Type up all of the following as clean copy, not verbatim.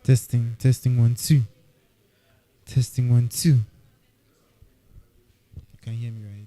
Testing 1 2. Testing 1 2. You can hear me, right?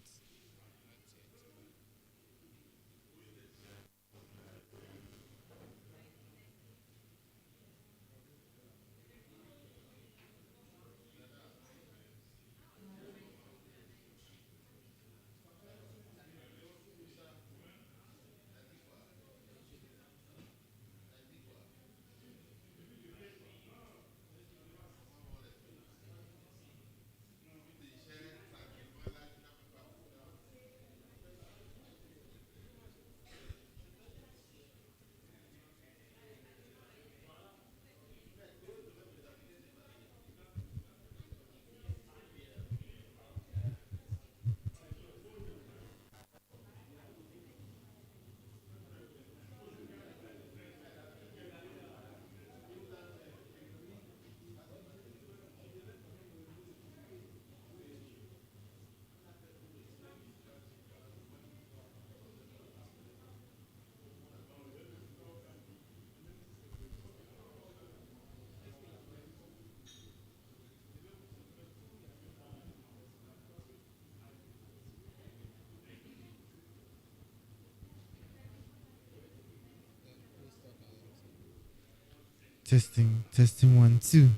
Testing 1 2.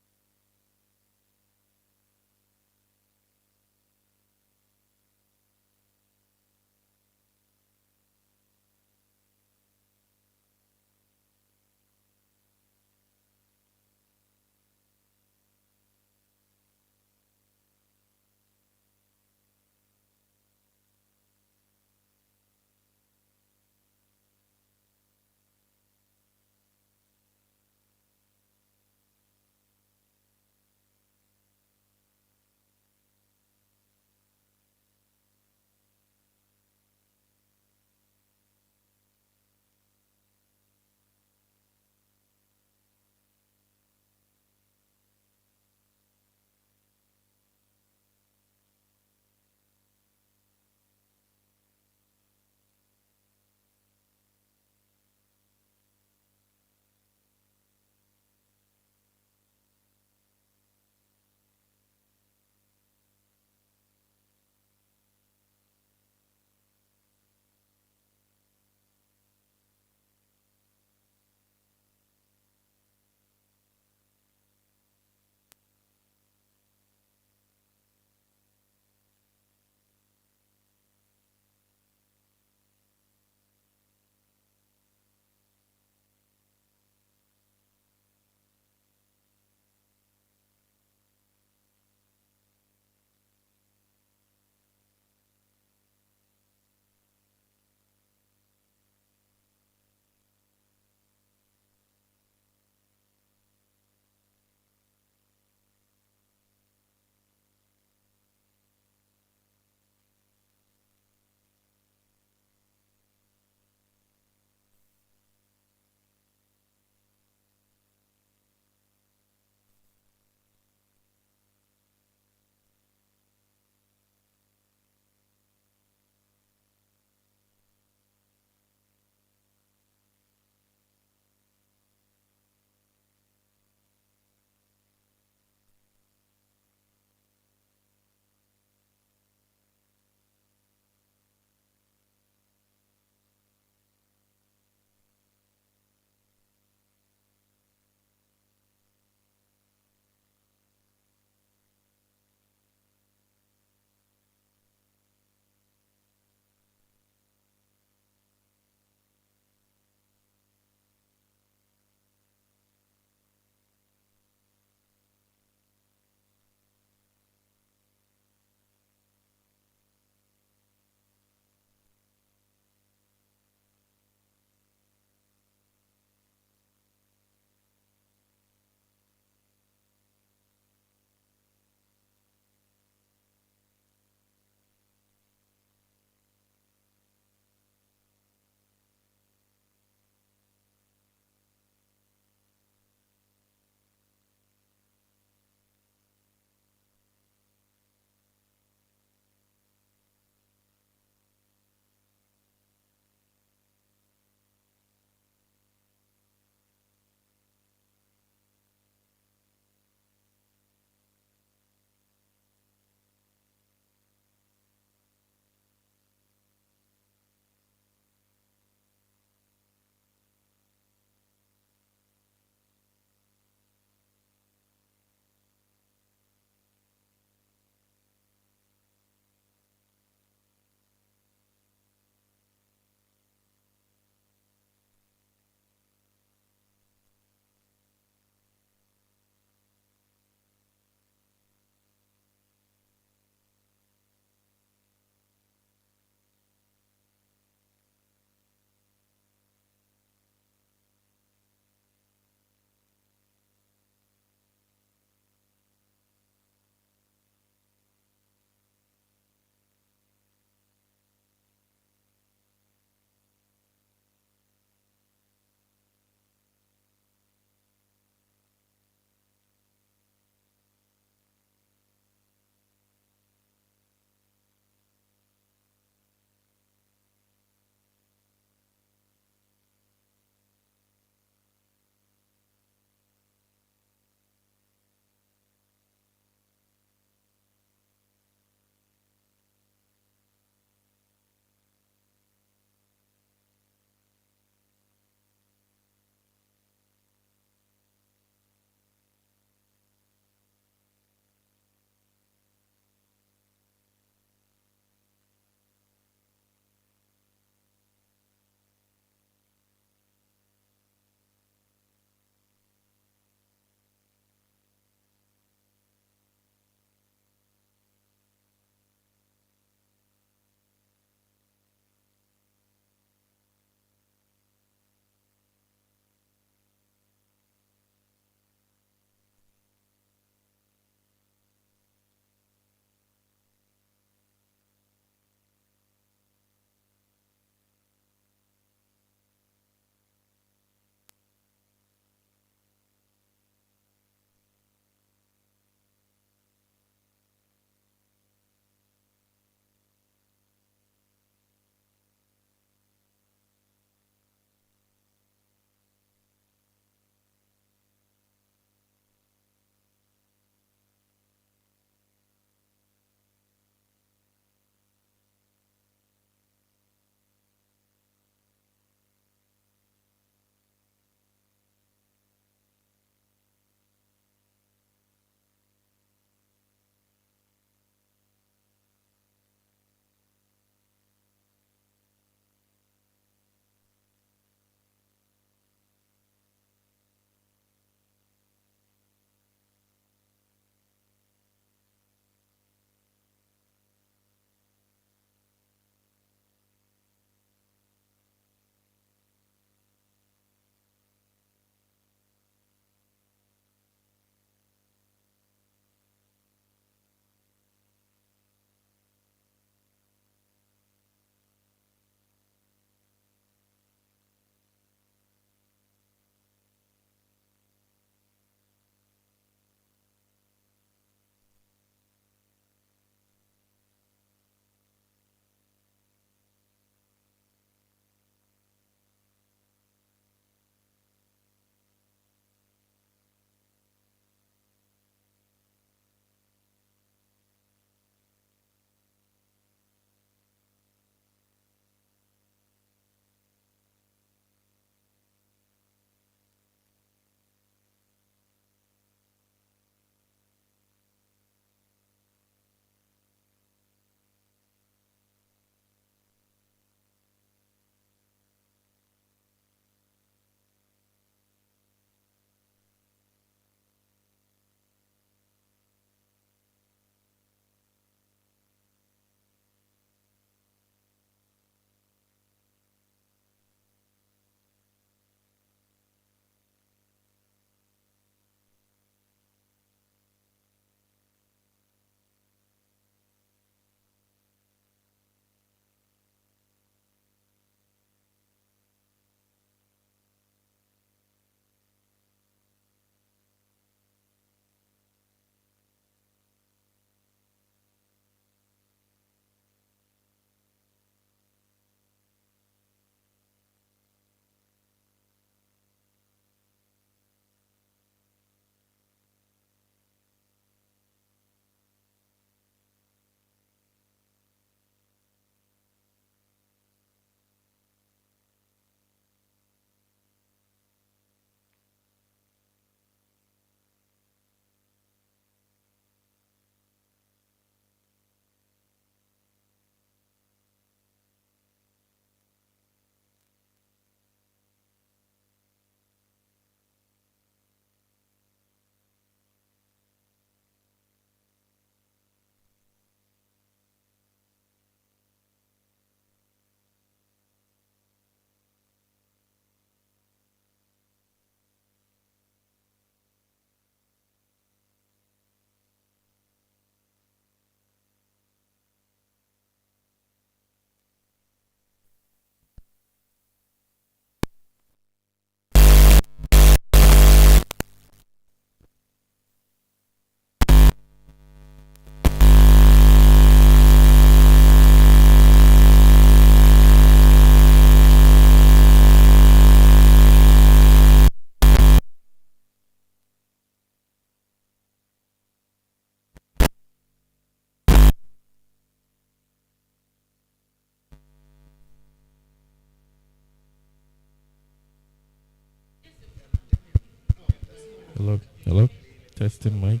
Hello, hello. Testing mic.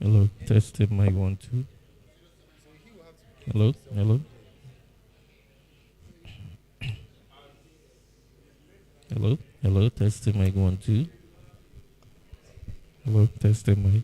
Hello, testing mic 1 2. Hello, hello, hello, hello. Testing mic 1 2. Hello, testing mic.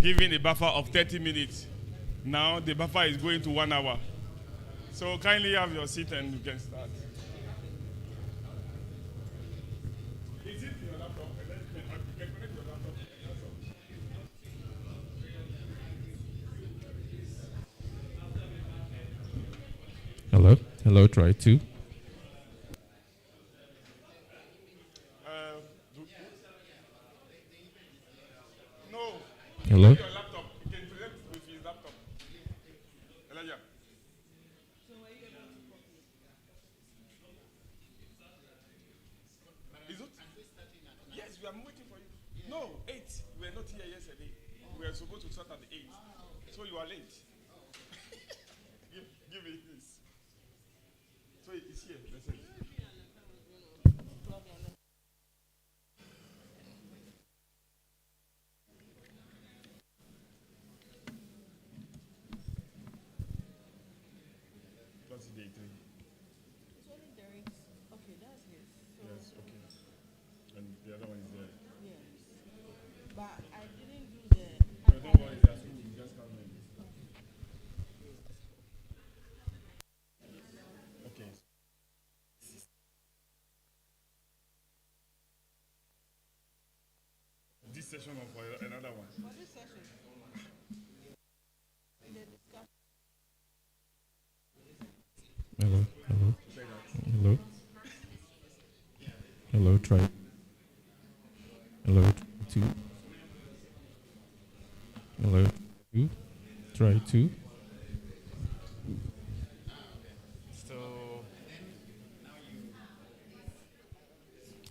Given a buffer of 30 minutes. Now the buffer is going to 1 hour. So kindly have your seat and you can start. Is it your laptop? You can connect your laptop. Hello, hello. Try 2. Uh, no. Hello. Your laptop. You can connect with his laptop. Elijah. Is it? Yes, we are waiting for you. No, 8. We were not here yesterday. We were supposed to start at 8. So you are late. give me this. So it's here. Listen. What's the date? It's only Derek's. Okay, that's his. So, Yes, okay. And the other one is there. yes. But I didn't do the. No, don't worry, that's cool. You just come in. Okay. This session or for another one? For this session, the discussion. Hello, hello, hello. Hello, try. Hello, 2. Hello, 2. Try 2. So,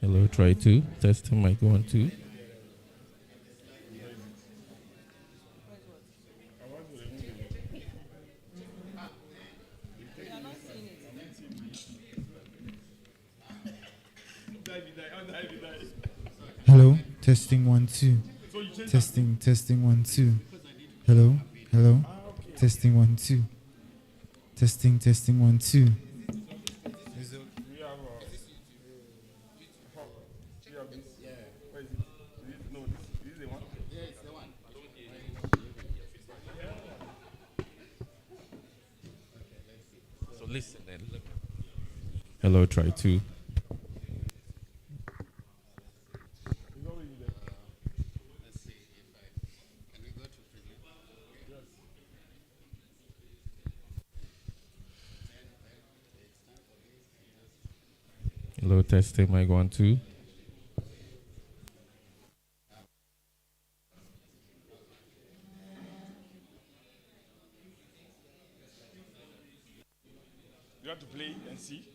Hello, try 2. Testing mic 1 2. I want to remove it. We are not seeing it. Die. Hello, testing 1 2. So you change Testing 1 2. Hello, hello. okay. Testing 1 2. Testing 1 2. We have we have this. Yeah. Where is it? No, this is the one. Yeah, it's the one. So listen then. Hello, try 2. It's already there. Let's see if can we go to preview? Yes. Hello, testing mic 1, 2. You have to play and see.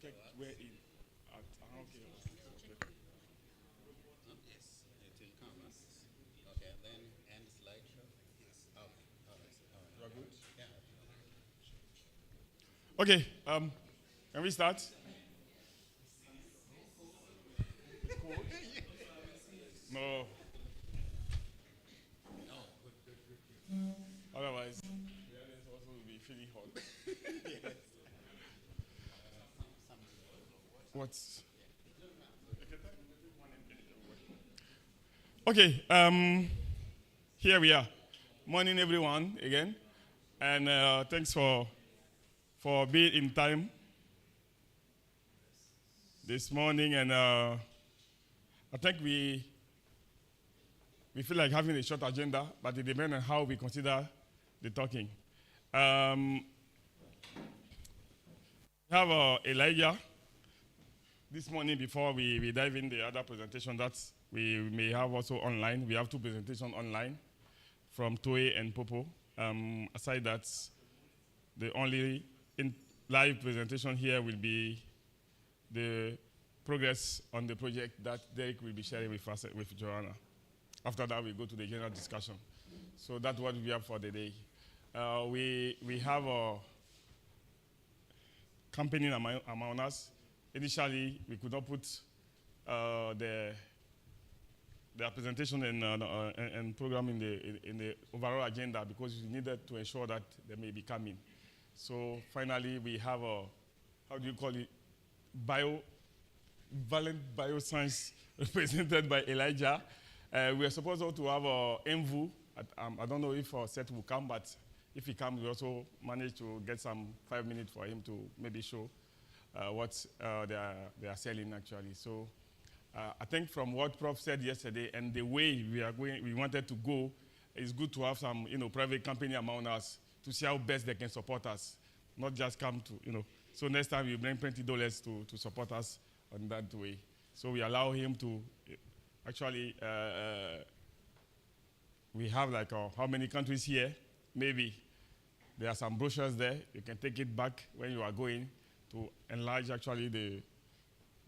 Check where in. Okay. Yes, it will come. Okay, then end slideshow. Yes. Okay. All right. You are good? Yeah. Okay, can we start? No. Otherwise, the others also will be feeling hot. What's okay? Here we are. Morning, everyone, again, and thanks for being in time this morning. And I think we feel like having a short agenda, but it depends on how we consider the talking. We have Elijah this morning before we dive in the other presentation that we may have also online. We have 2 presentations online from Toe and Popo. Aside that, the only live presentation here will be the progress on the project that Derek will be sharing with us, with Joanna. After that, we go to the general discussion. So that's what we have for the day. We have a campaigning among us. Initially, we could not put the presentation and program in the overall agenda because we needed to ensure that they may be coming. So finally, we have a, how do you call it, valent bioscience represented by Elijah. We are supposed to have a MVU. I don't know if Seth will come, but if he comes, we also manage to get some 5 minutes for him to maybe show what they are selling actually. So I think from what Prof said yesterday and the way we wanted to go, it's good to have some private company among us to see how best they can support us, not just come to So next time we bring $20 to support us on that way. So we allow him to actually. We have like how many countries here? Maybe there are some brochures there. You can take it back when you are going to enlarge actually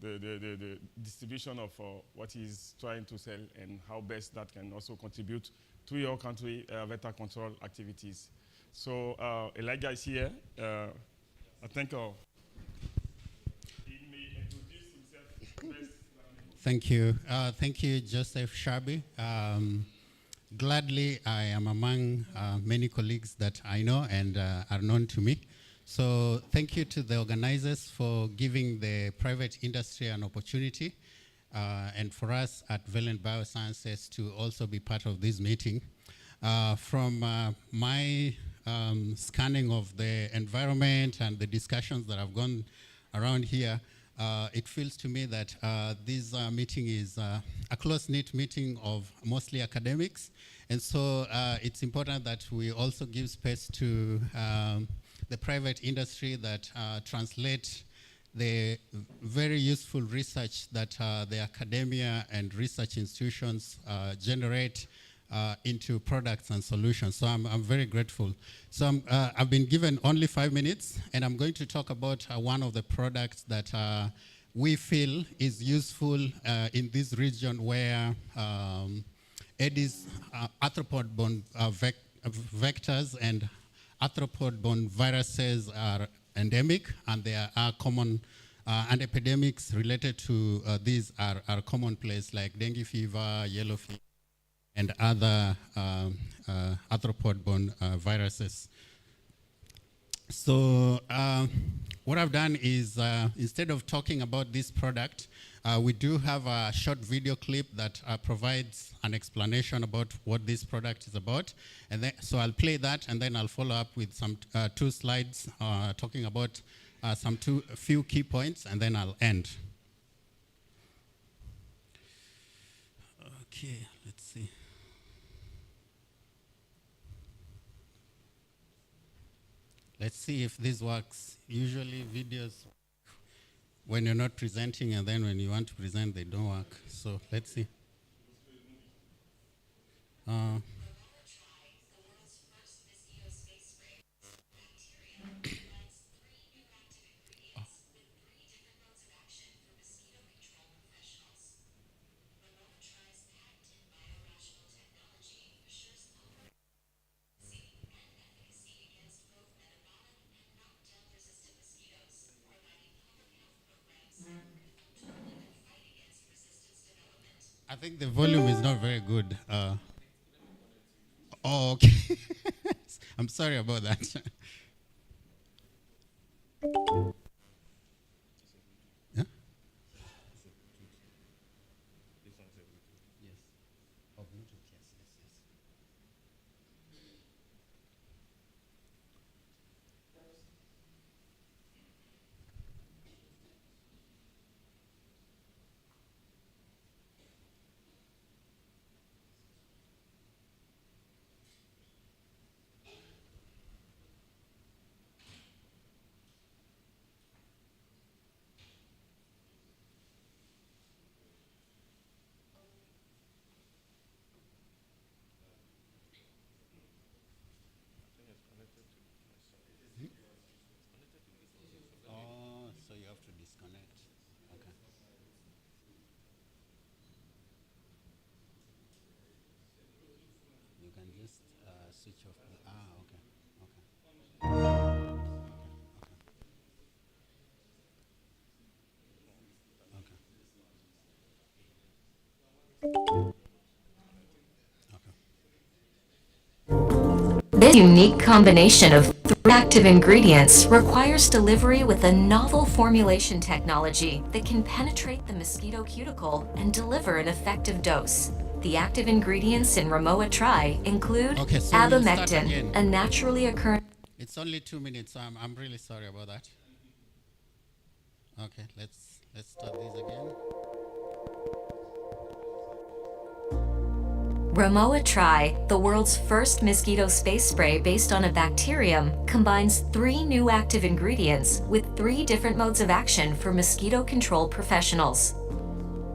the distribution of what he's trying to sell and how best that can also contribute to your country vector control activities. So Elijah is here. I think he may introduce himself first. Thank you. Thank you, Joseph Shabi. Gladly, I am among many colleagues that I know and are known to me. So thank you to the organizers for giving the private industry an opportunity and for us at Valent Biosciences to also be part of this meeting. From my scanning of the environment and the discussions that have gone around here, it feels to me that this meeting is a close-knit meeting of mostly academics. And so it's important that we also give space to the private industry that translate the very useful research that the academia and research institutions generate into products and solutions. So I'm very grateful. So I've been given only 5 minutes, and I'm going to talk about one of the products that we feel is useful in this region where Aedes arthropod-borne vectors and arthropod-borne viruses are endemic, and there are common and epidemics related to these are commonplace, like dengue fever, yellow fever, and other arthropod-borne viruses. So what I've done is, instead of talking about this product, we do have a short video clip that provides an explanation about what this product is about. And then, so I'll play that, and then I'll follow up with some 2 slides talking about a few key points, and then I'll end. Okay, let's see. Let's see if this works. Usually videos, when you're not presenting, and then when you want to present, they don't work. So let's see. I think the volume is not very good. Oh, okay. I'm sorry about that. Yeah? Yes. Oh, Bluetooth, yes, yes, yes. Oh, so you have to disconnect. Okay. You can just switch off. Okay. Okay. Okay. This unique combination of 3 active ingredients requires delivery with a novel formulation technology that can penetrate the mosquito cuticle and deliver an effective dose. The active ingredients in Ramoa Tri include Okay, so we'll start abamectin, again. a naturally occurring... It's only 2 minutes. I'm really sorry about that. Okay, let's start this again. Ramoa Tri, the world's first mosquito space spray based on a bacterium, combines 3 new active ingredients with 3 different modes of action for mosquito control professionals.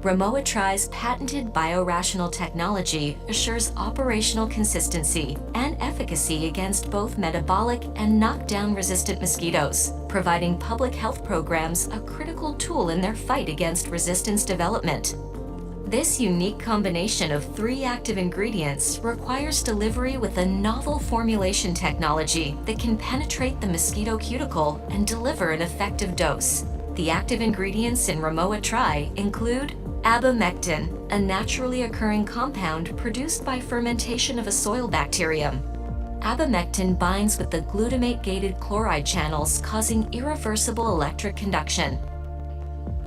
Ramoa Tri's patented biorational technology assures operational consistency and efficacy against both metabolic and knockdown-resistant mosquitoes, providing public health programs a critical tool in their fight against resistance development. This unique combination of 3 active ingredients requires delivery with a novel formulation technology that can penetrate the mosquito cuticle and deliver an effective dose. The active ingredients in Ramoa Tri include abamectin, a naturally occurring compound produced by fermentation of a soil bacterium. Abamectin binds with the glutamate-gated chloride channels, causing irreversible electric conduction,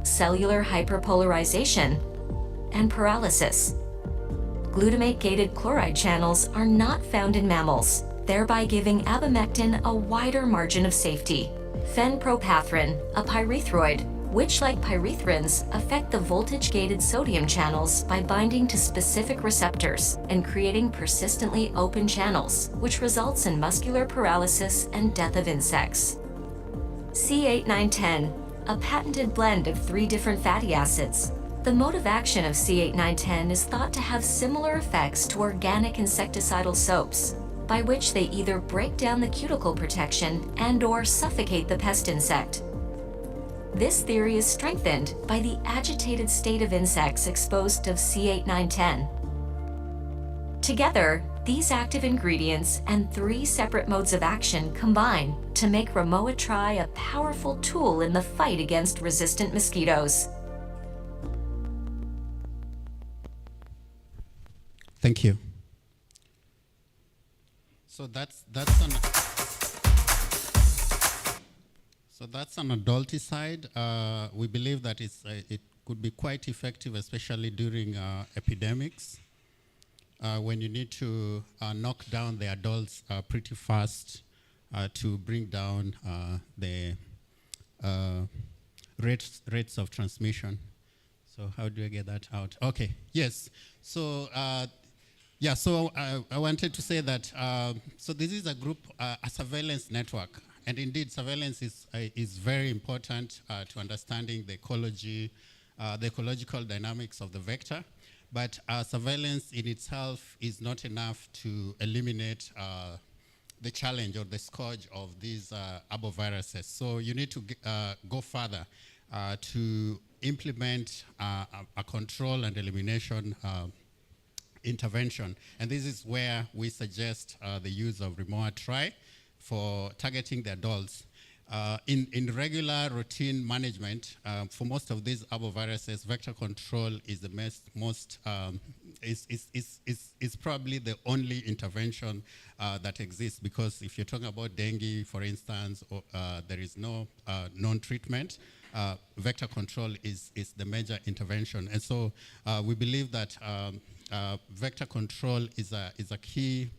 cellular hyperpolarization, and paralysis. Glutamate-gated chloride channels are not found in mammals, thereby giving abamectin a wider margin of safety. Fenpropathrine, a pyrethroid, which, like pyrethrins, affect the voltage-gated sodium channels by binding to specific receptors and creating persistently open channels, which results in muscular paralysis and death of insects. C8910, a patented blend of 3 different fatty acids. The mode of action of C8910 is thought to have similar effects to organic insecticidal soaps, by which they either break down the cuticle protection and/or suffocate the pest insect. This theory is strengthened by the agitated state of insects exposed to C8910. Together, these active ingredients and 3 separate modes of action combine to make Ramoa Tri a powerful tool in the fight against resistant mosquitoes. Thank you. So that's on adulticide. We believe that it could be quite effective, especially during epidemics, when you need to knock down the adults pretty fast to bring down the rates of transmission. So how do I get that out? Okay, yes. So so I wanted to say that, so this is a group, a surveillance network. And indeed, surveillance is very important to understanding the ecology, the ecological dynamics of the vector. But surveillance in itself is not enough to eliminate the challenge or the scourge of these arboviruses. So you need to go further to implement a control and elimination intervention. And this is where we suggest the use of WAASuN for targeting the adults. In regular routine management, for most of these arboviruses, vector control is the is probably the only intervention that exists, because if you're talking about dengue, for instance, there is no known treatment. Vector control is the major intervention. And so we believe that vector control is a key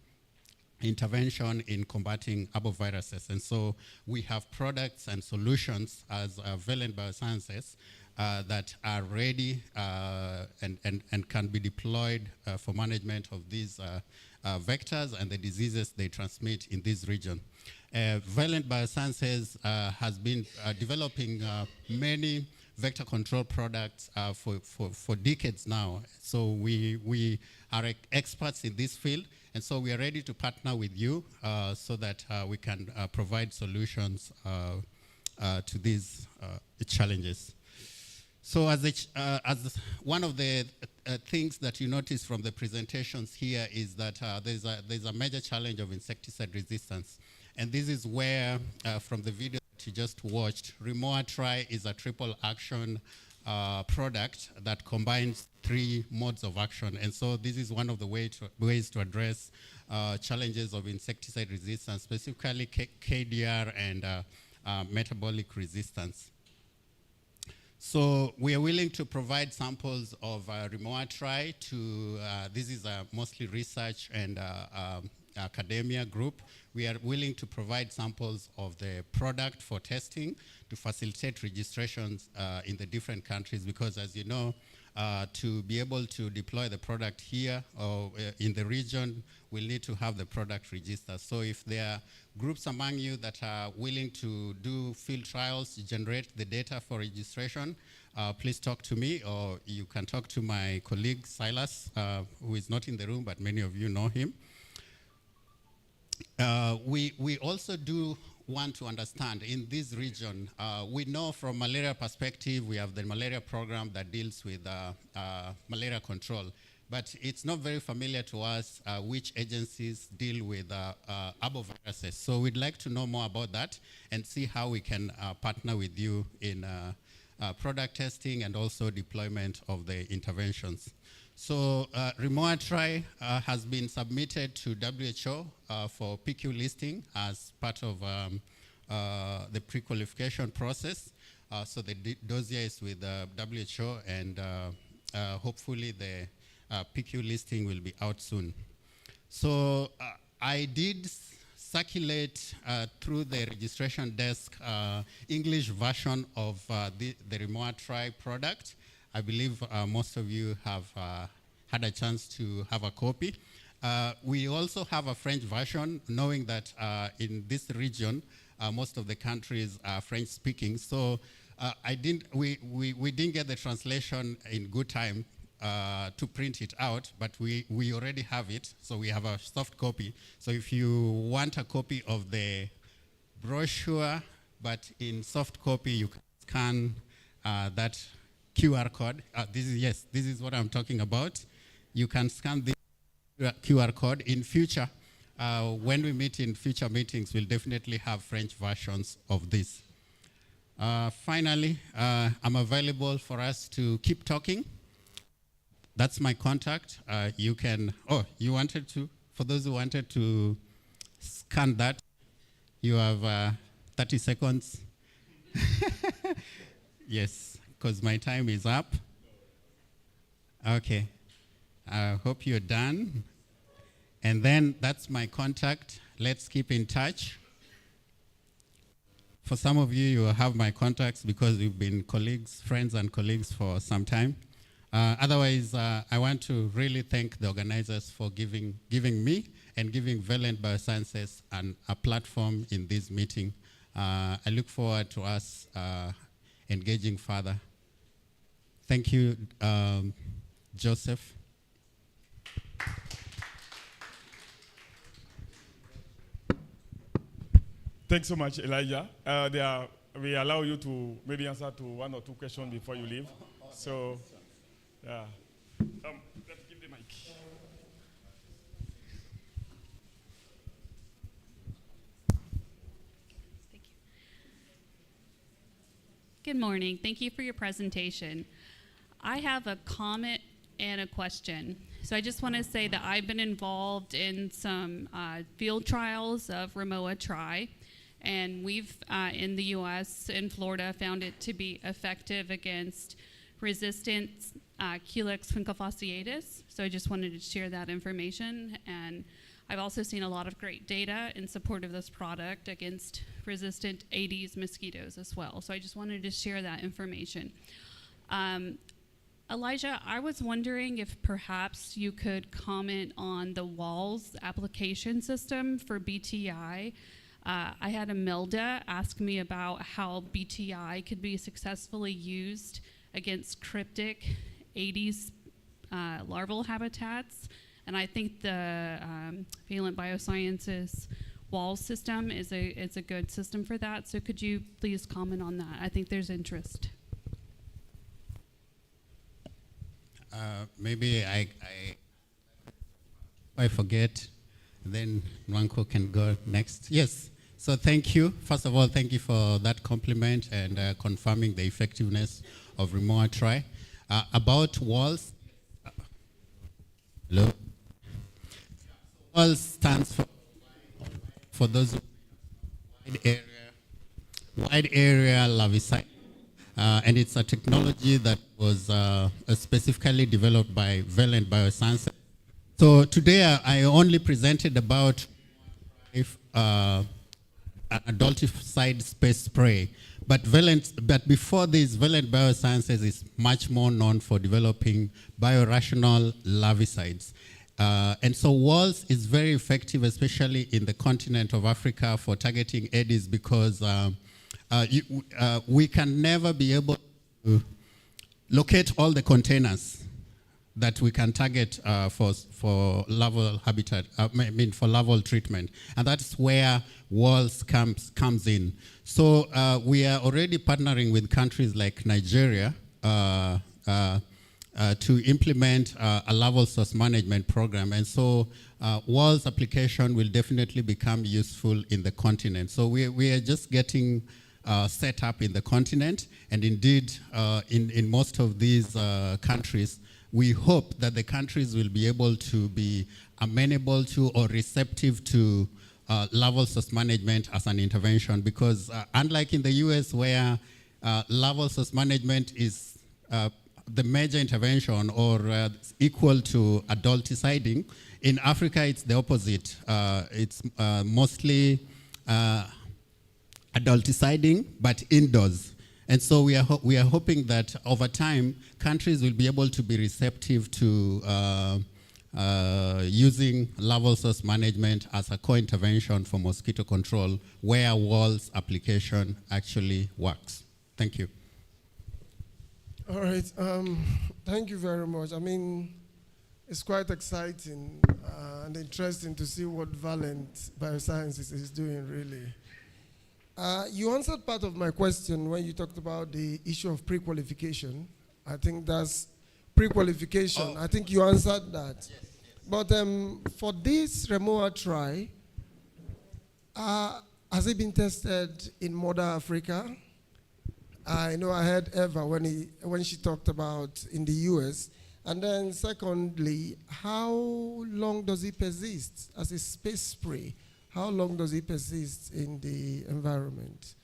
intervention in combating arboviruses. And so we have products and solutions as Valent Biosciences that are ready and can be deployed for management of these vectors and the diseases they transmit in this region. Valent Biosciences has been developing many vector control products for decades now. So we are experts in this field, and so we are ready to partner with you so that we can provide solutions to these challenges. So as one of the things that you notice from the presentations here is that there's a major challenge of insecticide resistance. And this is where, from the video that you just watched, WAASuN is a triple action product that combines 3 modes of action. And so this is one of the ways to address challenges of insecticide resistance, specifically KDR and metabolic resistance. So we are willing to provide samples of WAASuN to, this is a mostly research and academia group. We are willing to provide samples of the product for testing to facilitate registrations in the different countries, because as you know, to be able to deploy the product here or in the region, we'll need to have the product registered. So if there are groups among you that are willing to do field trials to generate the data for registration, please talk to me, or you can talk to my colleague Silas, who is not in the room, but many of you know him. We also do want to understand in this region, we know from malaria perspective, we have the malaria program that deals with malaria control, but it's not very familiar to us which agencies deal with arboviruses. So we'd like to know more about that and see how we can partner with you in product testing and also deployment of the interventions. So WAASuN has been submitted to WHO for PQ listing as part of the pre-qualification process. So the dossier is with WHO, and hopefully the PQ listing will be out soon. So I did circulate through the registration desk English version of the WAASuN product. I believe most of you have had a chance to have a copy. We also have a French version, knowing that in this region, most of the countries are French speaking. So we didn't get the translation in good time to print it out, but we already have it. So we have a soft copy. So if you want a copy of the brochure, but in soft copy, you can scan that QR code. This is what I'm talking about. You can scan this QR code. In future, when we meet in future meetings, we'll definitely have French versions of this. Finally, I'm available for us to keep talking. That's my contact. You can, you wanted to, for those who wanted to scan that. You have 30 seconds. Yes, because my time is up. Okay. I hope you're done. And then that's my contact. Let's keep in touch. For some of you, you will have my contacts because we've been colleagues, friends and colleagues for some time. Otherwise, I want to really thank the organizers for giving me and giving Valent Biosciences a platform in this meeting. I look forward to us engaging further. Thank you, Joseph. Thanks so much, Elijah. We allow you to maybe answer to one or two questions before you leave. So, yeah. Let's give the mic. Thank you. Good morning. Thank you for your presentation. I have a comment and a question. So I just want to say that I've been involved in some field trials of Rimowa Tri, and we've, in the US, in Florida, found it to be effective against resistant Culex fungifasciatus. So I just wanted to share that information. And I've also seen a lot of great data in support of this product against resistant Aedes mosquitoes as well. So I just wanted to share that information. Elijah, I was wondering if perhaps you could comment on the WAAS application system for BTI. I had Imelda ask me about how BTI could be successfully used against cryptic Aedes larval habitats. And I think the Valent Biosciences WAAS system is a good system for that. So could you please comment on that? I think there's interest. Maybe I forget, then Nwanko can go next. Yes, so thank you. First of all, thank you for that compliment and confirming the effectiveness of Rimowa Tri. About WAAS, hello? WAAS stands for those wide area larvicide. And it's a technology that was specifically developed by Valent Biosciences. So today I only presented about an adulticide space spray. But before this, Valent Biosciences is much more known for developing biorational larvicides. And so WAAS is very effective, especially in the continent of Africa, for targeting Aedes because we can never be able to locate all the containers that we can target for larval habitat, for larval treatment. And that's where WAAS comes in. So we are already partnering with countries like Nigeria to implement a larval source management program. And so WAAS application will definitely become useful in the continent. So we are just getting set up in the continent, and indeed in most of these countries, we hope that the countries will be able to be amenable to or receptive to larval source management as an intervention, because unlike in the US where larval source management is the major intervention or equal to adulticiding, in Africa it's the opposite. It's mostly adulticiding, but indoors. And so we are hoping that over time, countries will be able to be receptive to using larval source management as a co-intervention for mosquito control, where WAAS application actually works. Thank you. All right, thank you very much. I mean, it's quite exciting and interesting to see what Valent Biosciences is doing, really. You answered part of my question when you talked about the issue of pre-qualification. I think that's pre-qualification. I think you answered that. Yes. But for this Rimowa Tri, has it been tested in Mother Africa? I know I heard Eva when she talked about in the US. And then secondly, how long does it persist as a space spray? how long does it persist in the environment?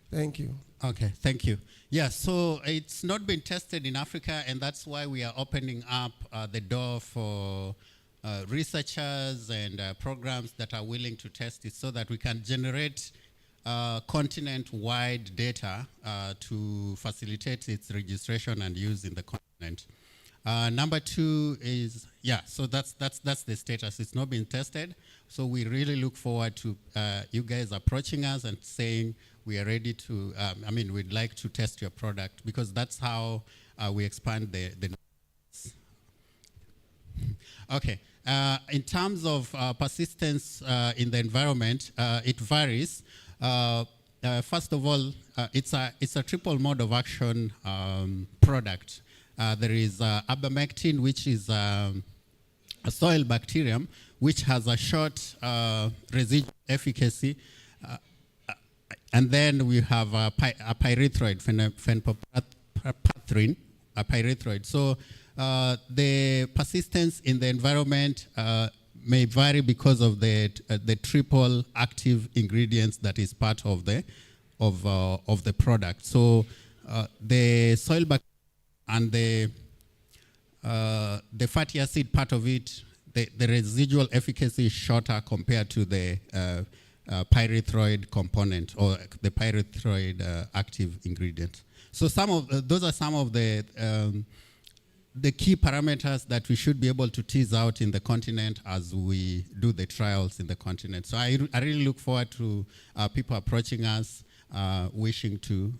Thank you. Okay, thank you. Yeah, so it's not been tested in Africa, and that's why we are opening up the door for researchers and programs that are willing to test it so that we can generate continent-wide data to facilitate its registration and use in the continent. Number two is, yeah, so that's the status. It's not been tested, so we really look forward to you guys approaching us and saying we are ready to, we'd like to test your product, because that's how we expand the Okay, in terms of persistence in the environment, it varies. First of all, it's a triple mode of action product. There is ivermectin, which is a soil bacterium, which has a short residual efficacy. And then we have a pyrethroid, phenpopathrine, a pyrethroid. So the persistence in the environment may vary because of the triple active ingredients that is part of the product. So the soil bacteria and the fatty acid part of it, the residual efficacy is shorter compared to the pyrethroid component or the pyrethroid active ingredient. So those are some of the key parameters that we should be able to tease out in the continent as we do the trials in the continent. So I really look forward to people approaching us wishing to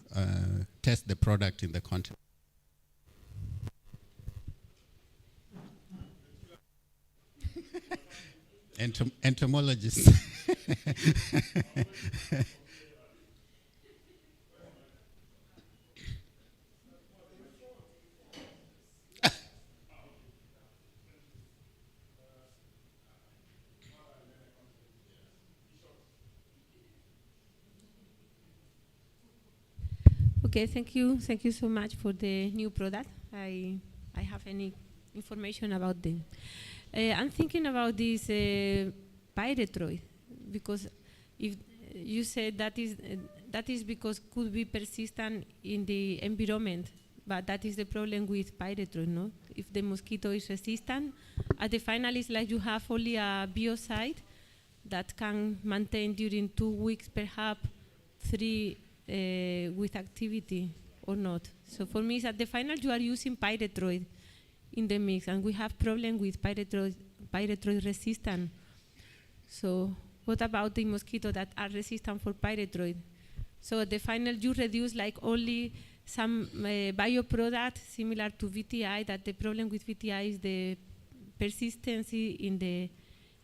test the product in the continent. Entomologists. Okay, thank you. Thank you so much for the new product. I have any information about them. I'm thinking about this pyrethroid, because if you said that is because could be persistent in the environment, but that is the problem with pyrethroid, no? If the mosquito is resistant, at the final it's like you have only a biocide that can maintain during 2 weeks, perhaps 3 with activity or not. So for me, at the final you are using pyrethroid in the mix, and we have problem with pyrethroid resistant. So what about the mosquito that are resistant for pyrethroid? So at the final you reduce like only some bioproduct similar to VTI, that the problem with VTI is the persistency in the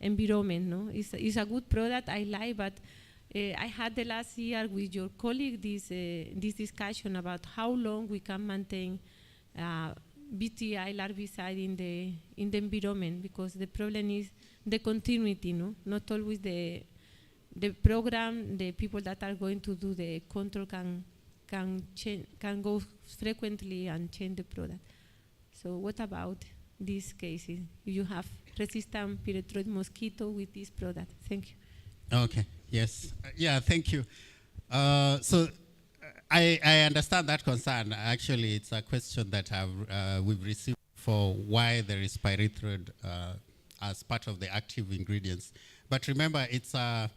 environment, no? It's a good product, I like, but I had the last year with your colleague this discussion about how long we can maintain VTI larvicide in the environment, because the problem is the continuity, no? Not always the program, the people that are going to do the control can go frequently and change the product. So what about these cases? You have resistant pyrethroid mosquito with this product. Thank you. Okay, yes. Yeah, thank you. So I understand that concern. Actually, it's a question that we've received for why there is pyrethroid as part of the active ingredients. But remember, it's a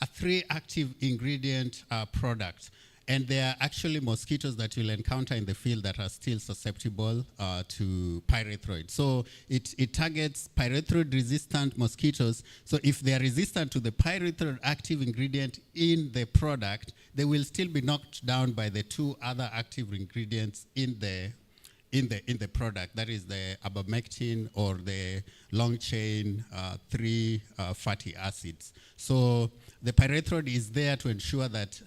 3 active ingredient product. And there are actually mosquitoes that you'll encounter in the field that are still susceptible to pyrethroid. So it targets pyrethroid-resistant mosquitoes. So if they are resistant to the pyrethroid active ingredient in the product, they will still be knocked down by the 2 other active ingredients in the product. That is the ivermectin or the long-chain 3 fatty acids. So the pyrethroid is there to ensure that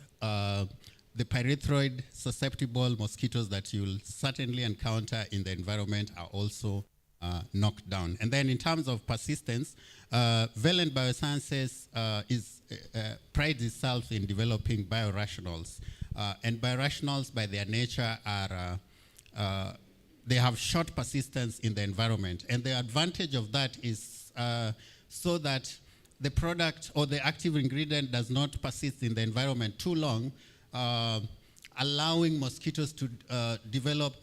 the pyrethroid susceptible mosquitoes that you'll certainly encounter in the environment are also knocked down. And then in terms of persistence, Valent Biosciences prides itself in developing biorationals. And biorationals by their nature are, they have short persistence in the environment. And the advantage of that is so that the product or the active ingredient does not persist in the environment too long, allowing mosquitoes to develop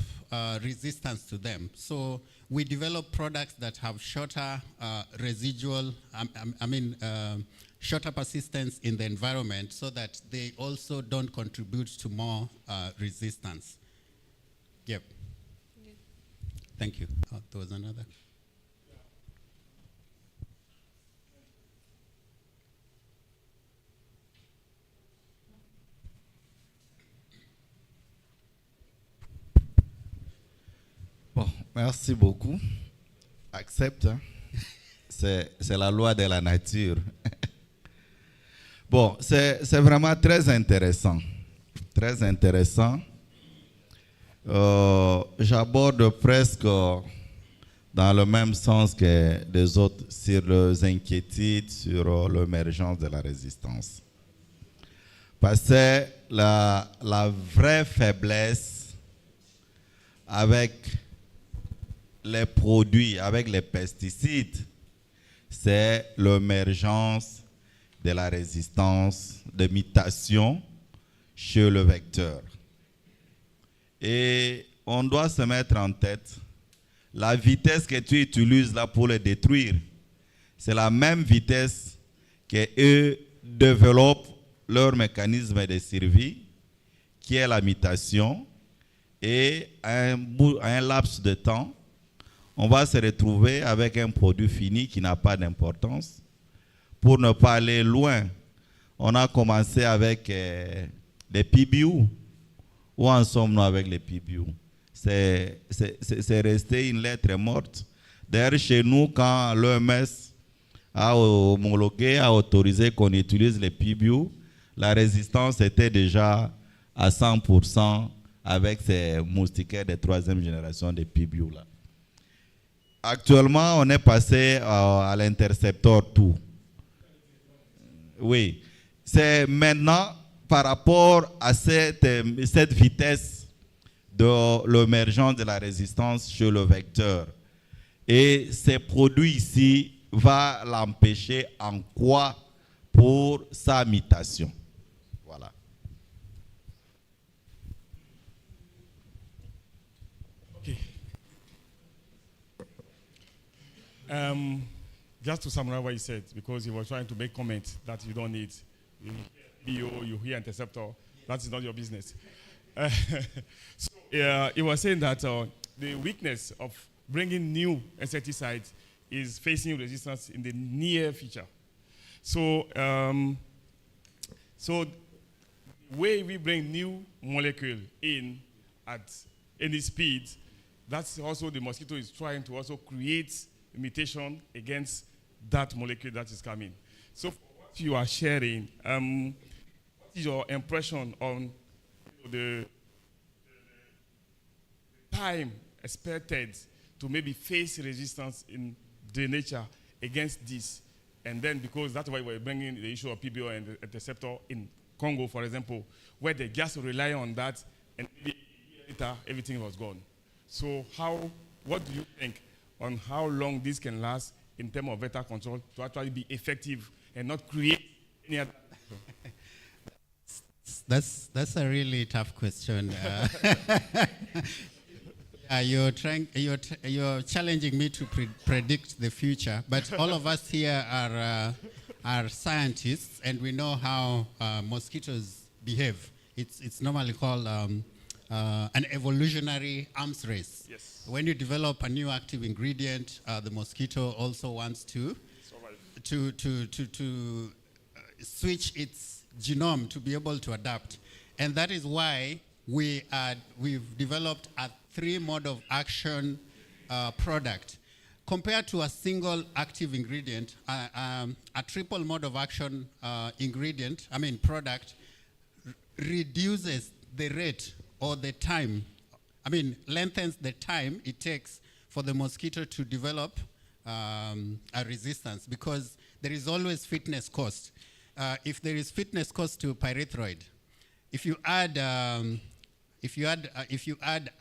resistance to them. So we develop products that have shorter residual, shorter persistence in the environment so that they also don't contribute to more resistance. Yep. Yeah. Thank you. There was another. Bon, merci beaucoup. Accepte. Hein? C'est la loi de la nature. Bon, c'est vraiment très intéressant. Très intéressant. J'aborde presque dans le même sens que les autres sur les inquiétudes sur l'émergence de la résistance. Parce que la vraie faiblesse avec les produits, avec les pesticides, c'est l'émergence de la résistance, de mutation chez le vecteur. Et on doit se mettre en tête, la vitesse que tu utilises là pour le détruire, c'est la même vitesse qu'eux développent leur mécanisme de survie, qui est la mutation, et à un laps de temps, on va se retrouver avec un produit fini qui n'a pas d'importance. Pour ne pas aller loin, on a commencé avec les PBU. Où en sommes-nous avec les PBU? C'est resté une lettre morte. D'ailleurs, chez nous, quand l'OMS a homologué, a autorisé qu'on utilise les PBU, la résistance était déjà à 100% avec ces moustiquaires de 3e génération de PBU là. Actuellement, on est passé à l'interceptor tout. Oui, c'est maintenant par rapport à cette vitesse de l'émergence de la résistance chez le vecteur. Et ces produits ici vont l'empêcher en quoi pour sa mutation. Voilà. Okay. Just to summarize what he said, because he was trying to make comments that you don't need. You hear interceptor, that is not your business. He was saying that the weakness of bringing new insecticides is facing resistance in the near future. So the way we bring new molecule in at any speed, that's also the mosquito is trying to also create a mutation against that molecule that is coming. So what you are sharing, what is your impression on the time expected to maybe face resistance in the nature against this? And then because that's why we're bringing the issue of PBO and the interceptor in Congo, for example, where they just rely on that and maybe later everything was gone. So what do you think on how long this can last in terms of vector control to actually be effective and not create any other? That's a really tough question. You're challenging me to predict the future, but all of us here are scientists, and we know how mosquitoes behave. It's normally called an evolutionary arms race. Yes. When you develop a new active ingredient, the mosquito also wants to switch its genome to be able to adapt, and that is why we've developed a 3-mode of action product. Compared to a single active ingredient, a triple mode of action product reduces the rate or the time, lengthens the time it takes for the mosquito to develop a resistance, because there is always fitness cost. If there is fitness cost to pyrethroid, if you add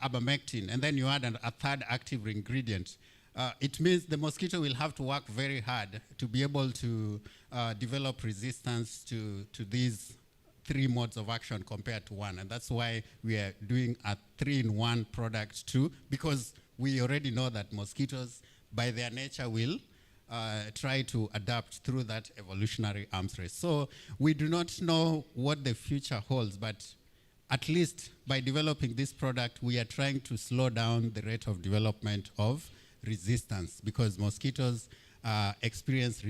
ivermectin and then you add a third active ingredient, it means the mosquito will have to work very hard to be able to develop resistance to these 3 modes of action compared to 1. And that's why we are doing a 3-in-1 product too, because we already know that mosquitoes, by their nature, will try to adapt through that evolutionary arms race. So we do not know what the future holds, but at least by developing this product, we are trying to slow down the rate of development of resistance, because mosquitoes experience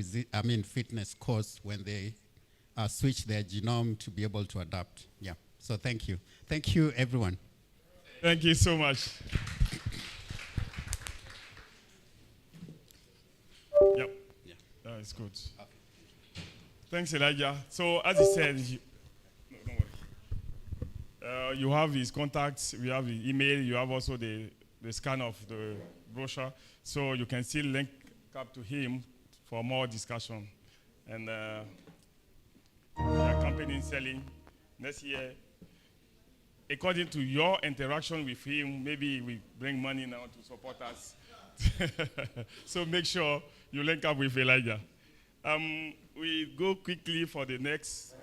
fitness course when they switch their genome to be able to adapt. Yeah. So thank you. Thank you, everyone. Thank you so much. Yep. Yeah. That is good. Okay. Thanks, Elijah. So as he said, no, don't worry. You have his contacts, we have his email, you have also the scan of the brochure, so you can still link up to him for more discussion. And the company is selling next year. According to your interaction with him, maybe we bring money now to support us. So make sure you link up with Elijah. We go quickly for the next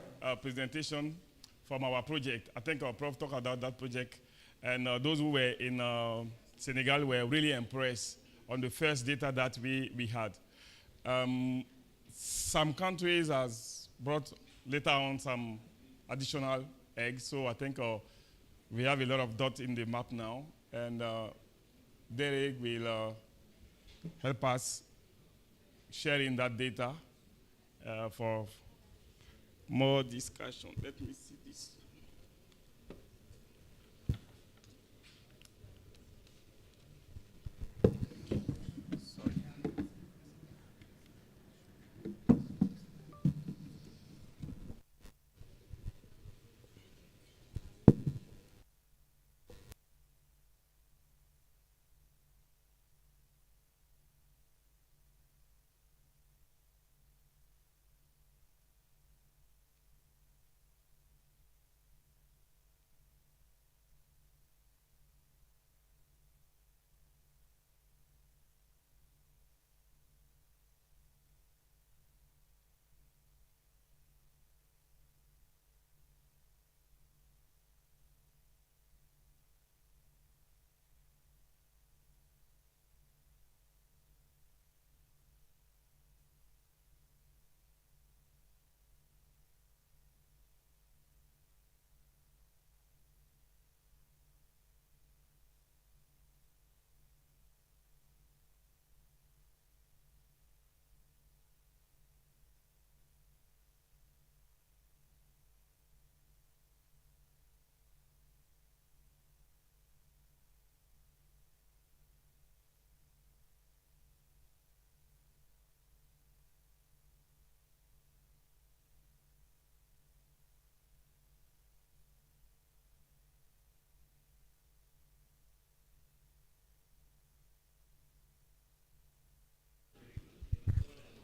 presentation from our project. I think our prof talked about that project, and those who were in Senegal were really impressed on the first data that we had. Some countries has brought later on some additional eggs, so I think we have a lot of dots in the map now, and Derek will help us sharing that data for more discussion. Let me see this. Sorry.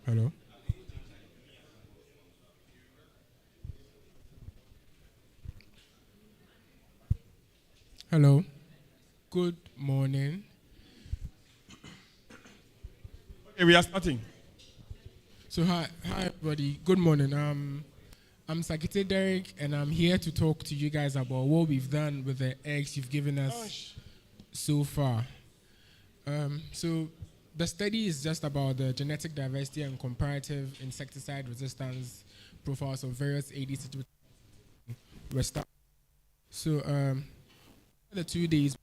Hello. Hello. Good morning. Okay, we are starting. So hi everybody. Good morning. I'm Sakite Derek, and I'm here to talk to you guys about what we've done with the eggs you've given us so far. So the study is just about the genetic diversity and comparative insecticide resistance profiles of various Aedes West. So the 2 days,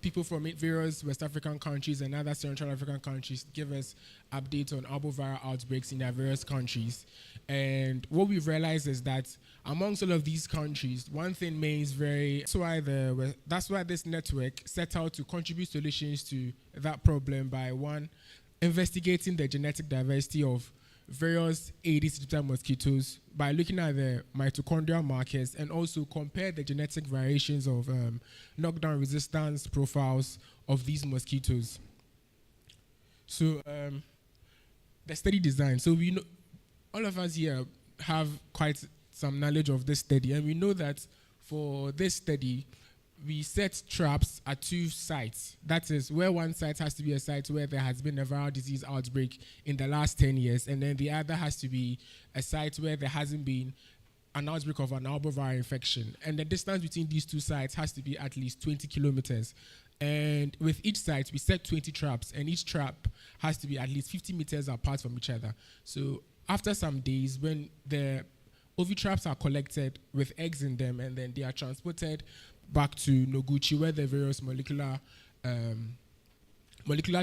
people from various West African countries and other Central African countries give us updates on arboviral outbreaks in their various countries. And what we've realized is that amongst all of these countries, one thing remains that's why this network set out to contribute solutions to that problem by, one, investigating the genetic diversity of various Aedes aegypti mosquitoes by looking at the mitochondrial markers, and also compare the genetic variations of knockdown resistance profiles of these mosquitoes. So the study design. So we know, all of us here have quite some knowledge of this study, and we know that for this study, we set traps at 2 sites. That is, where one site has to be a site where there has been a viral disease outbreak in the last 10 years, and then the other has to be a site where there hasn't been an outbreak of an arboviral infection. And the distance between these 2 sites has to be at least 20 kilometers. And with each site, we set 20 traps, and each trap has to be at least 50 meters apart from each other. So after some days, when the ovitraps are collected with eggs in them, and then they are transported back to Noguchi, where the various molecular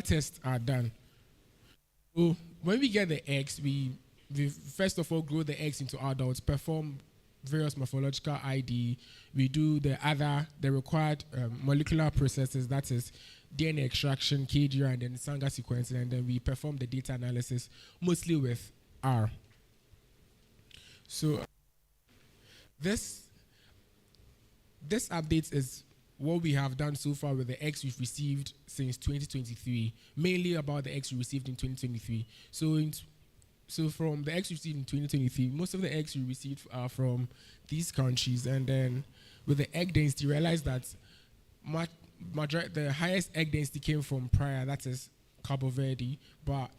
tests are done. So when we get the eggs, we first of all grow the eggs into adults, perform various morphological ID. We do the required molecular processes, that is DNA extraction, KDR, and then Sanger sequencing, and then we perform the data analysis, mostly with R. So this update is what we have done so far with the eggs we've received since 2023, mainly about the eggs we received in 2023. So from the eggs we received in 2023, most of the eggs we received are from these countries, and then with the egg density, realized that the highest egg density came from prior, that is Cabo Verde, but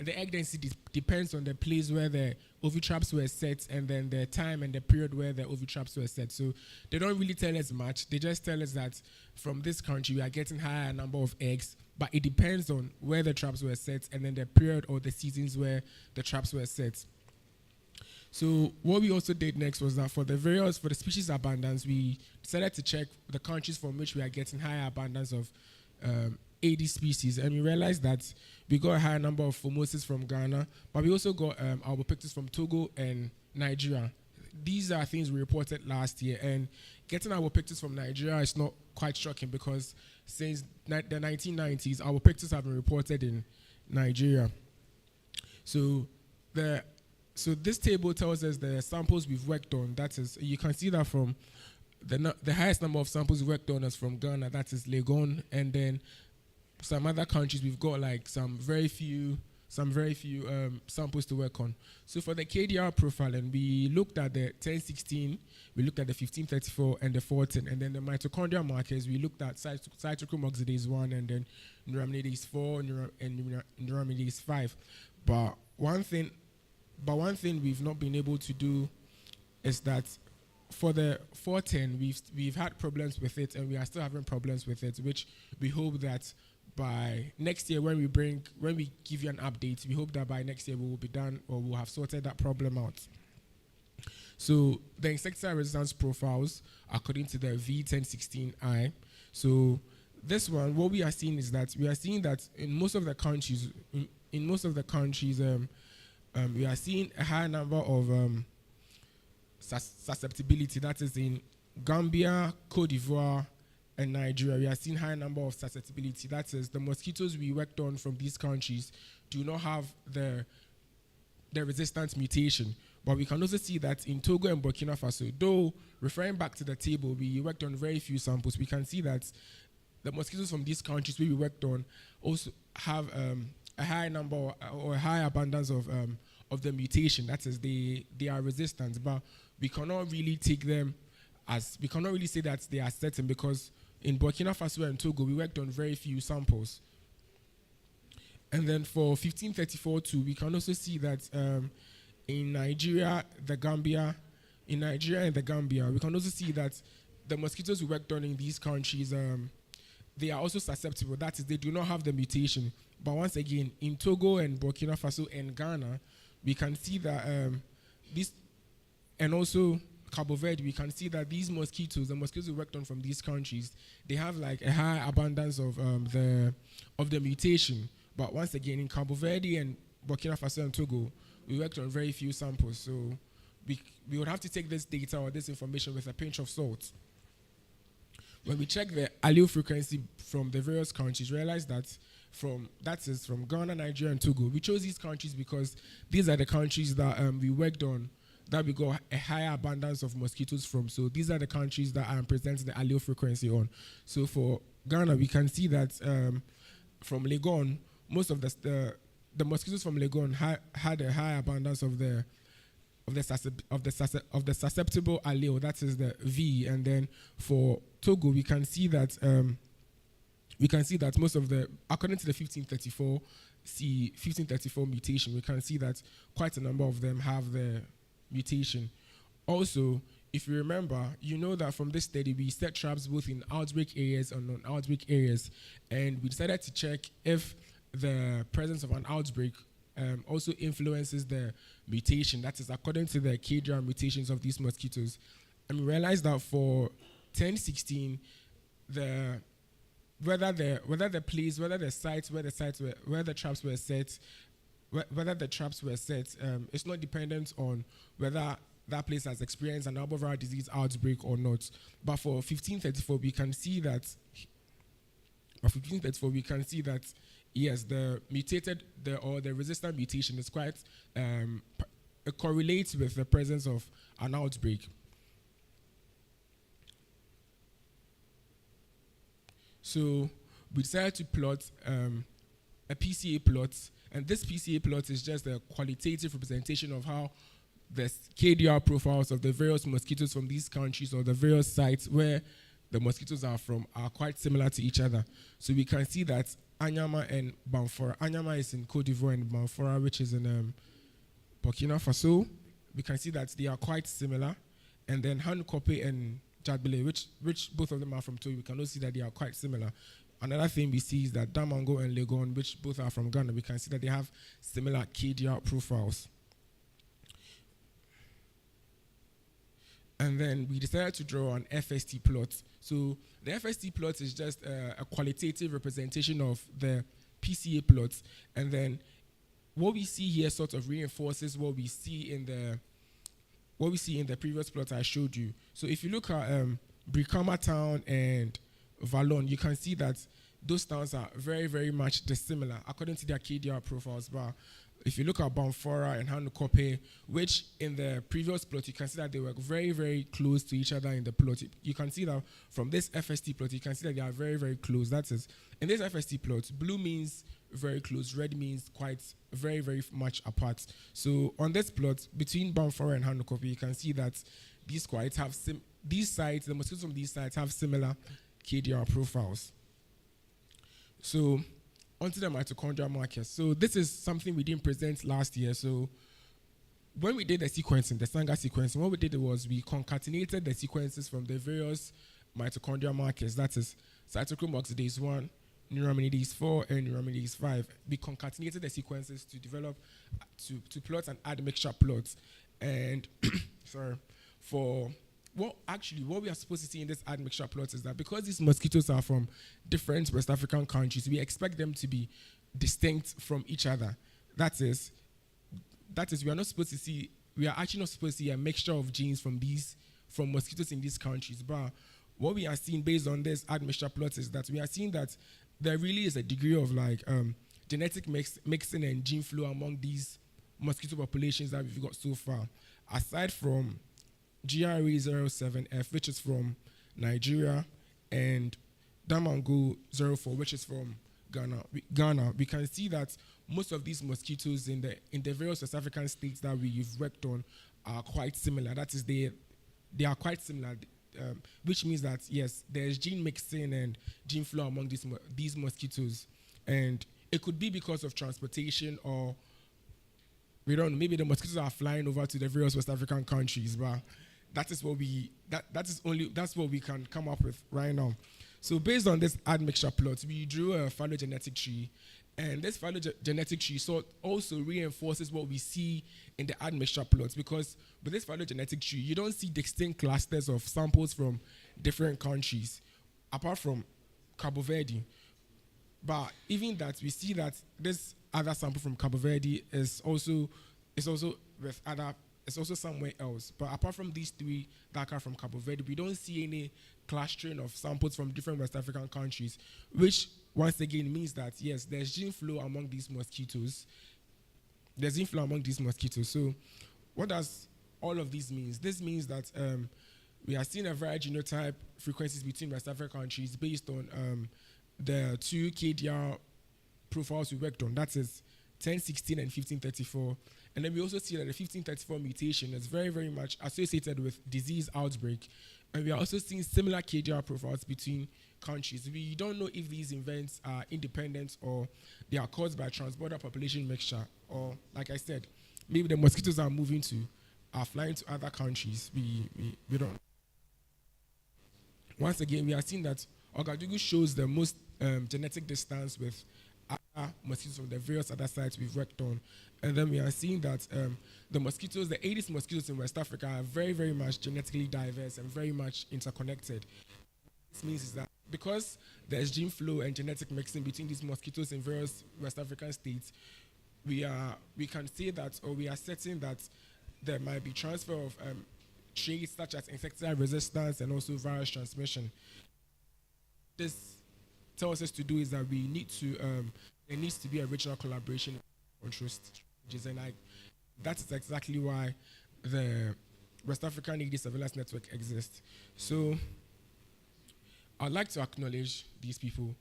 the egg density depends on the place where the ovitraps were set, and then the time and the period where the ovitraps were set. So they don't really tell us much. They just tell us that from this country we are getting higher number of eggs, but it depends on where the traps were set and then the period or the seasons where the traps were set. So what we also did next was that for the species abundance, we decided to check the countries from which we are getting higher abundance of Aedes species, and we realized that we got a higher number of Formosus from Ghana, but we also got Albopictus from Togo and Nigeria. These are things we reported last year, and getting Albopictus from Nigeria is not quite shocking because since the 1990s, Albopictus have been reported in Nigeria. So this table tells us the samples we've worked on. That is, you can see that from the highest number of samples we worked on is from Ghana, that is Legon, and then some other countries we've got like some very few samples to work on. So for the KDR profiling, we looked at the 1016, we looked at the 1534 and the 14, and then the mitochondrial markers, we looked at cytochrome oxidase 1 and then neuraminidase 4 and neuraminidase 5. But one thing we've not been able to do is that for the 410, we've had problems with it, and we are still having problems with it, which we hope that by next year, when we give you an update, we hope that by next year we will be done, or we'll have sorted that problem out. So the insecticide resistance profiles according to the V1016I. So this one, what we are seeing is that in most of the countries, we are seeing a high number of susceptibility. That is in Gambia, Cote d'Ivoire, and Nigeria. We are seeing high number of susceptibility. That is, the mosquitoes we worked on from these countries do not have the resistance mutation. But we can also see that in Togo and Burkina Faso, though referring back to the table, we worked on very few samples. We can see that the mosquitoes from these countries where we worked on also have a high number or a high abundance of the mutation. That is, they are resistant, but we cannot really take them we cannot really say that they are certain, because in Burkina Faso and Togo, we worked on very few samples. And then for 1534 too, we can also see that in Nigeria and the Gambia, we can also see that the mosquitoes we worked on in these countries, they are also susceptible. That is, they do not have the mutation. But once again, in Togo and Burkina Faso and Ghana, we can see that and also Cabo Verde, we can see that the mosquitoes we worked on from these countries, they have like a high abundance of the mutation. But once again, in Cabo Verde and Burkina Faso and Togo, we worked on very few samples. So we would have to take this data or this information with a pinch of salt. When we check the allele frequency from the various countries, realize that from Ghana, Nigeria, and Togo, we chose these countries because these are the countries that we worked on, that we got a higher abundance of mosquitoes from. So these are the countries that I'm presenting the allele frequency on. So for Ghana, we can see that from Legon, most of the mosquitoes from Legon had a high abundance of the of the susceptible allele, that is the V. And then for Togo, we can see that most of the, according to the 1534 mutation, we can see that quite a number of them have the mutation. Also, if you remember, you know that from this study we set traps both in outbreak areas and non-outbreak areas, and we decided to check if the presence of an outbreak also influences the mutation, that is according to the KDR mutations of these mosquitoes. And we realized that for 1016, whether the traps were set, it's not dependent on whether that place has experienced an arboviral disease outbreak or not. But for 1534, we can see that. Yes, the resistant mutation is quite it correlates with the presence of an outbreak. So we decided to plot a PCA plot, and this PCA plot is just a qualitative representation of how the KDR profiles of the various mosquitoes from these countries or the various sites where the mosquitoes are from are quite similar to each other. So we can see that Anyama and Banfora. Anyama is in Côte d'Ivoire and Banfora, which is in Burkina Faso. We can see that they are quite similar. And then Hanukope and Jadbele, which both of them are from Togo, we can also see that they are quite similar. Another thing we see is that Damango and Legon, which both are from Ghana, we can see that they have similar KDR profiles. And then we decided to draw an FST plot. So the FST plot is just a qualitative representation of the PCA plots. And then what we see here sort of reinforces what we see in the previous plot I showed you. So if you look at Brikama town and Valon, you can see that those towns are very, very much dissimilar according to their KDR profiles. But if you look at Banfora and Hanukope, which in the previous plot, you can see that they were very, very close to each other in the plot. You can see that from this FST plot, you can see that they are very, very close. That is, in this FST plot, blue means very close, red means quite very, very much apart. So on this plot, between Banfora and Hanukope, you can see that these sites have the mosquitoes from these sites have similar KDR profiles. So onto the mitochondrial markers. So this is something we didn't present last year. So when we did the sequencing, the Sanger sequencing, what we did was we concatenated the sequences from the various mitochondrial markers. That is cytochrome oxidase 1, neuraminidase 4, and neuraminidase 5. We concatenated the sequences to develop, to plot an admixture plot. And what we are supposed to see in this admixture plot is that because these mosquitoes are from different West African countries, we expect them to be distinct from each other. That is, we are actually not supposed to see a mixture of genes from mosquitoes in these countries. But what we are seeing based on this admixture plot is that we are seeing that there really is a degree of genetic mixing and gene flow among these mosquito populations that we've got so far. Aside from GRE07F, which is from Nigeria, and Damango 04, which is from Ghana, we can see that most of these mosquitoes in the various West African states that we've worked on are quite similar. That is, they are quite similar, which means that yes, there's gene mixing and gene flow among these mosquitoes, and it could be because of transportation, or we don't know, maybe the mosquitoes are flying over to the various West African countries, but that's what we can come up with right now. So based on this admixture plot, we drew a phylogenetic tree, and this phylogenetic tree also reinforces what we see in the admixture plots, because with this phylogenetic tree, you don't see distinct clusters of samples from different countries, apart from Cabo Verde. But even that, we see that this other sample from Cabo Verde is also somewhere else. But apart from these three that are from Cabo Verde, we don't see any clustering of samples from different West African countries, which once again means that yes, there's gene flow among these mosquitoes. So what does all of this mean? This means that we are seeing a varied genotype frequencies between West African countries based on the two KDR profiles we worked on. That is 1016 and 1534. And then we also see that the 1534 mutation is very, very much associated with disease outbreak. And we are also seeing similar KDR profiles between countries. We don't know if these events are independent or they are caused by transborder population mixture, or, like I said, maybe the mosquitoes are flying to other countries. We don't. Once again, we are seeing that Ouagadougou shows the most genetic distance with other mosquitoes from the various other sites we've worked on. And then we are seeing that the Aedes mosquitoes in West Africa are very, very much genetically diverse and very much interconnected. This means is that because there's gene flow and genetic mixing between these mosquitoes in various West African states, we can say that, or we are certain that there might be transfer of traits such as insecticide resistance and also virus transmission. This tells us to do is that we need to, there needs to be a regional collaboration on control strategies, and that is exactly why the West African Aedes Surveillance Network exists. So I'd like to acknowledge these people,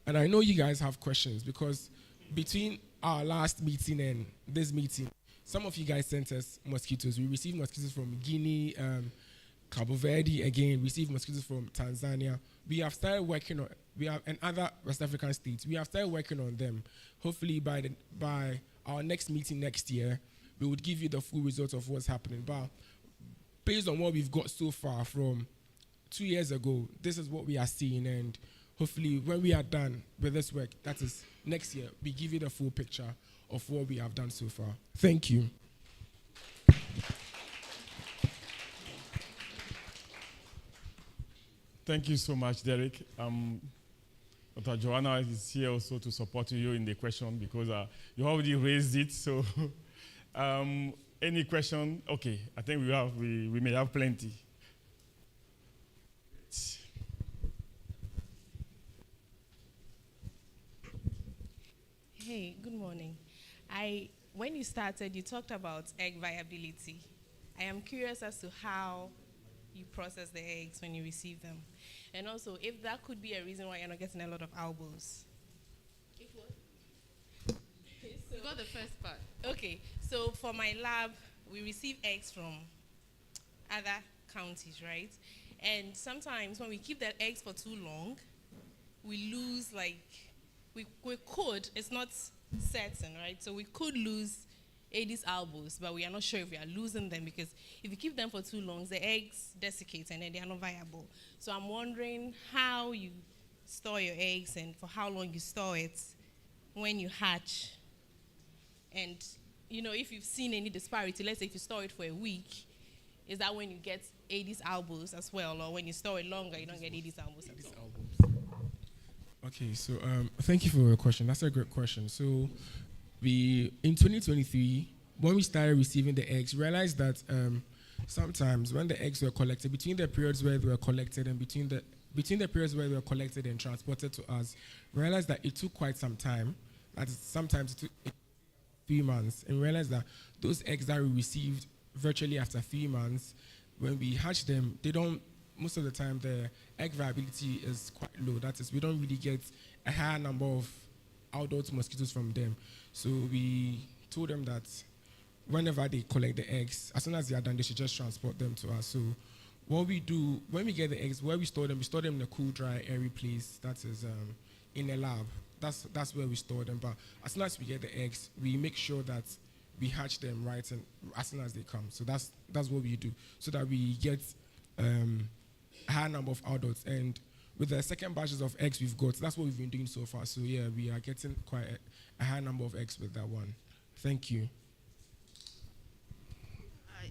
and I know you guys have questions because between our last meeting and this meeting, some of you guys sent us mosquitoes. We received mosquitoes from Guinea, Cabo Verde, again, received mosquitoes from Tanzania. We have started working on, and other West African states, we have started working on them. Hopefully by our next meeting next year, we would give you the full results of what's happening. But based on what we've got so far from 2 years ago, this is what we are seeing, and hopefully when we are done with this work, that is next year, we give you the full picture of what we have done so far. Thank you. Thank you so much, Derek. Dr. Joanna is here also to support you in the question because you already raised it. So, any question? Okay, I think we may have plenty. Hey, good morning. When you started, you talked about egg viability. I am curious as to how you process the eggs when you receive them. And also, if that could be a reason why you're not getting a lot of albos. If what? You got the first part. Okay, so for my lab, we receive eggs from other counties, right? And sometimes when we keep the eggs for too long, we lose, we could, it's not certain, right? So we could lose Aedes albos, but we are not sure if we are losing them because if you keep them for too long, the eggs desiccate and then they are not viable. So I'm wondering how you store your eggs and for how long you store it when you hatch. And, if you've seen any disparity, let's say if you store it for a week, is that when you get Aedes albos as well? Or when you store it longer, you don't get Aedes albos at all? Okay, so thank you for your question. That's a great question. So in 2023, when we started receiving the eggs, realized that sometimes when the eggs were collected, between the periods where they were collected and between the periods where they were collected and transported to us, realized that it took quite some time. That is, sometimes it took 3 months, and realized that those eggs that we received virtually after 3 months, when we hatch them, most of the time the egg viability is quite low. That is, we don't really get a higher number of adult mosquitoes from them. So we told them that whenever they collect the eggs, as soon as they are done, they should just transport them to us. So what we do, when we get the eggs, where we store them in a cool, dry, airy place, that is in a lab. That's where we store them. But as soon as we get the eggs, we make sure that we hatch them right and as soon as they come. So that's what we do, so that we get a high number of adults. And with the second batches of eggs we've got, that's what we've been doing so far. So yeah, we are getting quite a high number of eggs with that one. Thank you.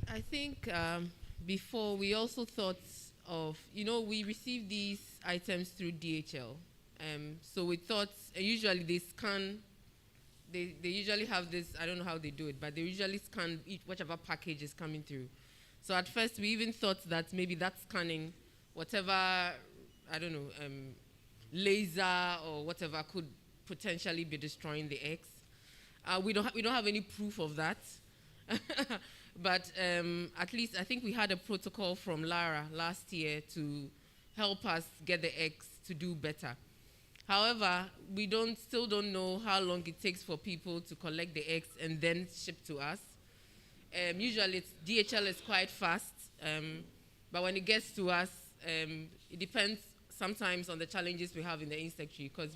I think before we also thought of, we receive these items through DHL. So we thought, usually they scan, they usually have this, I don't know how they do it, but they usually scan whichever package is coming through. So at first we even thought that maybe that's scanning whatever, I don't know, laser or whatever could potentially be destroying the eggs. We don't have any proof of that. But at least I think we had a protocol from Lara last year to help us get the eggs to do better. However, we still don't know how long it takes for people to collect the eggs and then ship to us. Usually, DHL is quite fast, but when it gets to us, it depends sometimes on the challenges we have in the insectary, because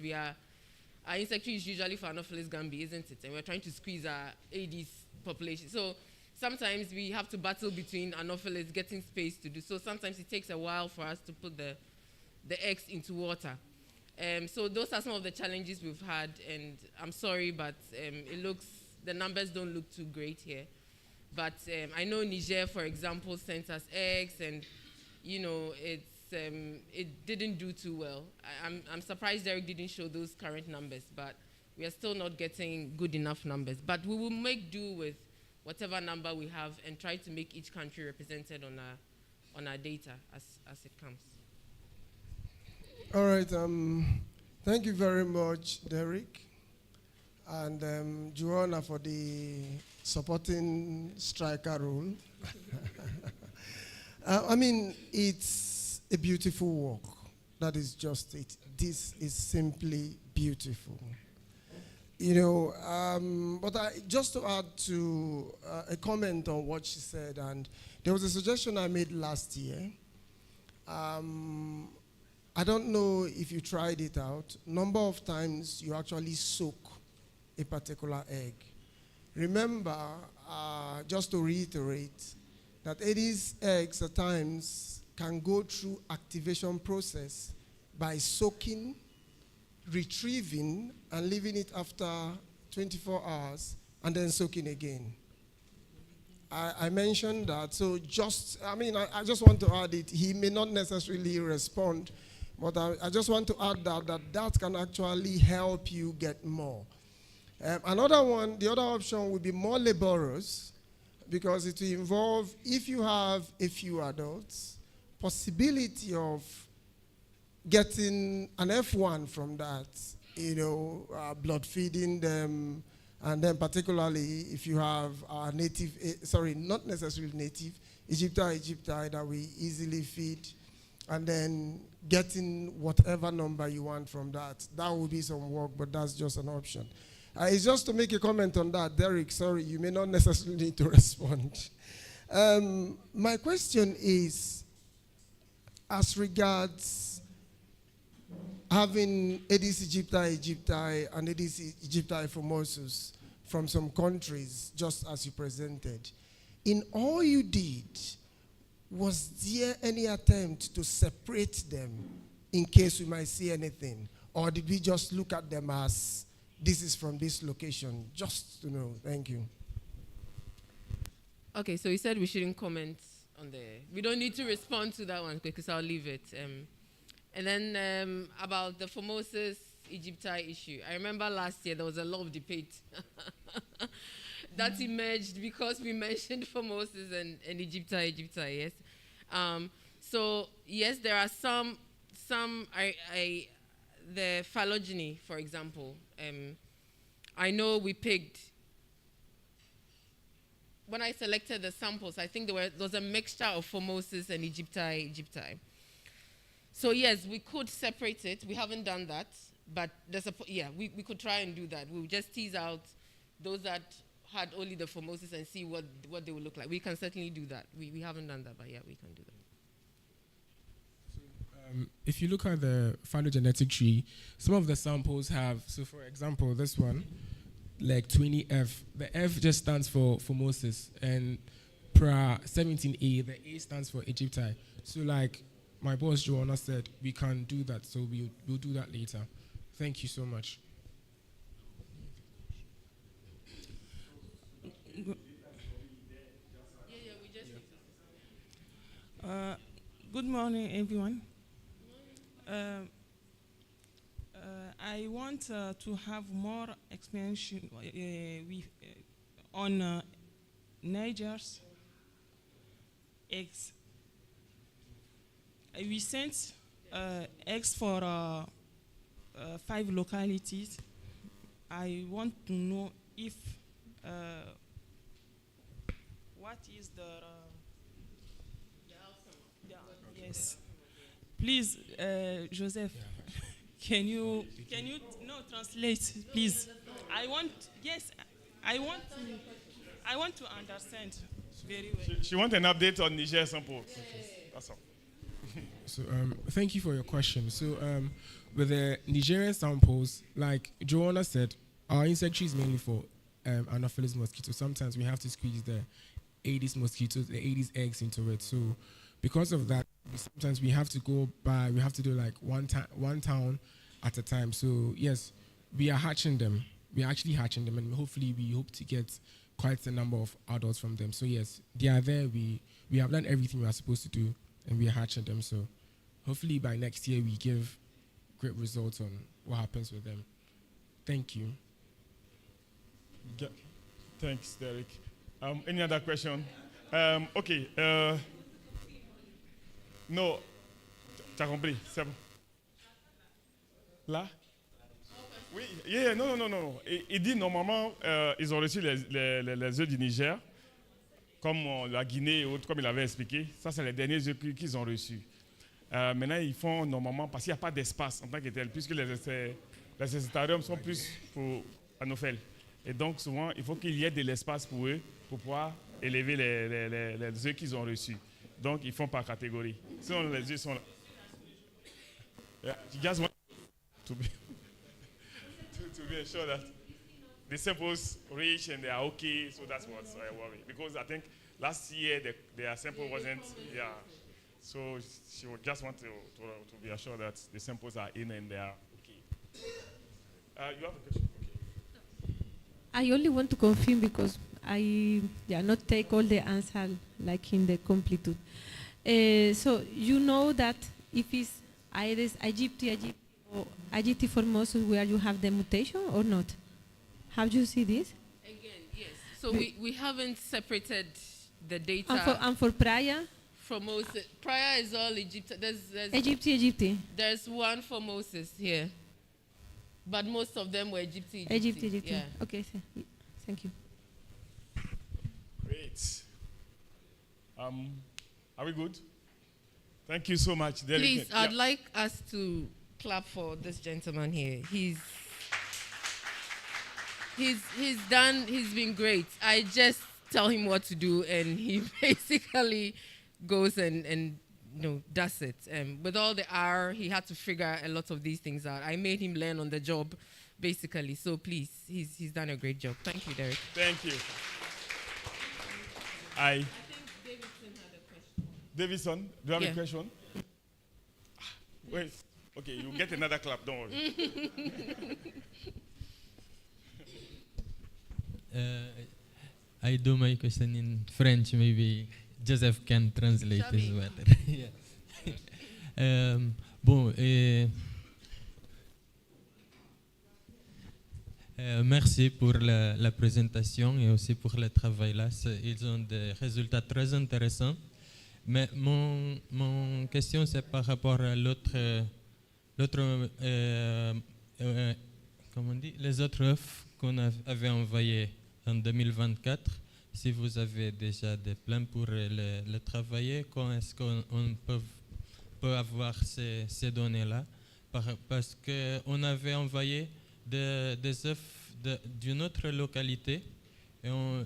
our insectary is usually for Anopheles gambiae, isn't it? And we're trying to squeeze our Aedes population. So sometimes we have to battle between Anopheles getting space to do. So sometimes it takes a while for us to put the eggs into water. So those are some of the challenges we've had, and I'm sorry, but the numbers don't look too great here. But I know Niger, for example, sent us eggs, and it didn't do too well. I'm surprised Derek didn't show those current numbers, but we are still not getting good enough numbers. But we will make do with whatever number we have and try to make each country represented on our data as it comes. All right. Thank you very much, Derek, and Joanna for the supporting striker role. I mean, it's a beautiful work. That is just it. This is simply beautiful. But just to add to a comment on what she said, and there was a suggestion I made last year. I don't know if you tried it out. Number of times you actually soak a particular egg. Remember, just to reiterate, that Aedes eggs at times can go through activation process by soaking, retrieving, and leaving it after 24 hours, and then soaking again. I mentioned that, so I just want to add it. He may not necessarily respond, but I just want to add that can actually help you get more. Another one, the other option would be more laborious, because it will involve, if you have a few adults, possibility of getting an F1 from that, blood feeding them, and then particularly if you have native, not necessarily native, aegypti that we easily feed, and then getting whatever number you want from that. That will be some work, but that's just an option. It's just to make a comment on that. Derek, sorry, you may not necessarily need to respond. My question is, as regards having Aedes aegypti and Aedes aegypti formosus from some countries, just as you presented, in all you did, was there any attempt to separate them in case we might see anything? Or did we just look at them as, this is from this location? Just to know. Thank you. Okay, so you said we shouldn't comment on we don't need to respond to that one because I'll leave it. And then about the Formosus aegypti issue. I remember last year there was a lot of debate that emerged because we mentioned Formosus and aegypti, yes. So yes, there are some the phylogeny, for example. I know we picked, when I selected the samples, I think there was a mixture of Formosus and aegypti. So yes, we could separate it. We haven't done that, but we could try and do that. We'll just tease out those that had only the Formosus and see what they would look like. We can certainly do that. We haven't done that, but yeah, we can do that. If you look at the phylogenetic tree, some of the samples have, so for example, this one, like 20F. The F just stands for Formosus, and pra 17A, the A stands for aegypti. So like my boss Joanna said, we can do that, so we'll do that later. Thank you so much. Good morning, everyone. I want to have more explanation on Niger's eggs. We sent eggs for 5 localities. I want to know if what is the outcome? Yes. Please, Joseph. Can you no translate, please? I want to understand very well. She wants an update on Niger sample. That's all. So thank you for your question. So with the Nigerian samples, like Joanna said, our insect is mainly for Anopheles mosquitoes. Sometimes we have to squeeze the Aedes mosquitoes, the Aedes eggs into it. So because of that, sometimes we have to do like one town at a time. So yes, we are hatching them. We are actually hatching them, and hopefully we hope to get quite a number of adults from them. So yes, they are there. We have done everything we are supposed to do, and we are hatching them. So hopefully by next year we give great results on what happens with them. Thank you. Yeah. Thanks, Derek. Any other question? Okay. Non, tu as compris, c'est bon. Là? Oui, non. Il dit normalement, ils ont reçu les œufs du Niger, comme la Guinée et autres, comme il avait expliqué. Ça, c'est les derniers œufs qu'ils ont reçus. Maintenant, ils font normalement, parce qu'il n'y a pas d'espace en tant que tel, puisque les essayariums sont plus pour Anophèles. Et donc, souvent, il faut qu'il y ait de l'espace pour eux, pour pouvoir élever les œufs qu'ils ont reçus. Donc, ils font par catégorie. Sinon, les œufs sont là. Yeah, you just want to be sure that the samples reach and they are okay, so that's what's I worry. Because I think last year their sample wasn't, yeah. So she would just want to be assured that the samples are in and they are okay. You have a question? Okay. I only want to confirm because I not take all the answer like in the completude. So you know that if it's Aedes aegypti or Aegypti formosus where you have the mutation or not? Have you seen this? Again, yes. So we haven't separated the data. And for Praia? Formosus. Praia is all Egypt. There's Aegypti. There's one Formosus here. But most of them were Egypti. Egypti. Yeah. Okay, thank you. Great. Are we good? Thank you so much. Please, I'd like us to clap for this gentleman here. He's been great. I just tell him what to do and he basically goes and does it. With all the R, he had to figure a lot of these things out. I made him learn on the job, basically. So please, he's done a great job. Thank you, Derek. Thank you. I think Davidson had a question. Davidson, do you have a question? Wait. Okay, you get another clap, don't worry. I do my question in French, maybe Joseph can translate as well. Merci pour la présentation et aussi pour le travail là. Ils ont des résultats très intéressants. Mais mon question c'est par rapport à comment on dit, les autres œufs qu'on avait envoyés en 2024. Si vous avez déjà des plans pour le travailler, quand est-ce qu'on peut avoir ces données-là? Parce qu'on avait envoyé des œufs d'une autre localité et on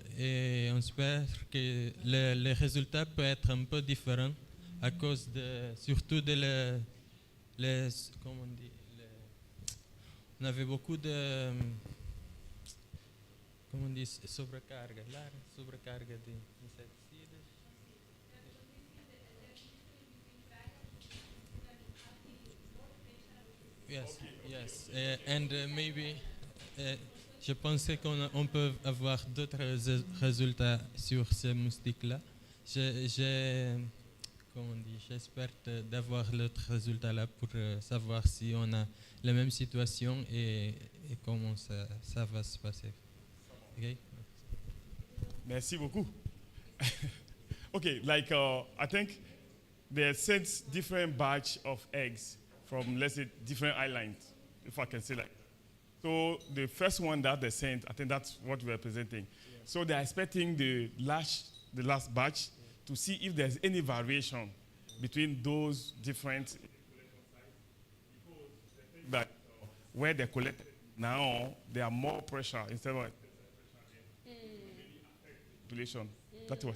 espère que les résultats peuvent être un peu différents à cause surtout de comment on dit, on avait beaucoup de comment on dit, sobrecarga d'insecticides. Yes. And maybe je pensais qu'on peut avoir d'autres résultats sur ces moustiques-là. J'espère d'avoir l'autre résultat là pour savoir si on a la même situation et comment ça va se passer. Okay. Merci beaucoup. Okay, like I think they sent different batch of eggs from, let's say, different islands, if I can say like. So the first one that they sent, I think that's what we're presenting. Yeah. So they're expecting the last batch to see if there's any variation between those different. that where they collect now, there are more pressure instead of population. That was.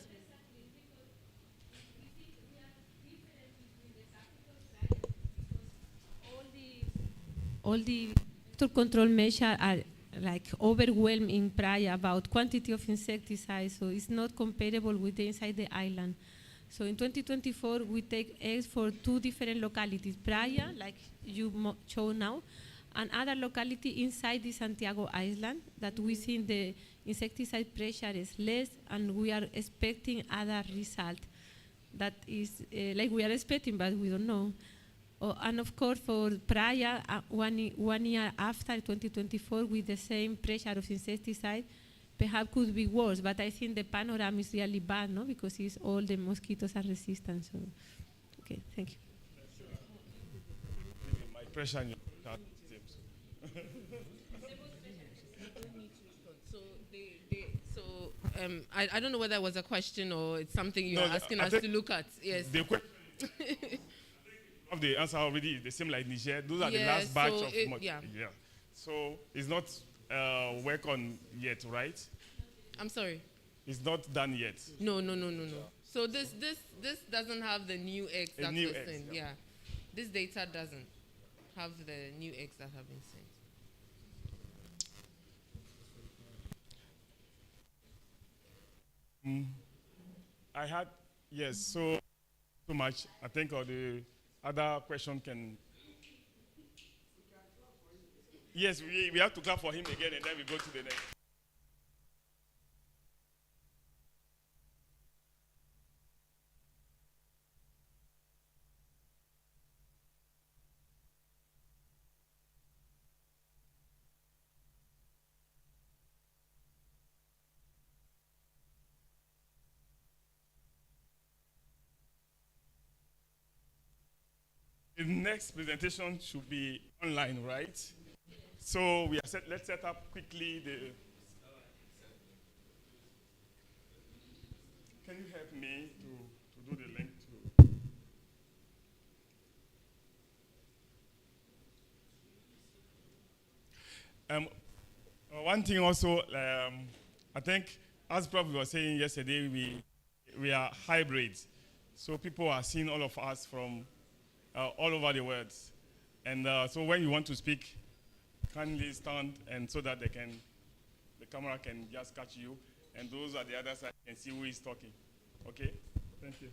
All the vector control measures are like overwhelming prior about quantity of insecticide, so it's not comparable with the inside the island. So in 2024, we take eggs for 2 different localities, Praia, like you show now, and other locality inside the Santiago Island that we see the insecticide pressure is less, and we are expecting other result. That is like we are expecting, but we don't know. And of course, for Praia, 1 year after 2024, with the same pressure of insecticide, perhaps could be worse. But I think the panorama is really bad, no? Because it's all the mosquitoes are resistant. So, okay, thank you. My pressure in your I don't know whether it was a question or it's something you're asking us to look at. Yes. The of the answer already is the same like Niger. Those are the last batch of yeah. So it's not work on yet, right? I'm sorry. It's not done yet. No. So this doesn't have the new eggs that were sent. Yeah. This data doesn't have the new eggs that have been sent. I had so much. I think the other question can. Yes, we have to clap for him again, and then we go to the next. The next presentation should be online, right? So let's set up quickly the. Can you help me to do the link to? One thing also, I think, as Prof was saying yesterday, we are hybrids. So people are seeing all of us from all over the world. And so when you want to speak, kindly stand and so that the camera can just catch you. And those at the other side can see who is talking. Okay? Thank you.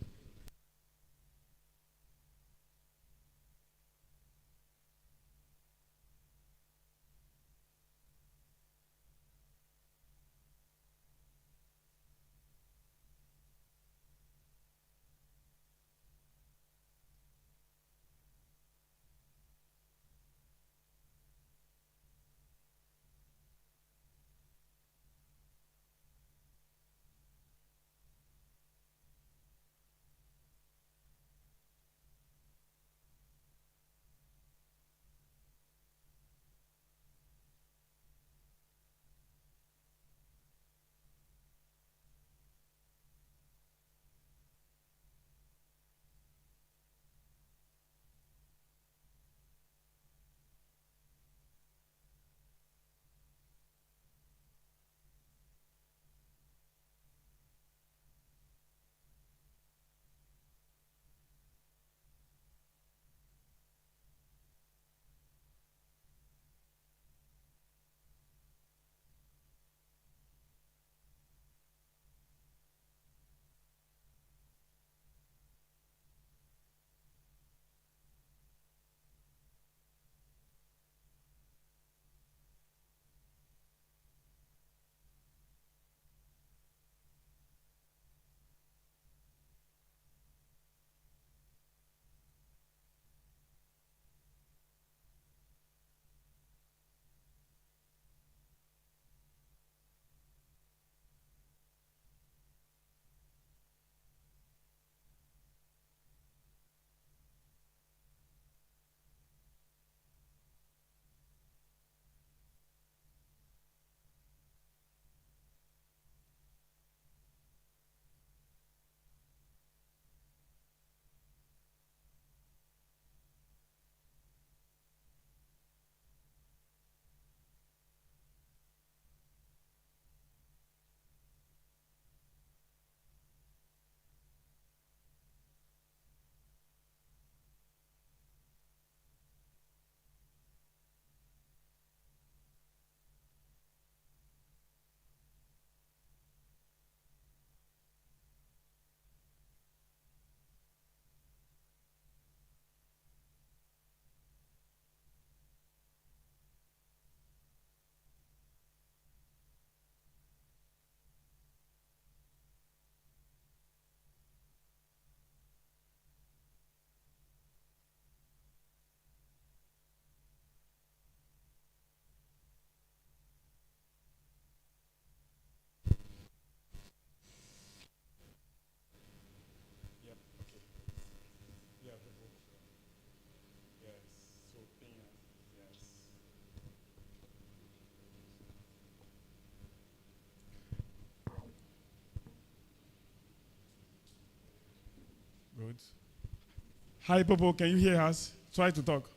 Hi, Popo, can you hear us? Try to talk.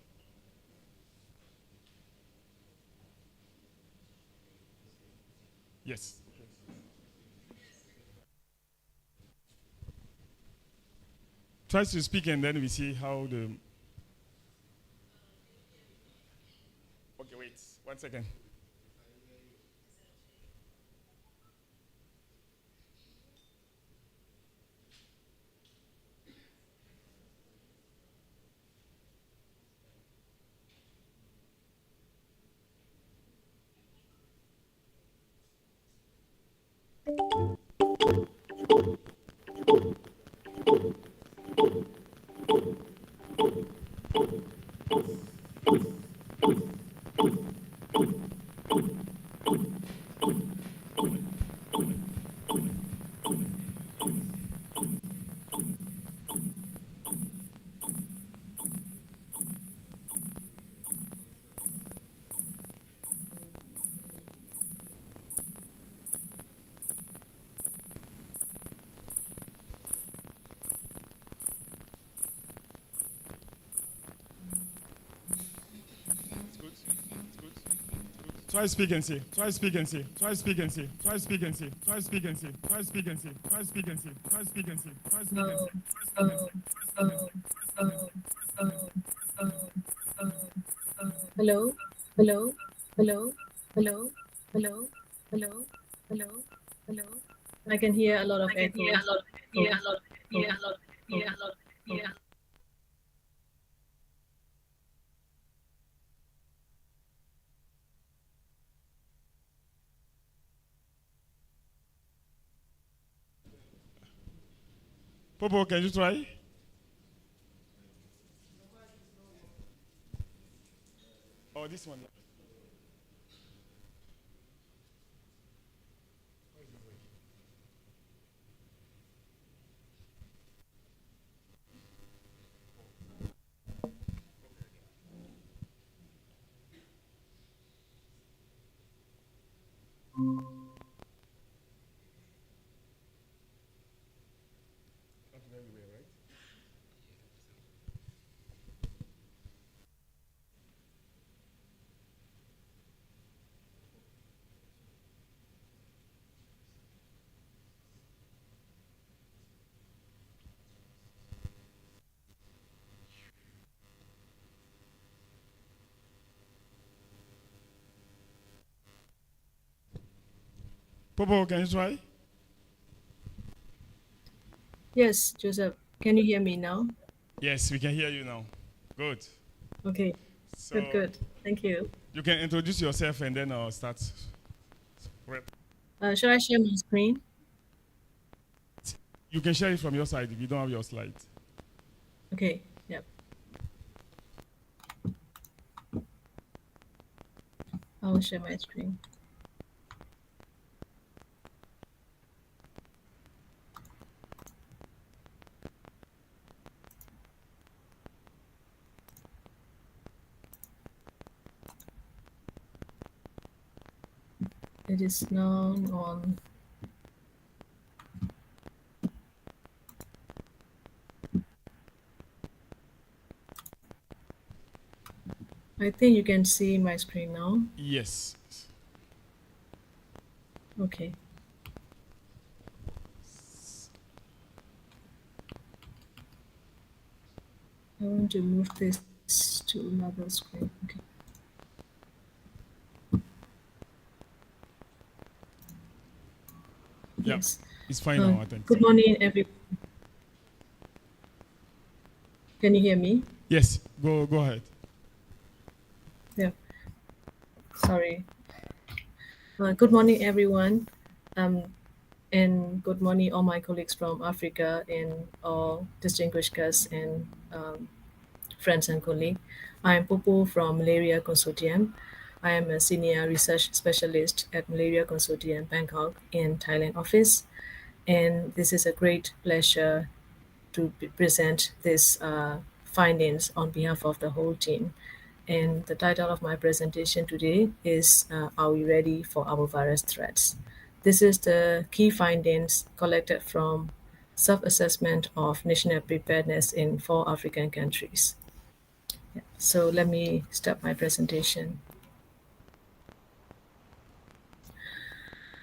Yes. Try to speak and then we see how the. Okay, wait. 1 second. Try speak and see. Try speak and see. Try speak and see. Try speak and see. Try speak and see. Try speak and see. Try speak and see. Try speak and see. Try speak and see. Hello, hello, hello, hello, hello, hello, hello, hello. I can hear a lot of echoes. Popo, can you try? Oh, this one. Popo, can you try? Yes, Joseph. Can you hear me now? Yes, we can hear you now. Good. Okay. So Good. Thank you. you can introduce yourself and then start. Should I share my screen? You can share it from your side if you don't have your slides. Okay. Yep. I will share my screen. It is now on. I think you can see my screen now. Yes. Okay. I want to move this to another screen. Okay. Yep. Yes. It's fine now, I think. Good morning, everyone. Can you hear me? Yes, go ahead. Yeah. Sorry. Good morning, everyone. And good morning, all my colleagues from Africa and all distinguished guests and friends and colleagues. I'm Popo from Malaria Consortium. I am a senior research specialist at Malaria Consortium Bangkok in Thailand office. And this is a great pleasure to present these findings on behalf of the whole team. And the title of my presentation today is Are We Ready for Our Virus Threats? This is the key findings collected from self-assessment of national preparedness in 4 African countries. Yeah. So let me start my presentation.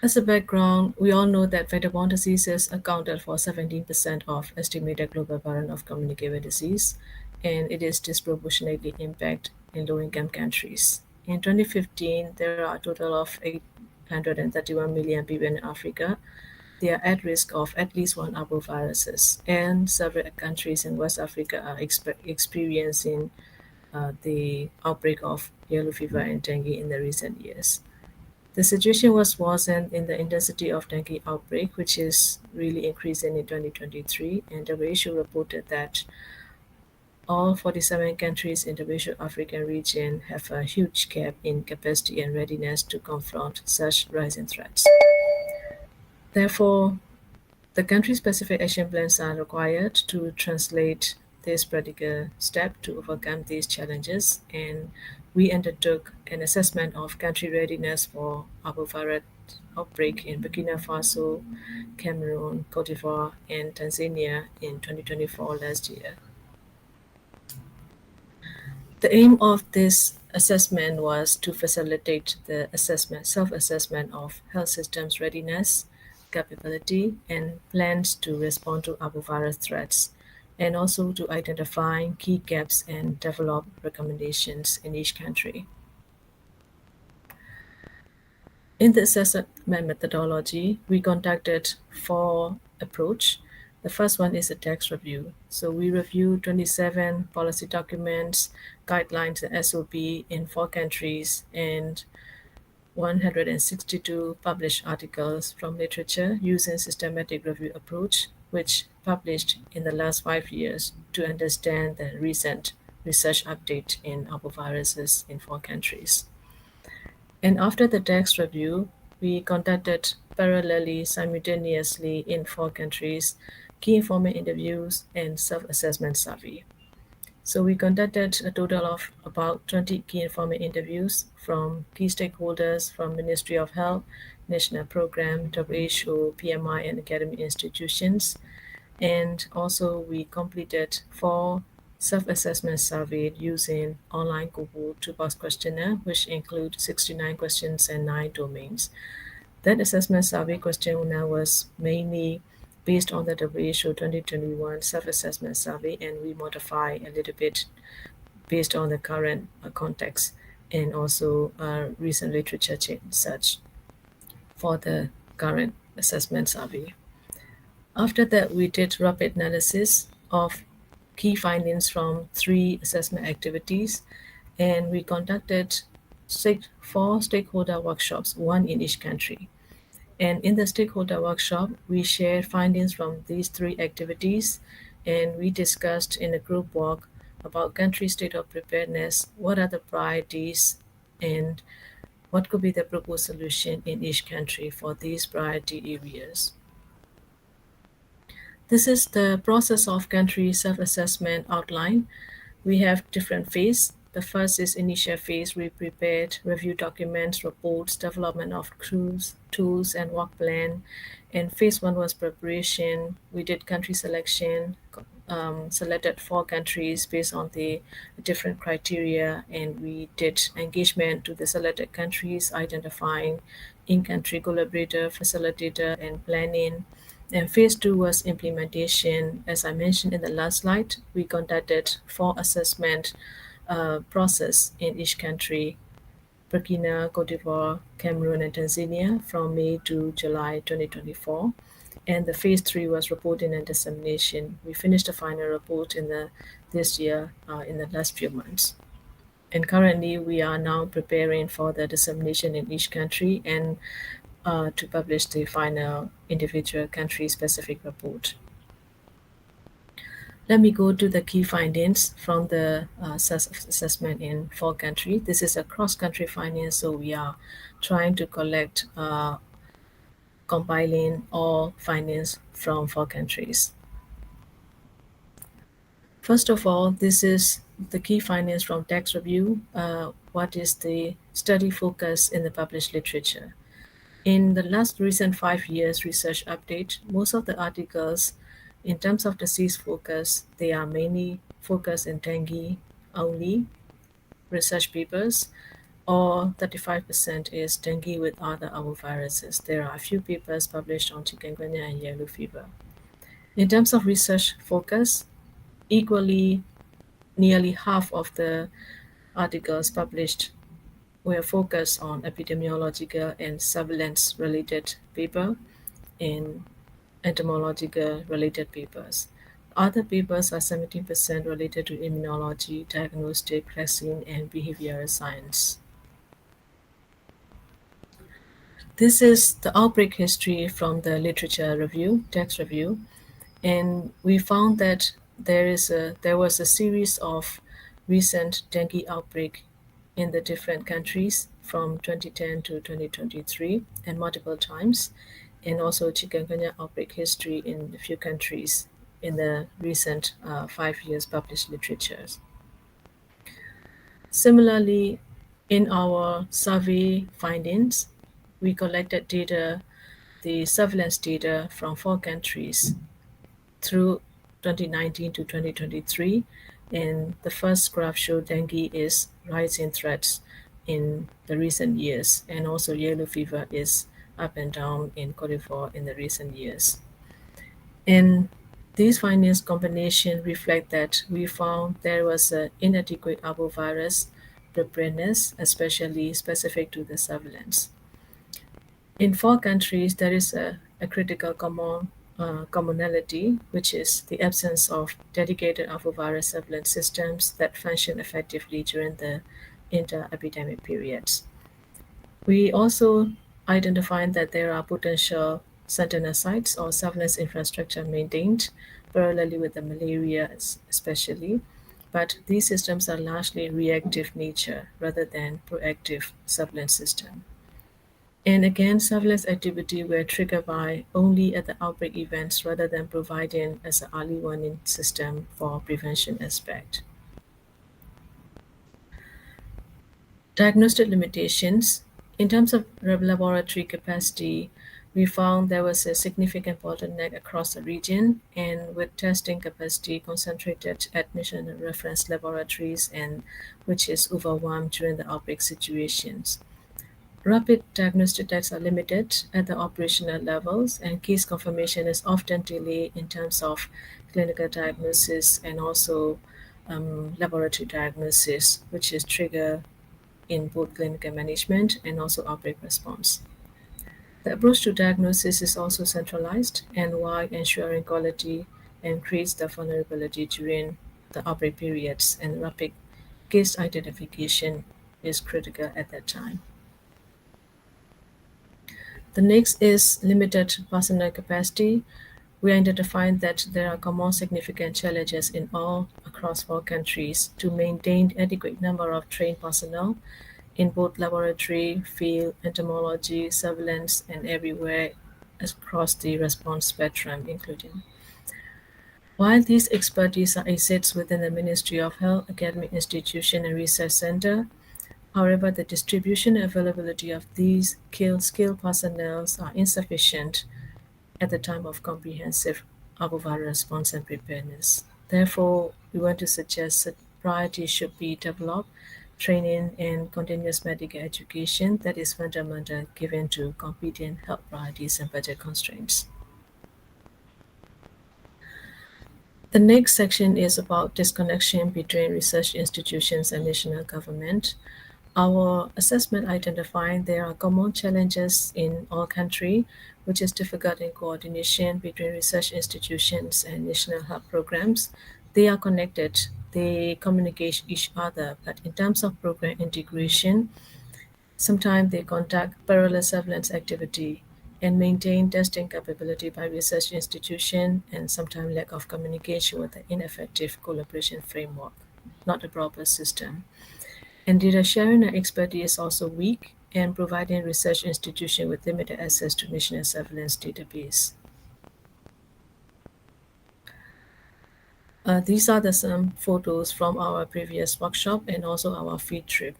As a background, we all know that vector-borne diseases accounted for 17% of estimated global burden of communicable disease, and it is disproportionately impact in low-income countries. In 2015, there are a total of 831 million people in Africa. They are at risk of at least one arboviruses, and several countries in West Africa are experiencing the outbreak of yellow fever and dengue in the recent years. The situation was worsened in the intensity of dengue outbreak, which is really increasing in 2023, and WHO reported that all 47 countries in the West African region have a huge gap in capacity and readiness to confront such rising threats. Therefore, the country-specific action plans are required to translate this practical step to overcome these challenges, and we undertook an assessment of country readiness for arbovirus outbreak in Burkina Faso, Cameroon, Cote d'Ivoire, and Tanzania in 2024 last year. The aim of this assessment was to facilitate the self-assessment of health systems readiness, capability, and plans to respond to arbovirus threats, and also to identify key gaps and develop recommendations in each country. In the assessment methodology, we conducted 4 approaches. The first one is a text review. So we reviewed 27 policy documents, guidelines, and SOP in 4 countries, and 162 published articles from literature using systematic review approach, which published in the last 5 years to understand the recent research update in arboviruses in 4 countries. And after the text review, we conducted parallelly, simultaneously in 4 countries, key informant interviews and self-assessment survey. So we conducted a total of about 20 key informant interviews from key stakeholders from Ministry of Health, National Program, WHO, PMI, and academic institutions. And also we completed 4 self-assessment survey using online Google toolbox questionnaire, which include 69 questions and 9 domains. That assessment survey questionnaire was mainly based on the WHO 2021 self-assessment survey, and we modify a little bit based on the current context and also recent literature search for the current assessment survey. After that, we did rapid analysis of key findings from 3 assessment activities, and we conducted 4 stakeholder workshops, 1 in each country. And in the stakeholder workshop, we shared findings from these 3 activities, and we discussed in a group walk about country state of preparedness, what are the priorities, and what could be the proposed solution in each country for these priority areas. This is the process of country self-assessment outline. We have different phases. The first is initial phase. We prepared review documents, reports, development of tools, and work plan. And phase 1 was preparation. We did country selection, selected 4 countries based on the different criteria, and we did engagement to the selected countries, identifying in-country collaborator, facilitator, and planning. And phase 2 was implementation. As I mentioned in the last slide, we conducted 4 assessment process in each country: Burkina, Cote d'Ivoire, Cameroon, and Tanzania from May to July 2024. And the phase 3 was reporting and dissemination. We finished the final report in this year in the last few months. And currently, we are now preparing for the dissemination in each country and to publish the final individual country-specific report. Let me go to the key findings from the assessment in 4 countries. This is a cross-country finding, so we are trying to collect, compiling all findings from 4 countries. First of all, this is the key findings from text review. What is the study focus in the published literature? In the last recent 5 years research update, most of the articles In terms of disease focus, they are mainly focused in dengue only research papers, or 35% is dengue with other arboviruses. There are a few papers published on chikungunya and yellow fever. In terms of research focus, equally, nearly half of the articles published were focused on epidemiological and surveillance related paper and entomological related papers. Other papers are 17% related to immunology, diagnostic, vaccine, and behavioral science. This is the outbreak history from the literature review, text review, and we found that there was a series of recent dengue outbreak in the different countries from 2010 to 2023 and multiple times, and also chikungunya outbreak history in a few countries in the recent 5 years published literatures. Similarly, in our survey findings, we collected data, the surveillance data from 4 countries through 2019 to 2023. And the first graph showed dengue is rising threats in the recent years, and also yellow fever is up and down in Cote d'Ivoire in the recent years. And these findings combination reflect that we found there was an inadequate arbovirus preparedness, especially specific to the surveillance. In 4 countries, there is a critical commonality, which is the absence of dedicated arbovirus surveillance systems that function effectively during the inter-epidemic periods. We also identified that there are potential sentinel sites or surveillance infrastructure maintained parallelly with the malaria especially, but these systems are largely reactive nature rather than proactive surveillance system. And again, surveillance activity were triggered by only at the outbreak events rather than providing as an early warning system for prevention aspect. Diagnostic limitations. In terms of laboratory capacity, we found there was a significant bottleneck across the region, and with testing capacity concentrated at national reference laboratories, and which is overwhelmed during the outbreak situations. Rapid diagnostic tests are limited at the operational levels, and case confirmation is often delayed in terms of clinical diagnosis and also laboratory diagnosis, which is triggered in both clinical management and also outbreak response. The approach to diagnosis is also centralized, and while ensuring quality and creates the vulnerability during the outbreak periods, and rapid case identification is critical at that time. The next is limited personnel capacity. We identified that there are common significant challenges in all across 4 countries to maintain adequate number of trained personnel in both laboratory, field, entomology, surveillance, and everywhere across the response spectrum, including. While these expertise are assets within the Ministry of Health, academic institution, and research center, however, the distribution and availability of these skilled personnel are insufficient at the time of comprehensive arboviral response and preparedness. Therefore, we want to suggest that priorities should be developed, training and continuous medical education that is fundamental given to competing health priorities and budget constraints. The next section is about disconnection between research institutions and national government. Our assessment identifying there are common challenges in all countries, which is difficult in coordination between research institutions and national health programs. They are connected, they communicate each other, but in terms of program integration, sometimes they conduct parallel surveillance activity and maintain testing capability by research institution, and sometimes lack of communication with the ineffective collaboration framework, not a proper system. And data sharing and expertise is also weak, and providing research institution with limited access to national surveillance database. These are some photos from our previous workshop and also our field trip.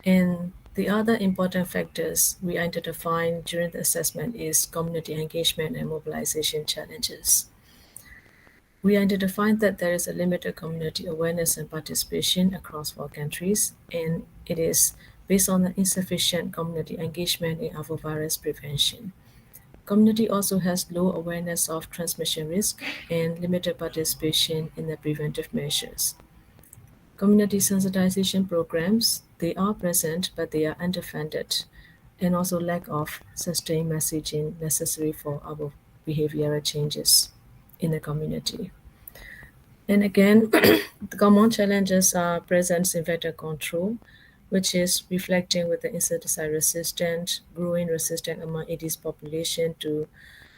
And the other important factors we identified during the assessment is community engagement and mobilization challenges. We identified that there is a limited community awareness and participation across 4 countries, and it is based on the insufficient community engagement in arbovirus prevention. Community also has low awareness of transmission risk and limited participation in the preventive measures. Community sensitization programs, they are present, but they are underfunded, and also lack of sustained messaging necessary for our behavioral changes in the community. And again, the common challenges are presence in vector control, which is reflecting with the insecticide resistant, growing resistant among Aedes population to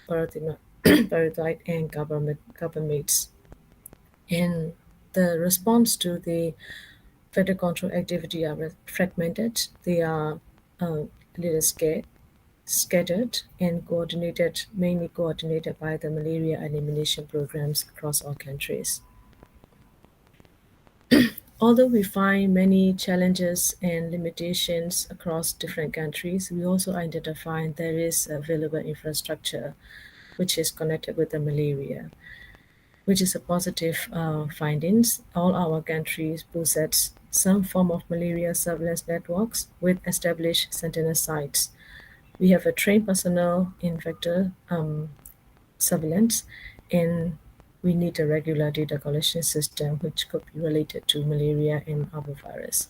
parathyroid and carbamates. And the response to the vector control activity are fragmented. They are a little scattered and coordinated, mainly coordinated by the malaria elimination programs across all countries. Although we find many challenges and limitations across different countries, we also identify there is available infrastructure which is connected with the malaria, which is a positive findings. All our countries possess some form of malaria surveillance networks with established sentinel sites. We have a trained personnel in vector surveillance, and we need a regular data collection system which could be related to malaria and arbovirus.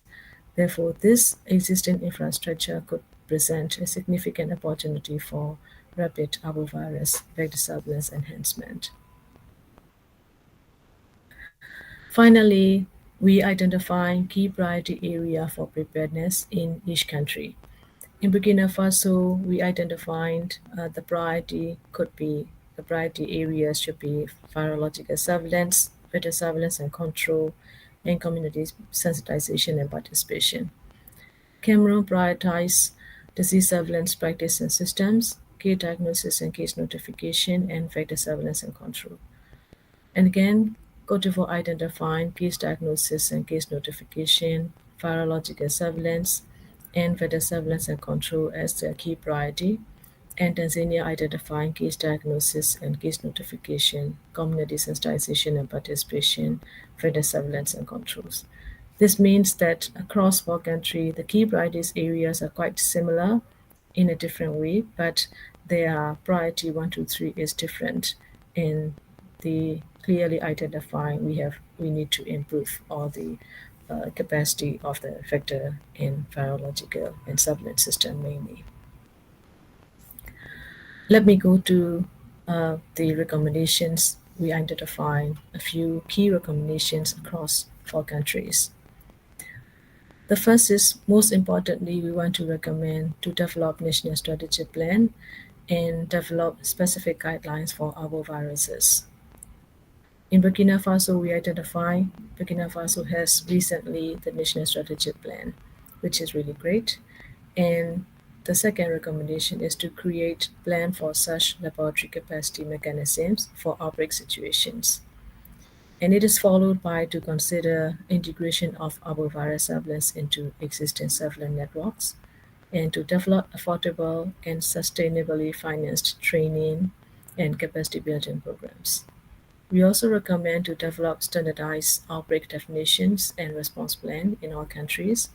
Therefore, this existing infrastructure could present a significant opportunity for rapid arbovirus vector surveillance enhancement. Finally, we identify key priority area for preparedness in each country. In Burkina Faso, we identified the priority areas should be virological surveillance, vector surveillance and control, and community sensitization and participation. Cameroon prioritized disease surveillance practice and systems, case diagnosis and case notification, and vector surveillance and control. And again, Cote d'Ivoire identifying case diagnosis and case notification, virological surveillance, and vector surveillance and control as their key priority, and Tanzania identifying case diagnosis and case notification, community sensitization and participation, vector surveillance and controls. This means that across 4 countries, the key priorities areas are quite similar in a different way, but their priority 1, 2, 3 is different, and they clearly identify we need to improve all the capacity of the vector and virological and surveillance system mainly. Let me go to the recommendations. We identify a few key recommendations across 4 countries. The first is, most importantly, we want to recommend to develop national strategy plan and develop specific guidelines for arboviruses. In Burkina Faso, we identify Burkina Faso has recently the national strategic plan, which is really great. And the second recommendation is to create plan for such laboratory capacity mechanisms for outbreak situations. And it is followed by to consider integration of arbovirus surveillance into existing surveillance networks, and to develop affordable and sustainably financed training and capacity building programs. We also recommend to develop standardized outbreak definitions and response plan in all countries,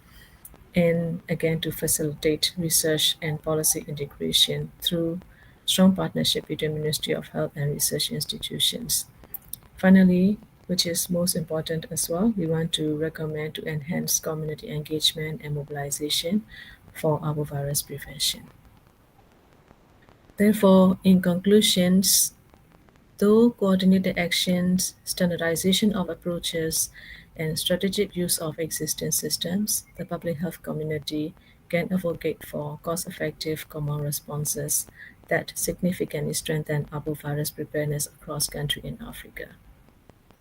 and again to facilitate research and policy integration through strong partnership between Ministry of Health and research institutions. Finally, which is most important as well, we want to recommend to enhance community engagement and mobilization for arbovirus prevention. Therefore, in conclusions, though coordinated actions, standardization of approaches, and strategic use of existing systems, the public health community can advocate for cost-effective common responses that significantly strengthen arbovirus preparedness across countries in Africa.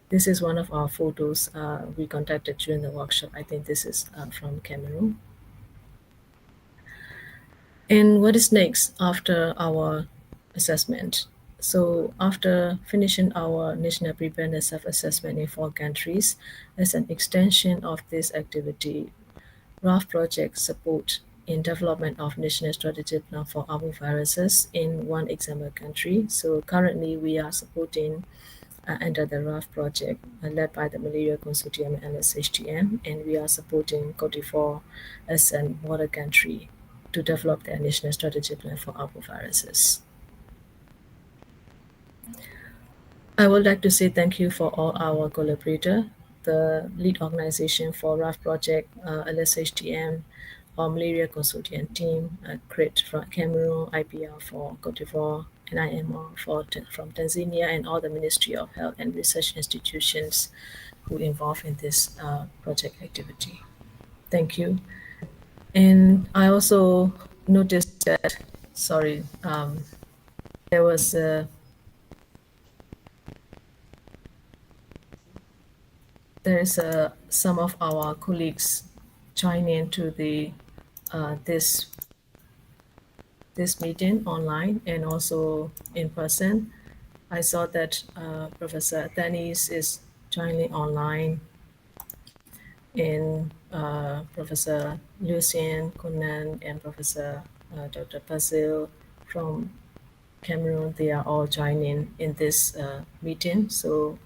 This is one of our photos we conducted during the workshop. I think this is from Cameroon. And what is next after our assessment? So after finishing our national preparedness self-assessment in 4 countries, as an extension of this activity, RAF project support in development of national strategy plan for arboviruses in one example country. So currently we are supporting under the RAF project led by the Malaria Consortium and LSHTM, and we are supporting Cote d'Ivoire as a water country to develop their national strategy plan for arboviruses. I would like to say thank you for all our collaborators, the lead organization for RAF project, LSHTM, our Malaria Consortium team, CRIT from Cameroon, IPR for Cote d'Ivoire, and IMR from Tanzania, and all the Ministry of Health and Research institutions who involved in this project activity. Thank you. And I also noticed that, sorry, there was there's some of our colleagues joining to the this meeting online and also in person. I saw that Professor Dennis is joining online, and Professor Lucien Kunan and Professor Dr. Basil from Cameroon, they are all joining in this meeting. So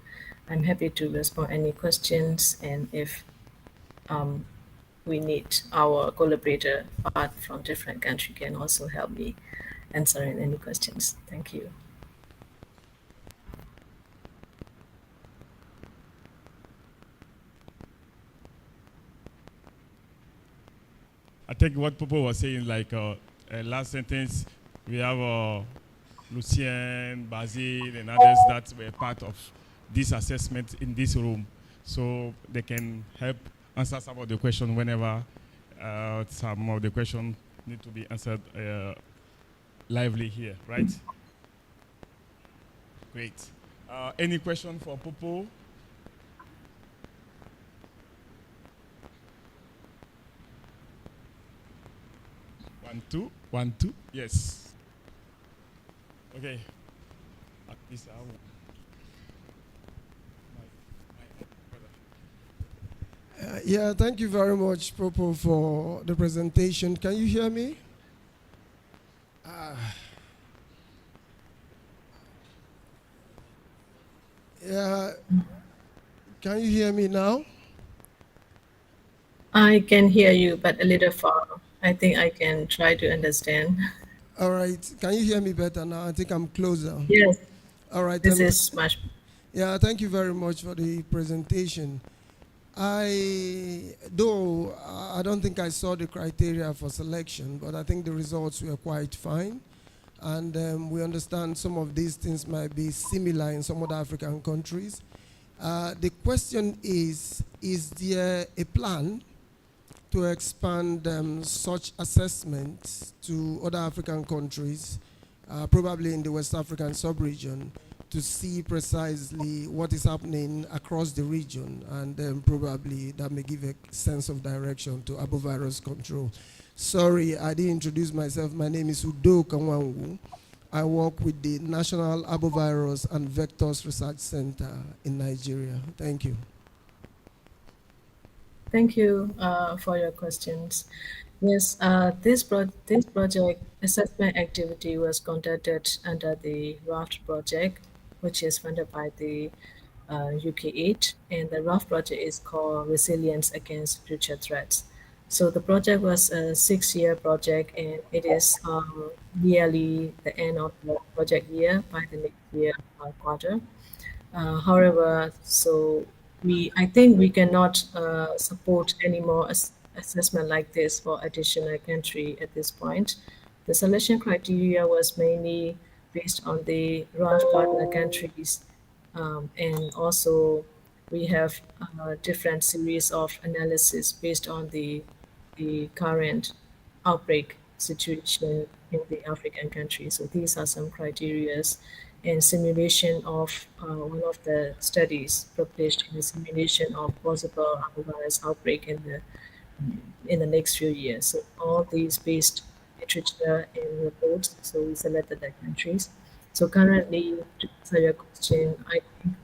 I'm happy to respond any questions, and if we need our collaborator part from different country can also help me answering any questions. Thank you. I think what Popo was saying, like last sentence, we have Lucien, Basil, and others that were part of this assessment in this room. So they can help answer some of the questions whenever some of the questions need to be answered lively here, right? Great. Any question for Popo? One, two. Yes. Okay. At least I will. Yeah, thank you very much, Popo, for the presentation. Can you hear me? Yeah. Can you hear me now? I can hear you, but a little far. I think I can try to understand. All right. Can you hear me better now? I think I'm closer. Yes. All right. This is much. Yeah, thank you very much for the presentation. Though I don't think I saw the criteria for selection, but I think the results were quite fine. And we understand some of these things might be similar in some other African countries. The question is there a plan to expand such assessments to other African countries, probably in the West African sub-region, to see precisely what is happening across the region, and then probably that may give a sense of direction to arbovirus control. Sorry, I didn't introduce myself. My name is Udo Kanwangu. I work with the National Arbovirus and Vectors Research Center in Nigeria. Thank you. Thank you for your questions. Yes, this project assessment activity was conducted under the RAFT project, which is funded by the UK Aid, and the RAFT project is called Resilience Against Future Threats. So the project was a 6-year project, and it is nearly the end of the project year by the next year quarter. However, so I think we cannot support any more assessment like this for additional country at this point. The selection criteria was mainly based on the RAF partner countries, and also we have different series of analysis based on the current outbreak situation in the African countries. So these are some criterias, and simulation of one of the studies published in the simulation of possible arbovirus outbreak in the next few years. So all these based literature and reports. So we selected the countries. So currently, to answer your question, I think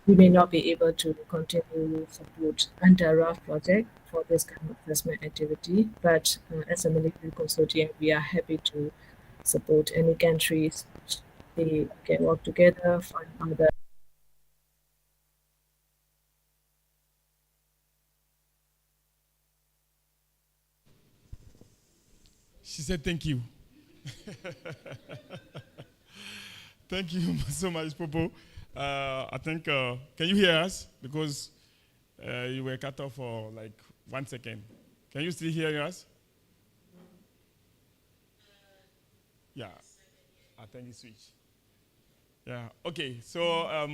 we may not be able to continue support under RAF project for this kind of assessment activity, but as a military consortium, we are happy to support any countries. They can work together, find other She said thank you. Thank you so much, Popo. I think, can you hear us? Because you were cut off for like 1 second. Can you still hear us? Yeah, I think it's switched. Yeah, okay, so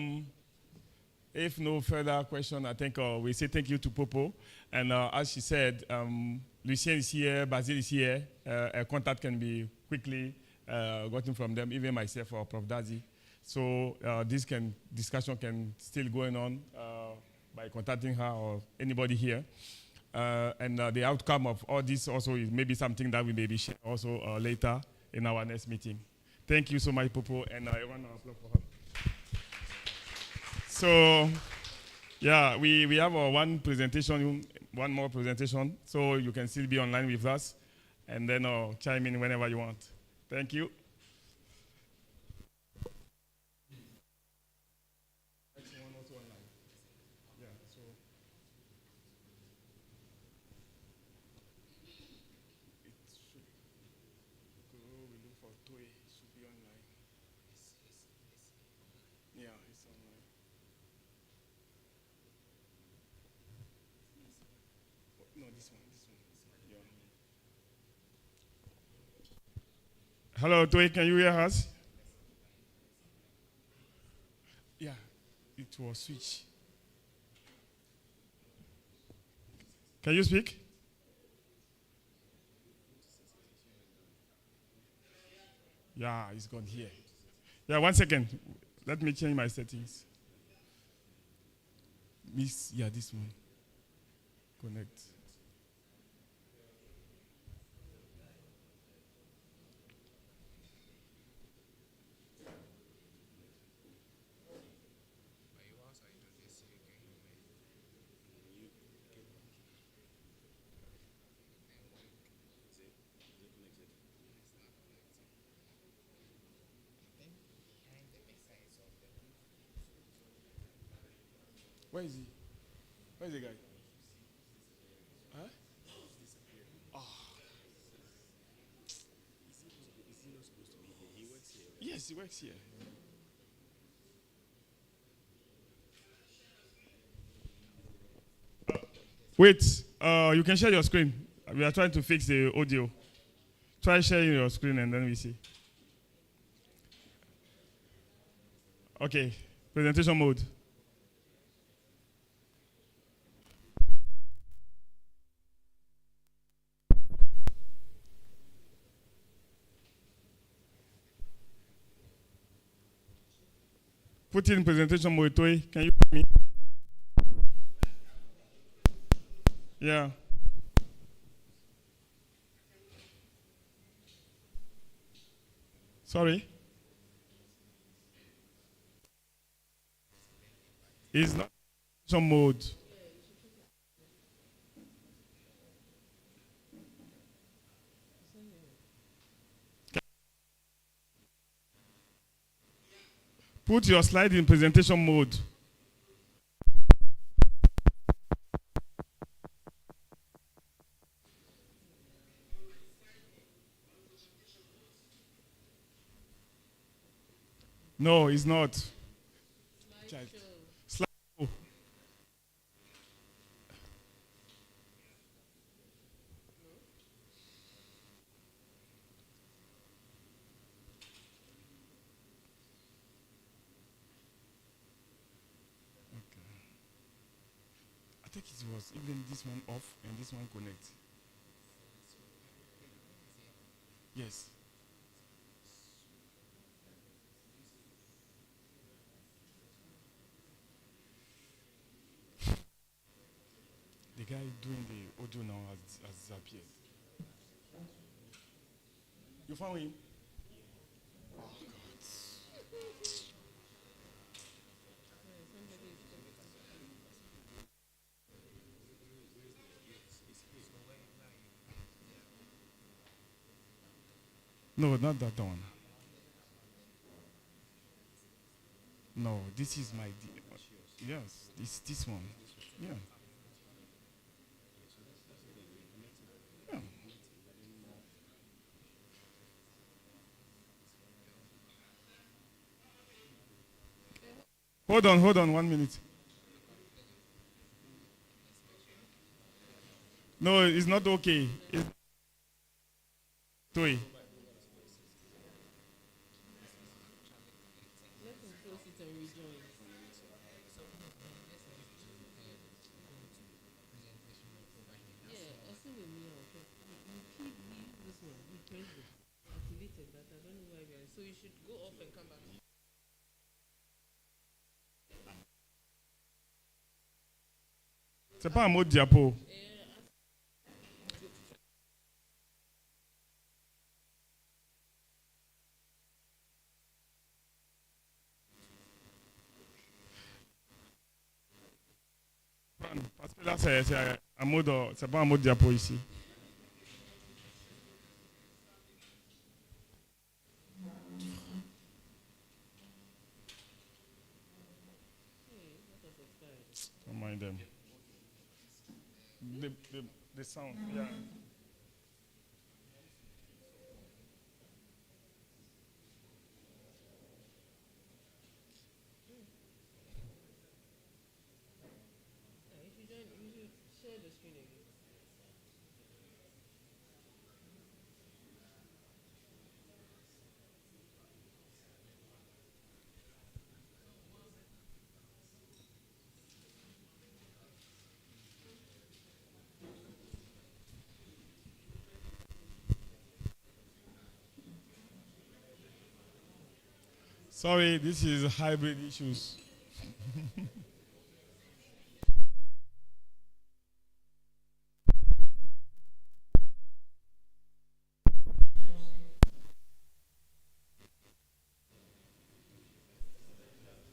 if no further question, I think we say thank you to Popo. And as she said, Lucien is here, Basil is here. A contact can be quickly gotten from them, even myself or Prof. Dazi. So this discussion can still going on by contacting her or anybody here. And the outcome of all this also is maybe something that we maybe share also later in our next meeting. Thank you so much, Popo, and I want to applaud for her. So, yeah, we have one more presentation, so you can still be online with us, and then chime in whenever you want. Thank you. Hello, Toy, can you hear us? Yeah, it was switched. Can you speak? Yeah, it's gone here. Yeah, 1 second. Let me change my settings. Yeah, this one. Connect. Where is he? Where is the guy? Huh? Oh. Yes, he works here. Wait, you can share your screen. We are trying to fix the audio. Try sharing your screen and then we see. Okay, presentation mode. Put in presentation mode, Toy. Can you hear me? Yeah. Sorry? It's not presentation mode. Put your slide in presentation mode. No, it's not. Slideshow. I think it was even this one off and this one connect. Yes. The guy doing the audio now has appeared. You found him? Oh, God. No, not that one. No, this is my. Yes, this one. Yeah. Yeah. Hold on 1 minute. No, it's not okay. Toy. So you should go off and come back. C'est pas un mode diapo. Parce que là, c'est un mode, c'est pas un mode diapo ici. Don't mind them. The sound, yeah. If you should share the screen again. Sorry, this is hybrid issues.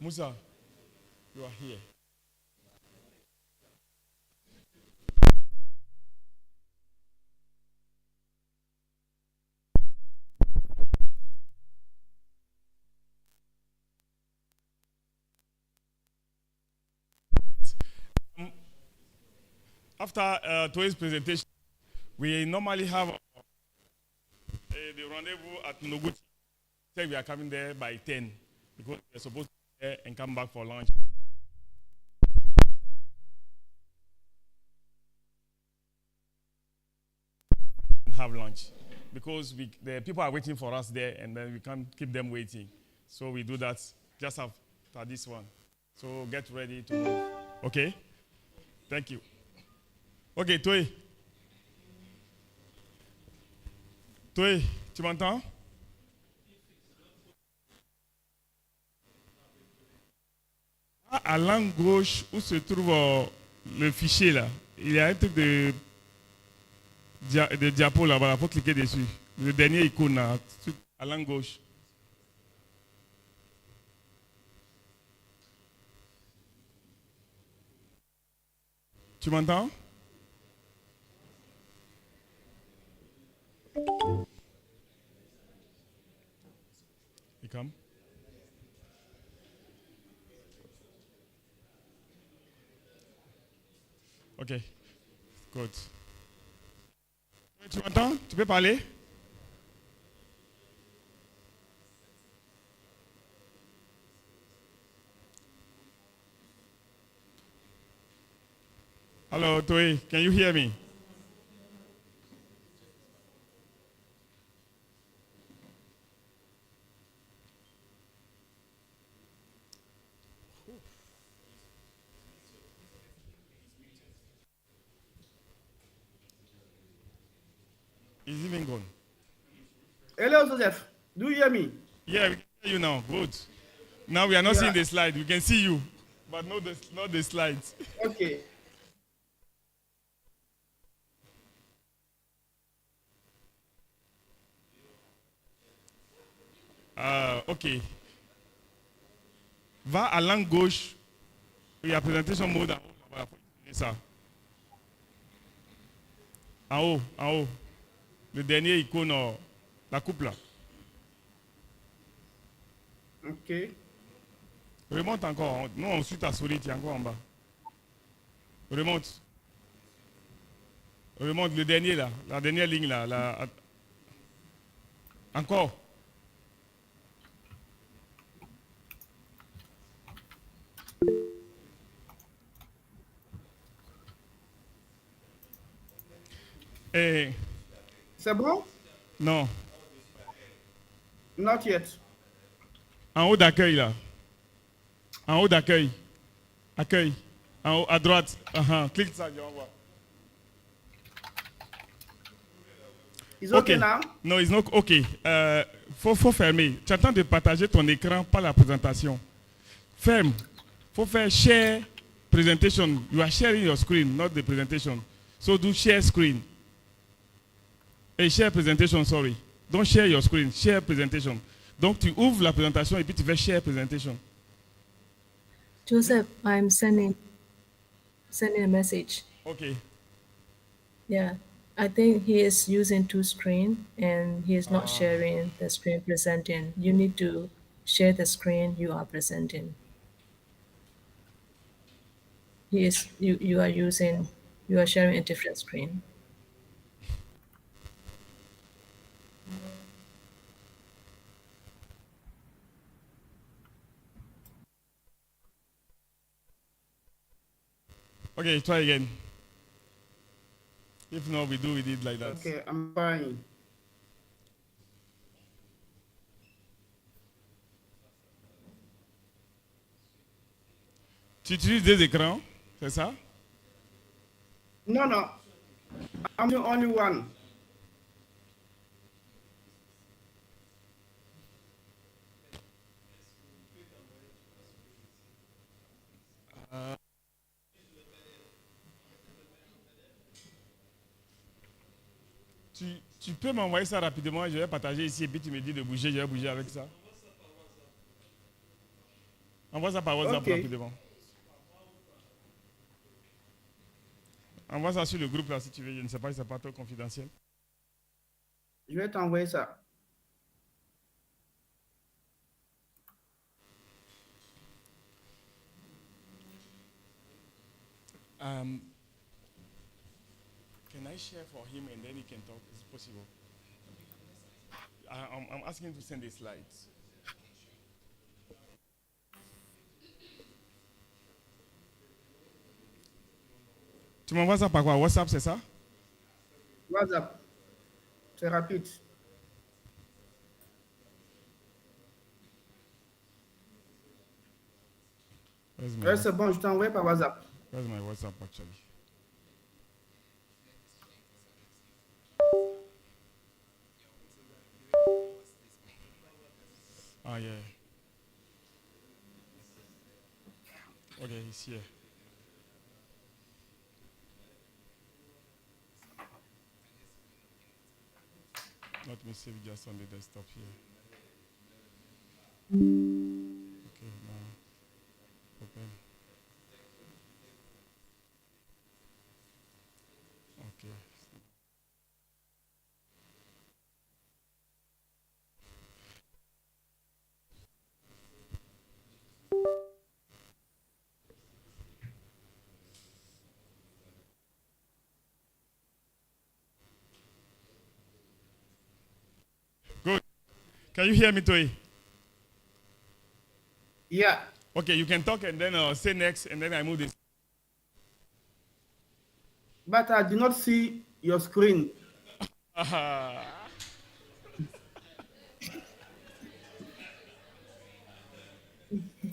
Musa, you are here. After today's presentation, we normally have the rendezvous at Noguchi. Say we are coming there by 10 because we are supposed to be there and come back for lunch. And have lunch because the people are waiting for us there and then we can't keep them waiting. So we do that just after this one. So get ready to move. Okay? Thank you. Ok, toi. Toi, tu m'entends? À l'angle gauche où se trouve le fichier là, il y a un truc de diapo là-bas, il faut cliquer dessus. Le dernier icône là, à l'angle gauche. Tu m'entends? You come? Ok, good. Tu m'entends? Tu peux parler? Hello, Toy, can you hear me? Is even gone. Hello, Joseph. Do you hear me? Yeah, we can hear you now. Good. Now we are not seeing the slide. We can see you, but not the slides. Okay. Ok. Va à l'angle gauche. Il y a présentation mode en haut. Voilà, faut utiliser ça. En haut. Le dernier icône, la coupe là. Ok. Remonte encore. Nous, on suit ta souris, tu es encore en bas. Remonte. Remonte le dernier là. La dernière ligne là. Encore. Eh, C'est bon? non. Not yet. En haut d'accueil, là. En haut d'accueil. Accueil. En haut, à droite. Clique ça, on voit. It's okay Ok. now? Non, it's not ok. Faut fermer. Tu attends de partager ton écran, pas la présentation. Ferme. Faut faire share presentation. You are sharing your screen, not the presentation. So do share screen. Hey, share presentation, sorry. Don't share your screen, share presentation. Donc tu ouvres la présentation et puis tu fais share presentation. Joseph, I'm sending a message. Okay. Yeah, I think he is using two screen and he is not sharing the screen presenting. You need to share the screen you are presenting. You are sharing a different screen. Okay, try again. If not, we do it like that. Okay, I'm fine. Tu utilises deux écrans, c'est ça? No, no. I'm the only one. Tu peux m'envoyer ça rapidement, je vais partager ici et puis tu me dis de bouger, je vais bouger avec ça. Envoie ça par WhatsApp rapidement. Envoie ça sur le groupe là si tu veux, je ne sais pas si c'est pas trop confidentiel. Je vais t'envoyer ça. Can I share for him and then he can talk? Is it possible? I'm asking him to send the slides. Tu m'envoies ça par quoi? WhatsApp, c'est ça? WhatsApp. C'est rapide. Ouais, c'est bon, je t'ai envoyé par WhatsApp. Where's my WhatsApp actually? Ah, yeah. Okay, he's here. Let me save just on the desktop here. Okay, now open. Okay. Good. Can you hear me, Toy? Yeah. Okay, you can talk and then say next, and then I move this. But I do not see your screen.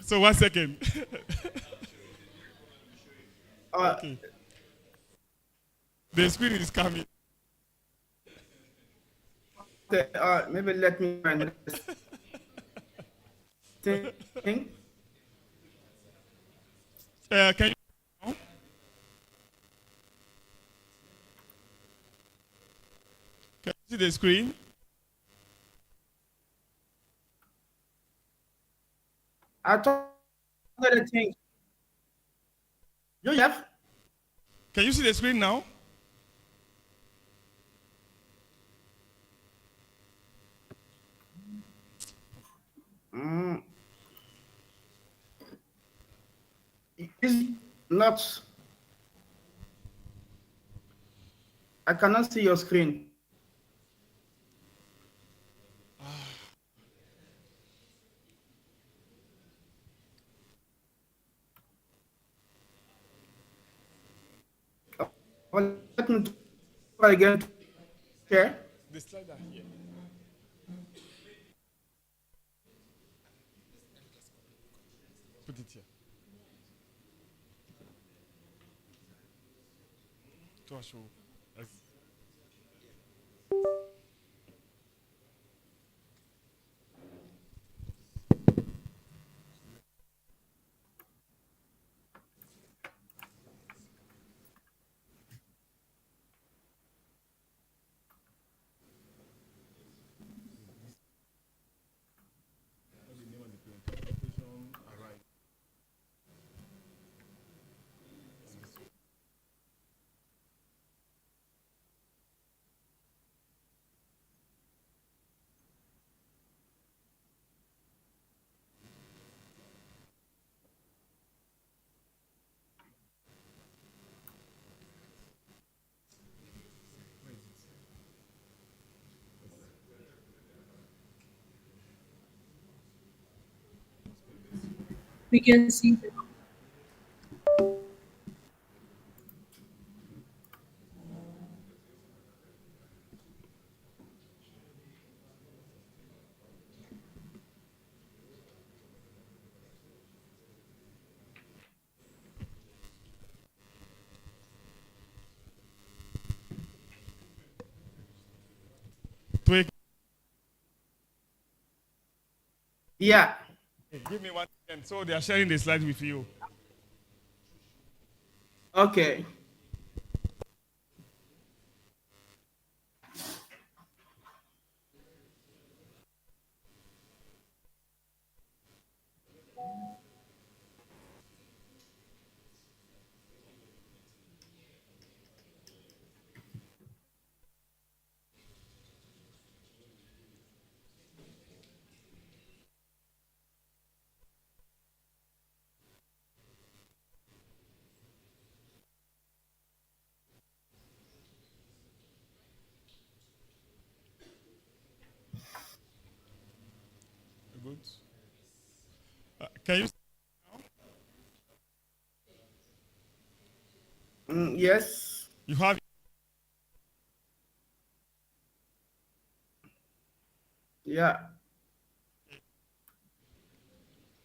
So 1 second. Okay. The screen is coming. Okay, maybe let me find this thing. Can you? Can you see the screen? I thought the thing. Joseph? Can you see the screen now? It's not. I cannot see your screen. Let me try again to share. The slide are here. Put it here. Toi, show. We can see them. Yeah. Give me 1 second. So they are sharing the slide with you. Okay. Good. Can you? Yes. You have. Yeah.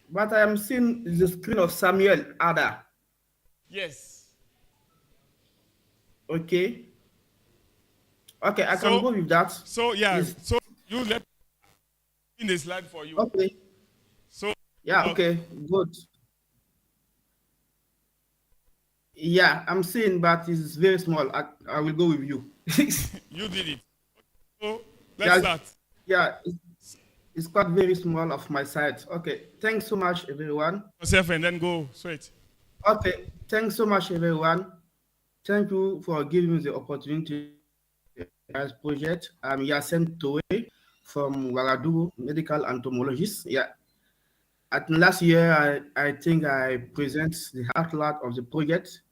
But I am seeing the screen of Samuel Ada. Yes. Okay. Okay, I So, can go with that. So yeah. Is- So you let in the slide for you. Okay. So Yeah, okay, good. Yeah, I'm seeing, but it's very small. I will go with you. You did it. So let's Yeah, start. yeah, it's quite very small of my side. Okay, thanks so much, everyone. Yourself and then go straight. Okay, thanks so much, everyone. Thank you for giving me the opportunity as project. I'm Yasen Towe from Wagadugu, medical entomologist. Yeah. At last year, I think I present the outline of the project.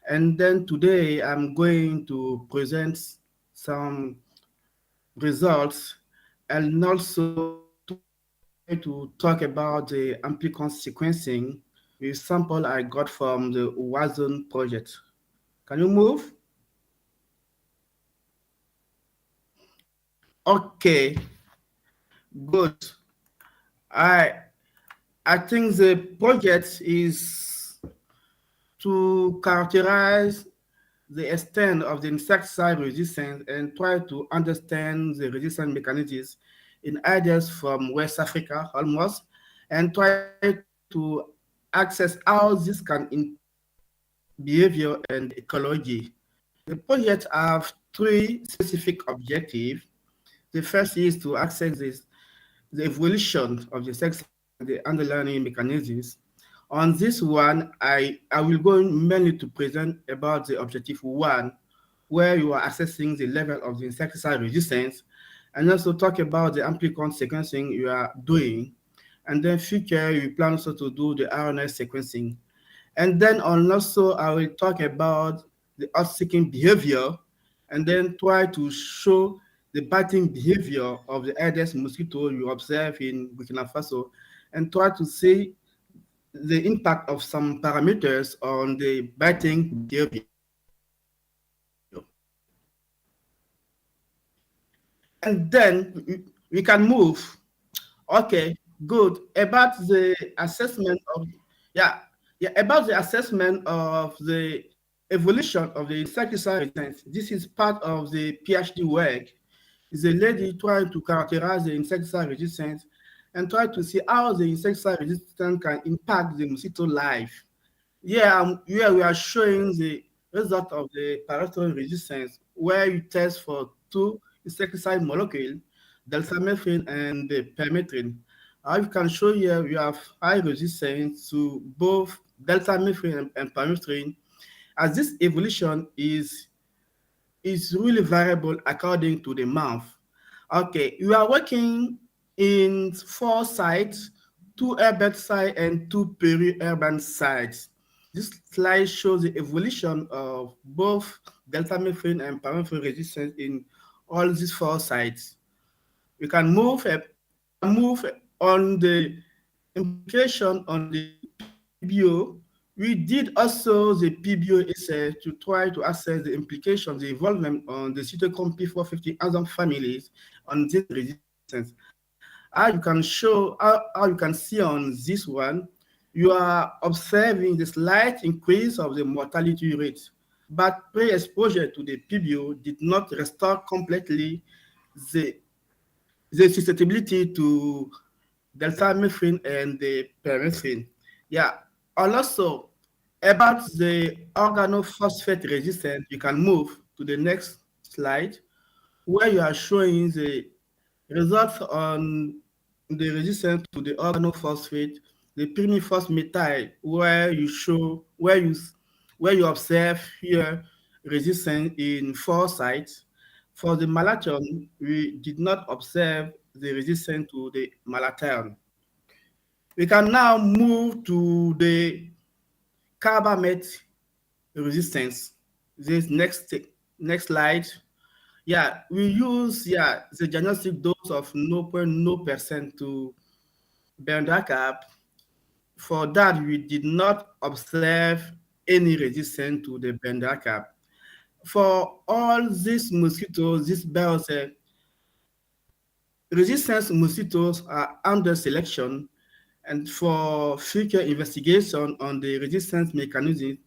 And then today I'm going to present some results and also to talk about the amplicon sequencing with sample I got from the WAASuN project. Can you move? Okay, good. I I think the project is to characterize the extent of the insecticide resistance and try to understand the resistance mechanisms in ideas from West Africa almost, and try to access how this can impact behavior and ecology. The project have three specific objectives. The first is to access the evolution of the sex and the underlying mechanisms. On this one, I will go mainly to present about the objective one, where you are assessing the level of the insecticide resistance, and also talk about the amplicon sequencing you are doing. And then future, you plan also to do the RNA sequencing. And then also, I will talk about the out-seeking behavior, and then try to show the biting behavior of the Aedes mosquito you observe in Burkina Faso, and try to see the impact of some parameters on the biting behavior. and then we can move. Okay, good. About the assessment of, about the assessment of the evolution of the insecticide resistance. This is part of the PhD work. Is a lady trying to characterize the insecticide resistance and try to see how the insecticide resistance can impact the mosquito life. Here we are showing the result of the parental resistance, where you test for two insecticide molecules, deltamethrin and the permethrin. As you can show here, we have high resistance to both deltamethrin and permethrin, as this evolution is really variable according to the month. Okay, we are working in 4 sites, 2 urban sites and 2 peri-urban sites. This slide shows the evolution of both deltamethrin and permethrin resistance in all these 4 sites. We can move on the implication on the PBO. We did also the PBO essay to try to assess the implications, the involvement on the cytochrome P450 enzyme families on this resistance. How you can see on this one, you are observing the slight increase of the mortality rate, but pre-exposure to the PBO did not restore completely the susceptibility to deltamethrin and the permethrin. And also about the organophosphate resistance, you can move to the next slide, where you are showing the results on the resistance to the organophosphate, the pyrimidine, where you observe here resistance in 4 sites. For the malathion, we did not observe the resistance to the malathion. We can now move to the carbamate resistance. This next slide. We use the diagnostic dose of 0.0% to bendracap. For that, we did not observe any resistance to the bendracap. For all these mosquitoes, this biocell, resistance mosquitoes are under selection, and for future investigation on the resistance mechanism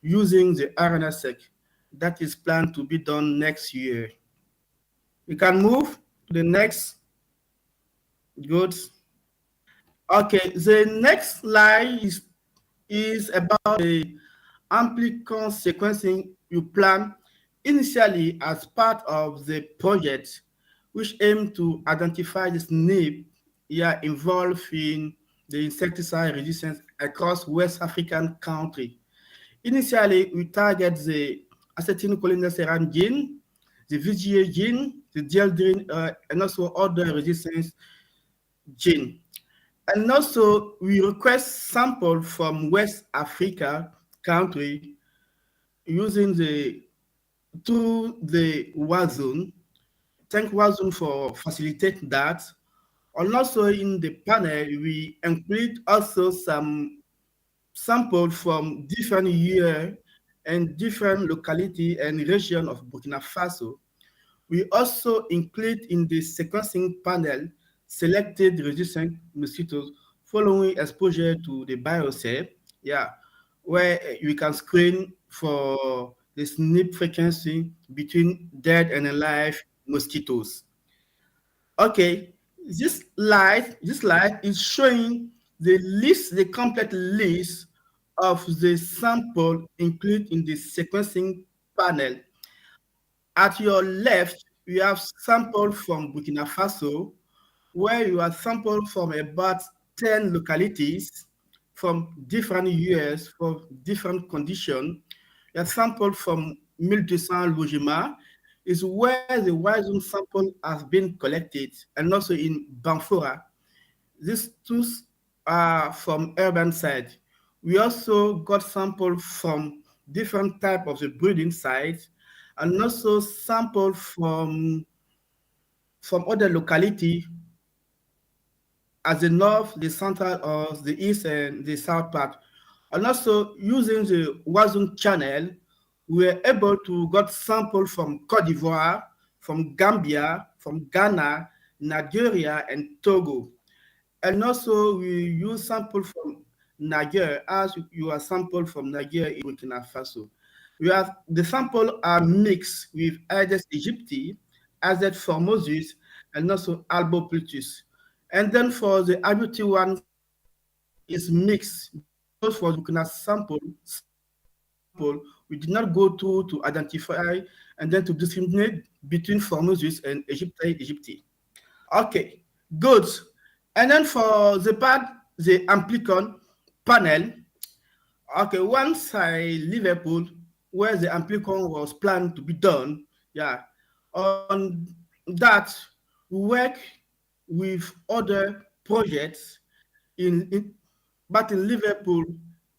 using the RNA-seq, that is planned to be done next year. We can move to the next. Good. Okay, the next slide is about the amplicon sequencing you plan initially as part of the project, which aimed to identify the SNP involved in the insecticide resistance across West African country. Initially, we target the acetylcholinesterase gene, the VGA gene, the dieldrin, and also other resistance gene. And also, we request sample from West Africa country using through the WAASuN. Thank WAASuN for facilitating that. And also in the panel, we include also some sample from different year and different locality and region of Burkina Faso. We also include in the sequencing panel selected resistant mosquitoes following exposure to the biocell, where we can screen for the SNP frequency between dead and alive mosquitoes. Okay, this slide is showing the complete list of the sample included in the sequencing panel. At your left, we have sample from Burkina Faso, where you have sample from about 10 localities from different years for different conditions. You have sample from 1200 Logema, is where the WAASuN sample has been collected, and also in Banfora. These two are from urban side. We also got sample from different type of the breeding sites, and also sample from other locality as the north, the central, or the east and the south part. And also using the WAASuN channel, we were able to get sample from Cote d'Ivoire, from Gambia, from Ghana, Nigeria, and Togo. And also we use sample from Niger as you are sample from Niger in Burkina Faso. We have the sample are mixed with Aedes aegypti, Aedes formosus, and also Alboplutus. And then for the IBT one is mixed because for Burkina sample, we did not go through to identify and then to discriminate between formosus and aegypti. Okay, good. And then for the part, the amplicon panel, okay, once I Liverpool, where the amplicon was planned to be done, yeah, on that, we work with other projects but in Liverpool,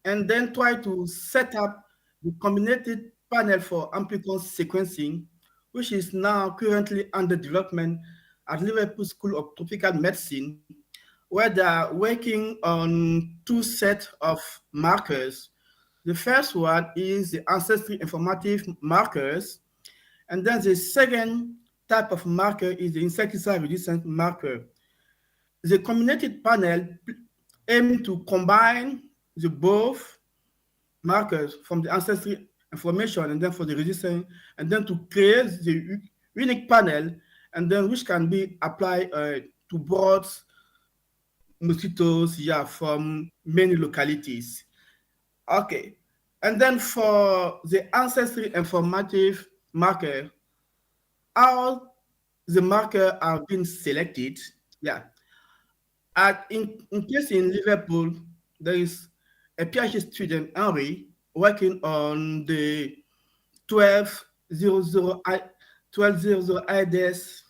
and then try to set up the combinated panel for amplicon sequencing, which is now currently under development at Liverpool School of Tropical Medicine, where they are working on two sets of markers. The first one is the ancestry informative markers, and then the second type of marker is the insecticide resistant marker. The combinated panel aim to combine the both markers from the ancestry information and then for the resistance, and then to create the unique panel, and then which can be applied to broad mosquitoes, yeah, from many localities. Okay, and then for the ancestry informative marker, how the marker are being selected, yeah. In case in Liverpool, there is a PhD student, Henry, working on the 1200 IDS,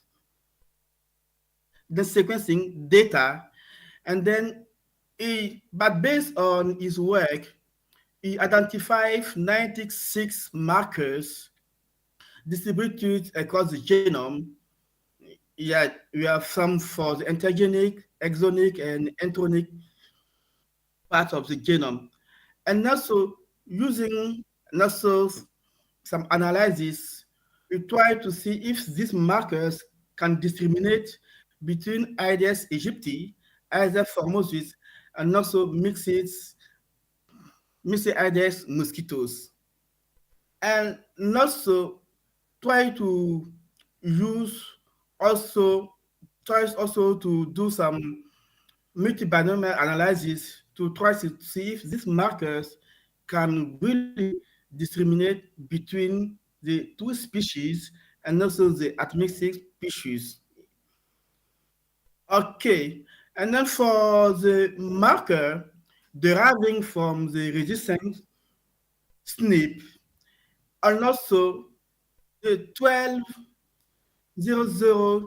the sequencing data, and then but based on his work, he identified 96 markers distributed across the genome. Yeah, we have some for the enterogenic, exonic, and entronic parts of the genome. And also using also some analysis, we try to see if these markers can discriminate between Aedes aegypti, Aedes formosus, and also mixed Aedes mosquitoes. And also try to use tries also to do some multi-binomial analysis to try to see if these markers can really discriminate between the two species and also the admixed species. Okay, and then for the marker deriving from the resistant SNP, and also the 1200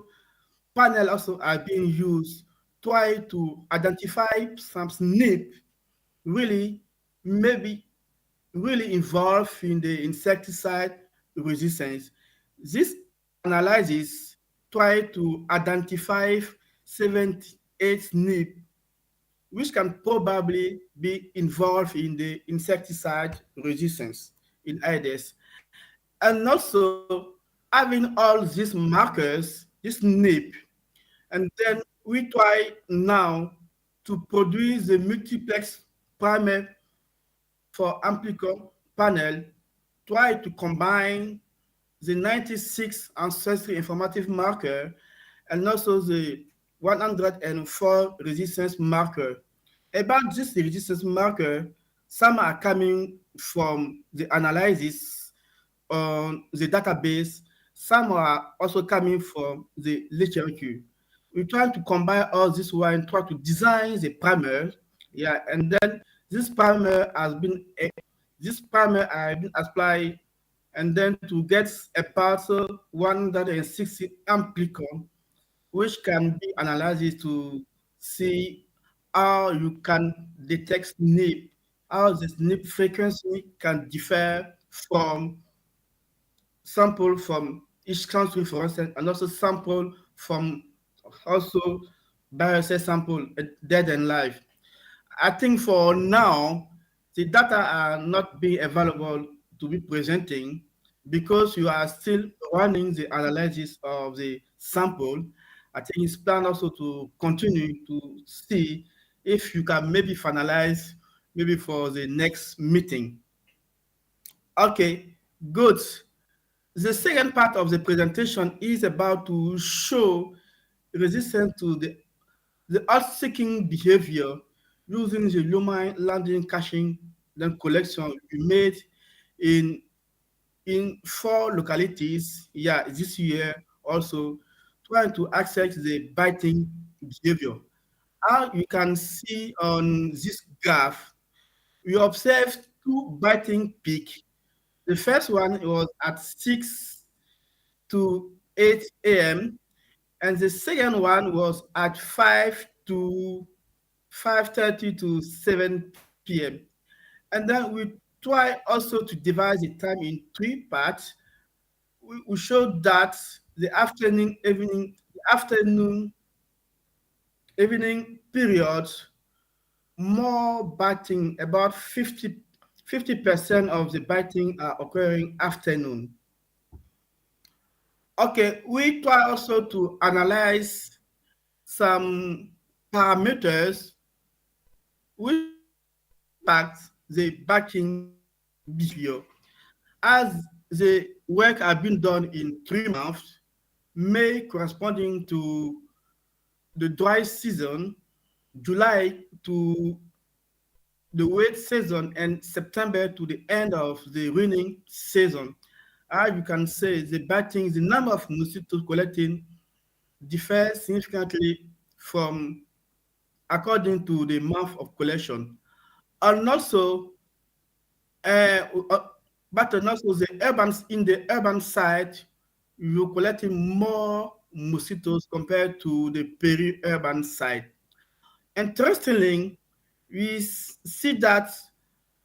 panel also are being used to try to identify some SNP really maybe really involved in the insecticide resistance. This analysis try to identify 78 SNP which can probably be involved in the insecticide resistance in Aedes. And also having all these markers, this SNP, and then we try now to produce the multiplex primer for amplicon panel, try to combine the 96 ancestry informative marker and also the 104 resistance marker. About this resistance marker, some are coming from the analysis on the database, some are also coming from the literature. We try to combine all this one, try to design the primer, yeah, and then this primer has been applied, and then to get a parcel 160 amplicon, which can be analyzed to see how you can detect SNP, how the SNP frequency can differ from sample from each country, for instance, and also sample from also biocell sample dead and live. I think for now, the data are not being available to be presenting because you are still running the analysis of the sample. I think it's planned also to continue to see if you can maybe finalize maybe for the next meeting. Okay, good. The second part of the presentation is about to show resistance to the earth-seeking behavior using the human landing caching then collection we made in 4 localities, yeah, this year also trying to access the biting behavior. As you can see on this graph, we observed 2 biting peaks. The first one was at 6 to 8 a.m. and the second one was at 5 to 5:30 to 7 p.m. And then we try also to divide the time in 3 parts. We showed that the evening period, more biting, about 50% of the biting are occurring afternoon. Okay, we try also to analyze some parameters which impact the biting behavior. As the work has been done in 3 months, May corresponding to the dry season, July to the wet season, and September to the end of the raining season. As you can say, the number of mosquitoes collecting differs significantly from according to the month of collection. And also, uh, uh, but also in the urban side, you're collecting more mosquitoes compared to the peri-urban side. Interestingly, we see that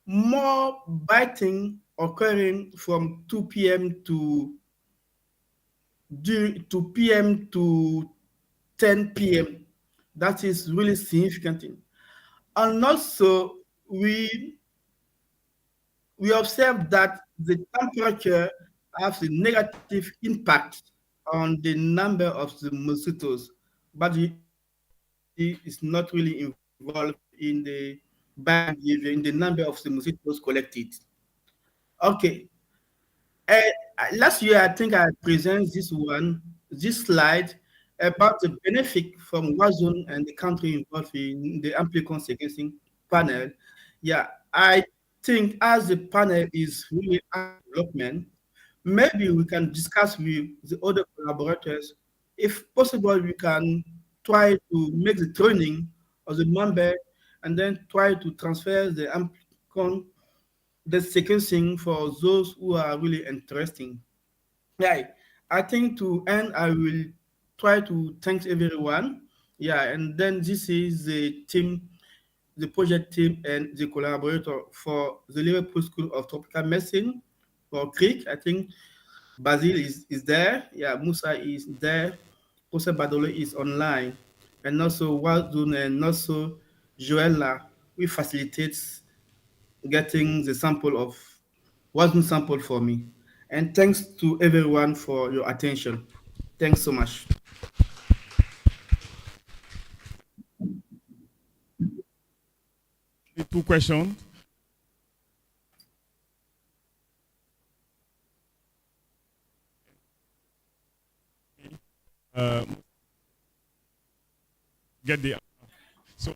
more biting occurring from 2 p.m. to 2 p.m. to 10 p.m. That is really significant. And also, we observe that the temperature has a negative impact on the number of the mosquitoes, but the is not really involved in the biting behavior, in the number of the mosquitoes collected. Okay. Last year, I think I presented this slide about the benefit from WAASuN and the country involved in the amplicon sequencing panel. Yeah, I think as the panel is really under development, maybe we can discuss with the other collaborators. If possible, we can try to make the training of the member and then try to transfer the amplicon the sequencing for those who are really interesting. Yeah, I think to end, I will try to thank everyone. Yeah, and then this is the team, the project team, and the collaborator for the Liverpool School of Tropical Medicine for Creek. I think Basil is there. Yeah, Musa is there. Jose Badolo is online. And also WAASuN and also Joella, we facilitate getting the sample of WAASuN sample for me. And thanks to everyone for your attention. Thanks so much. Two questions. Get the so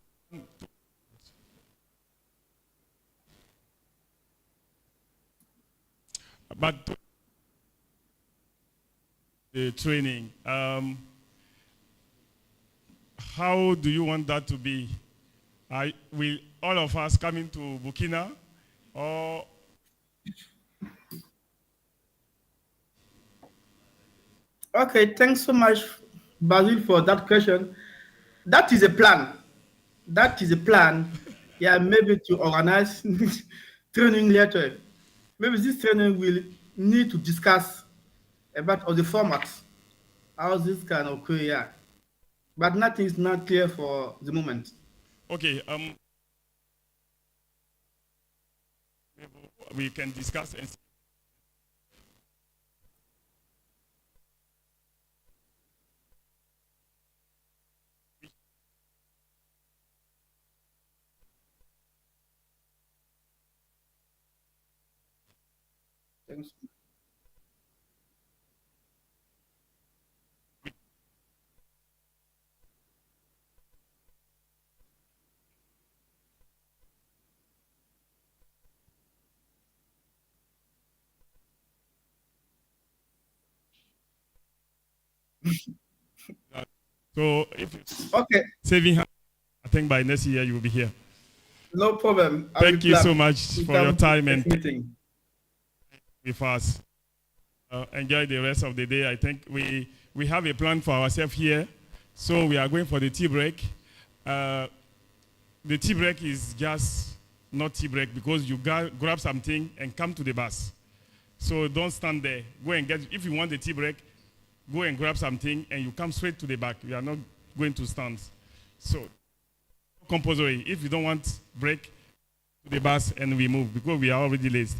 but the training, how do you want that to be? Will all of us coming to Burkina, or Okay, thanks so much, Basil, for that question. That is a plan. That is a plan. Yeah, maybe to organize training later. Maybe this training will need to discuss about all the formats, how this can occur, yeah. But nothing is not clear for the moment. okay? We can discuss and see. Thanks. So if Okay, saving, I think by next year you will be here. no problem. I will Thank you so plan much to for your come to time this and meeting. with us. Enjoy the rest of the day. I think we have a plan for ourselves here. So we are going for the tea break. The tea break is just not tea break because you grab something and come to the bus. So don't stand there. Go and get, if you want the tea break, go and grab something and you come straight to the back. We are not going to stand. So compulsory. If you don't want break, to the bus and we move because we are already late.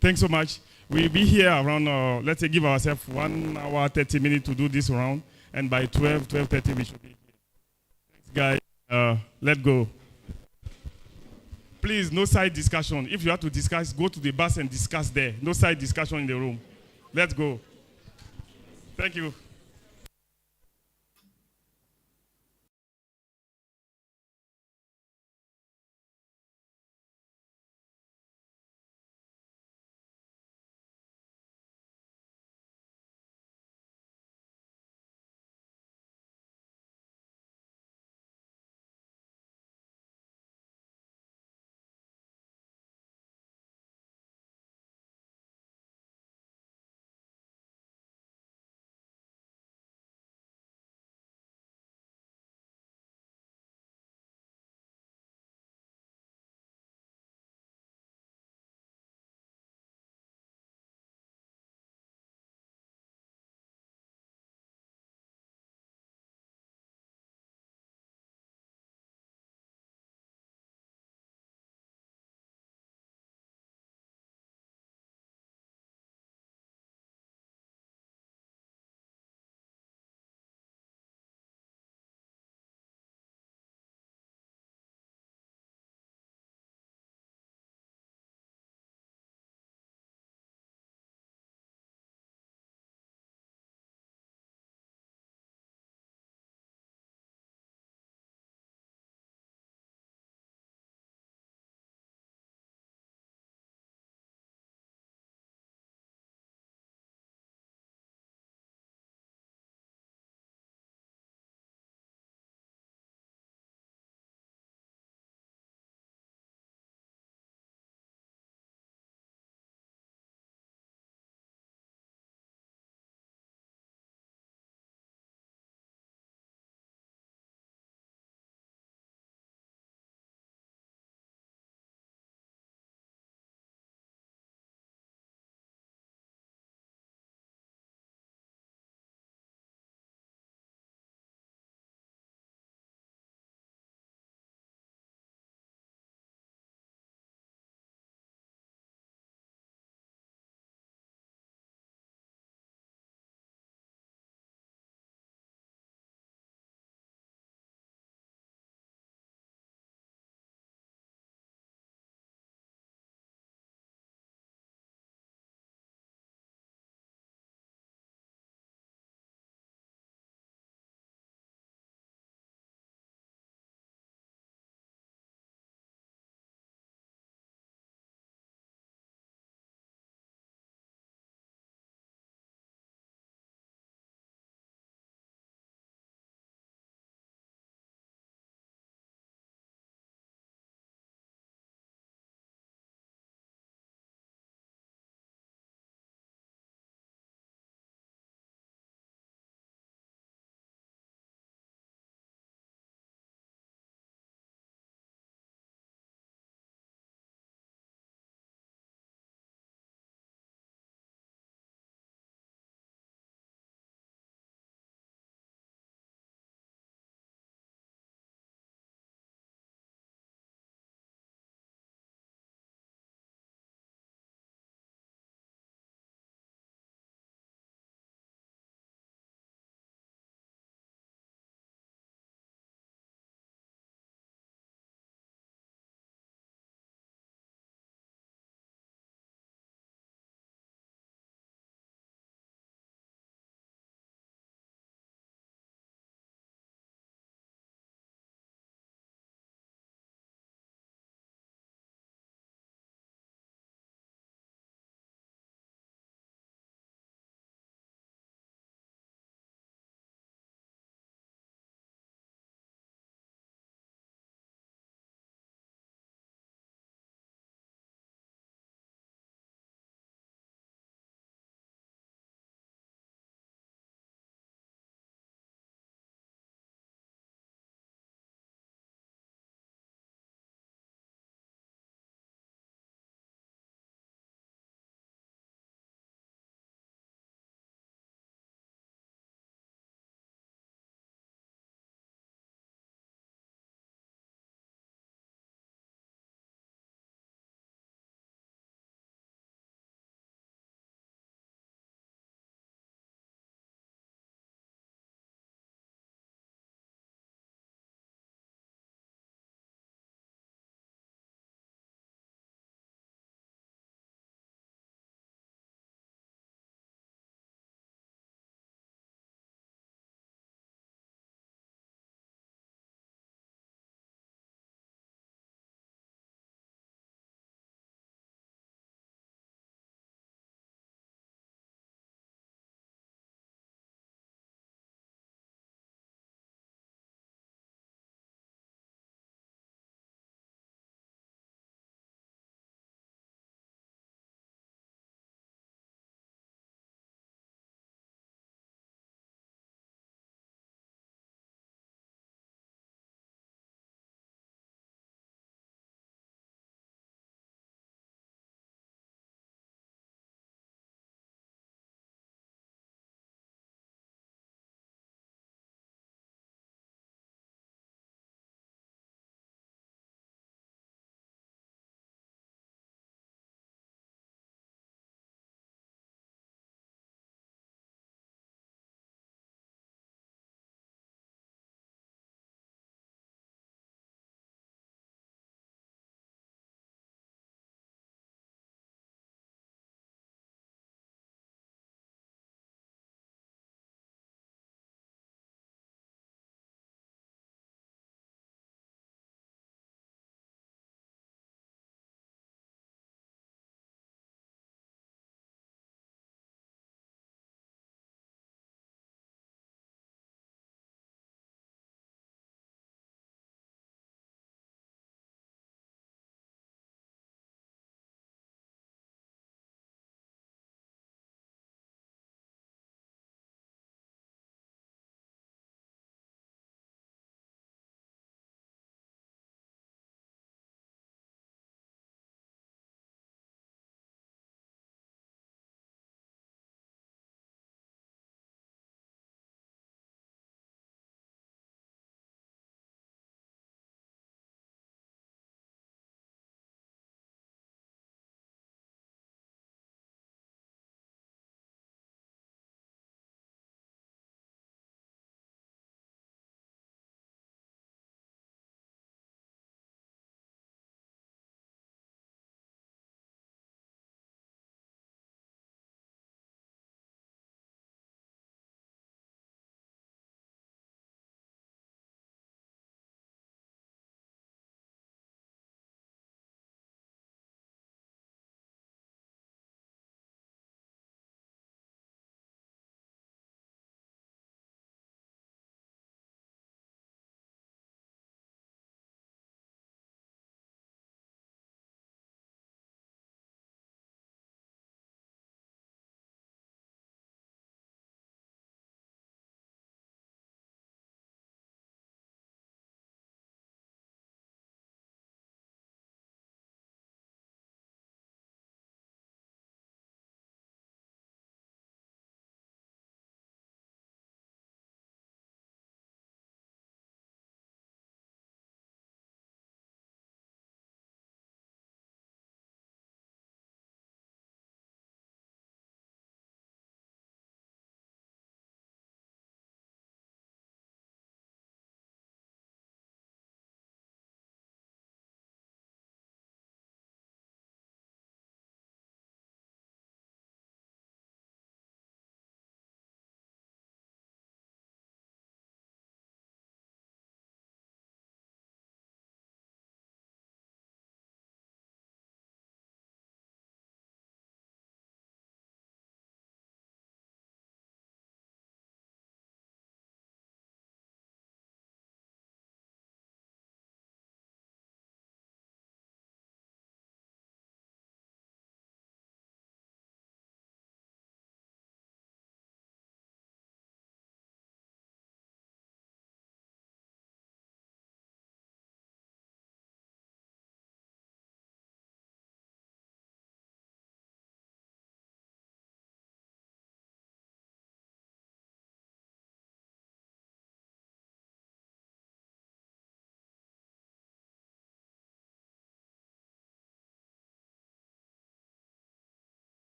Thanks so much. We'll be here around, let's say, give ourselves 1 hour, 30 minutes to do this round. And by 12:30, we should be here. Thanks, guys. Let's go. Please, no side discussion. If you have to discuss, go to the bus and discuss there. No side discussion in the room. Let's go. Thank you.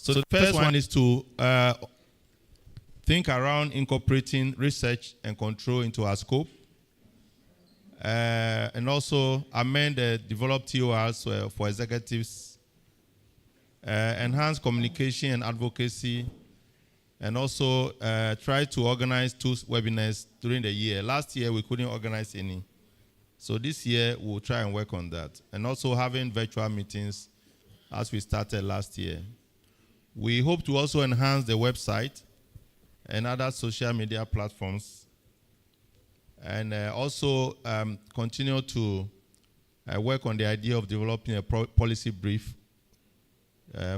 So the first one is to think around incorporating research and control into our scope, and also amend the developed TORs for executives, enhance communication and advocacy, and also try to organize 2 webinars during the year. Last year, we couldn't organize any. So this year, we'll try and work on that. And also having virtual meetings as we started last year. We hope to also enhance the website and other social media platforms, and also continue to work on the idea of developing a policy brief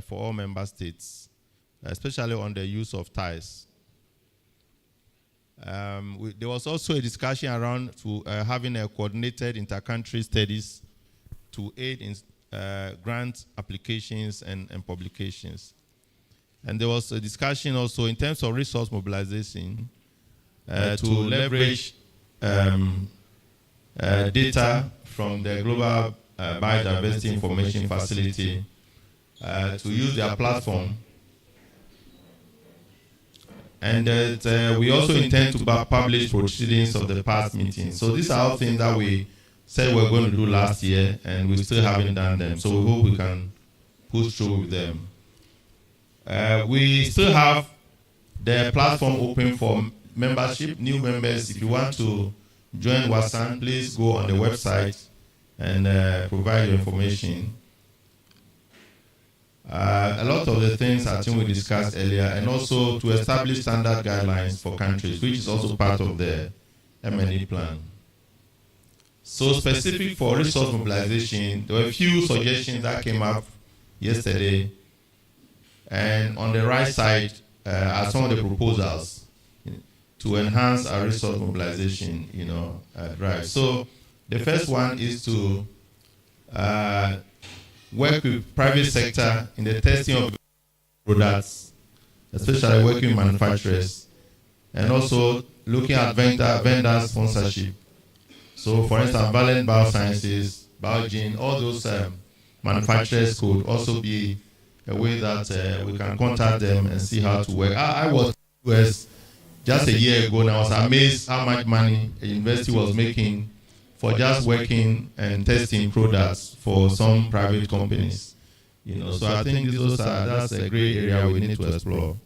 for all member states, especially on the use of ties. There was also a discussion around having a coordinated inter-country studies to aid in grant applications and publications. And there was a discussion also in terms of resource mobilization to leverage data from the Global Biodiversity Information Facility to use their platform. And we also intend to publish proceedings of the past meetings. So these are all things that we said we were going to do last year, and we still haven't done them. So we hope we can push through with them. We still have the platform open for membership, new members. If you want to join WAASuN, please go on the website and provide your information. A lot of the things I think we discussed earlier, and also to establish standard guidelines for countries, which is also part of the M&E plan. So specific for resource mobilization, there were a few suggestions that came up yesterday. And on the right side are some of the proposals to enhance our resource mobilization, drive. So the first one is to work with private sector in the testing of products, especially working with manufacturers, and also looking at vendor sponsorship. So for instance, Valent Biosciences, Biogen, all those manufacturers could also be a way that we can contact them and see how to work. I was in the US just a year ago, and I was amazed how much money a university was making for just working and testing products for some private companies. So I think that's a great area we need to explore.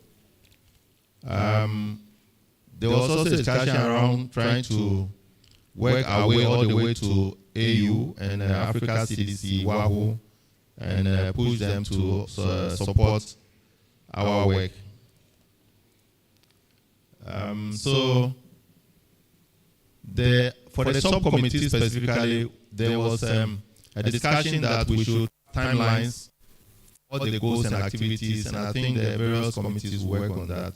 There was also a discussion around trying to work our way all the way to AU and Africa CDC, WAAHO, and push them to support our work. So for the subcommittee specifically, there was a discussion that we should timelines all the goals and activities, and I think the various committees will work on that.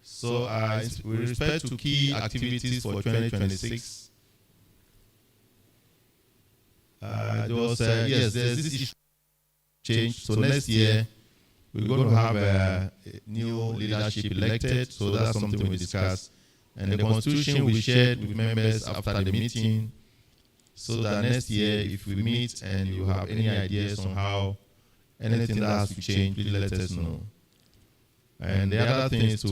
So with respect to key activities for 2026, there's this issue change. So next year, we're going to have a new leadership elected. So that's something we discussed. And the constitution we shared with members after the meeting, so that next year, if we meet and you have any ideas on how anything that has to change, please let us know. And the other thing is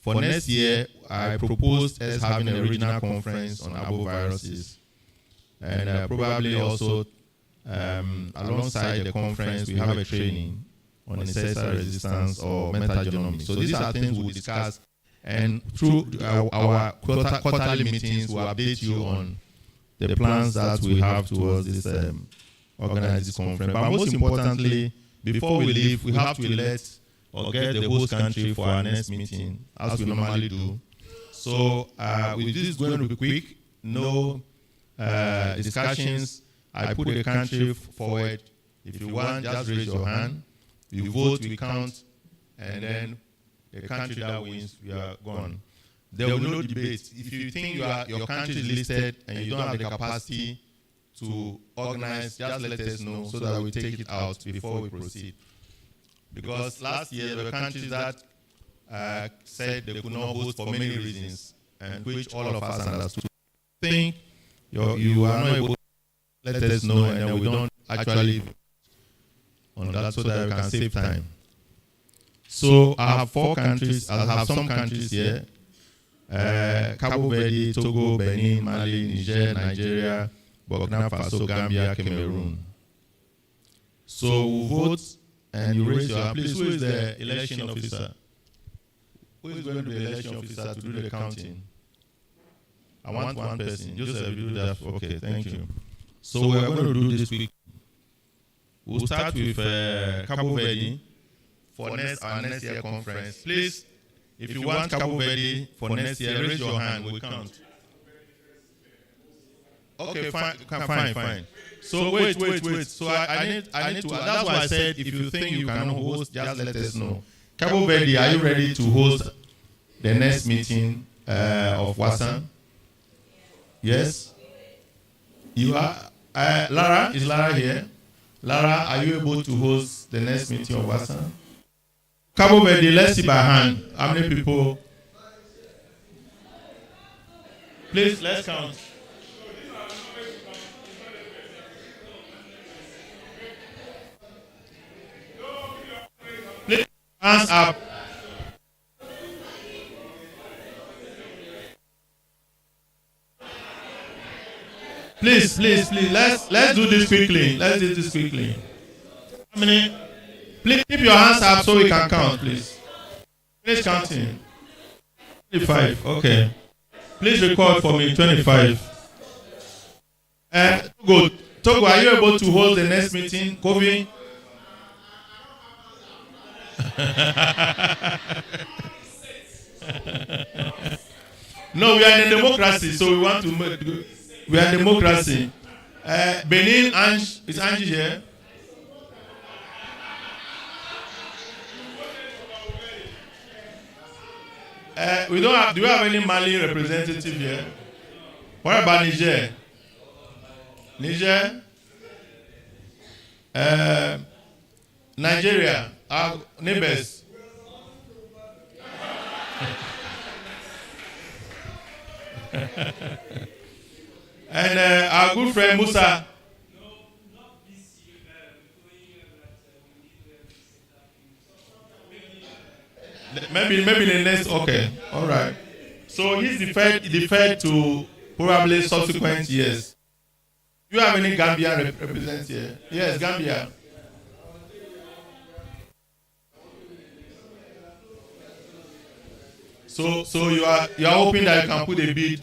for next year, I proposed us having a regional conference on arboviruses. And probably also, alongside the conference, we have a training on ancestral resistance or metagenomics. So these are things we'll discuss. And through our quarterly meetings, we'll update you on the plans that we have towards this organize this conference. But most importantly, before we leave, we have to elect or get the host country for our next meeting, as we normally do. So with this going to be quick, no discussions. I put the country forward. If you want, just raise your hand. You vote, we count, and then the country that wins, we are gone. There will be no debate. If you think your country is listed and you don't have the capacity to organize, just let us know so that we take it out before we proceed. Because last year, there were countries that said they could not host for many reasons, and which all of us understood. I think you are not able let us know, and then we don't actually on that so that we can save time. So I have 4 countries. I have some countries here: Cabo Verde, Togo, Benin, Mali, Niger, Nigeria, Burkina Faso, Gambia, Cameroon. So we vote, and you raise your hand. Please, who is the election officer? Who is going to be the election officer to do the counting? I want one person. Joseph, you do that. Okay, thank you. So we are going to do this week. We'll start with Cabo Verde for our next year conference. Please, if you want Cabo Verde for next year, raise your hand. We count. Okay, fine. So wait. So I need to. That's why I said if you think you can host, just let us know. Cabo Verde, are you ready to host the next meeting of WAASuN? Yes. You are. Lara, is Lara here? Lara, are you able to host the next meeting of WAASuN? Cabo Verde, let's see by hand. How many people? Please, let's count. Please, hands up. Please. Let's do this quickly. How many? Please keep your hands up so we can count, please. Please counting. 25. Okay. Please record for me. 25. Togo, are you able to hold the next meeting? Kobe? No, we are in a democracy, so we want to. We are democracy. Benin, is Angie here? We don't have. Do we have any Mali representative here? What about Niger? Nigeria, our neighbors. And our good friend Musa. Maybe the next. Okay, all right. So he's deferred to probably subsequent years. Do you have any Gambian representatives here? Yes, Gambia. So you are hoping that you can put a bid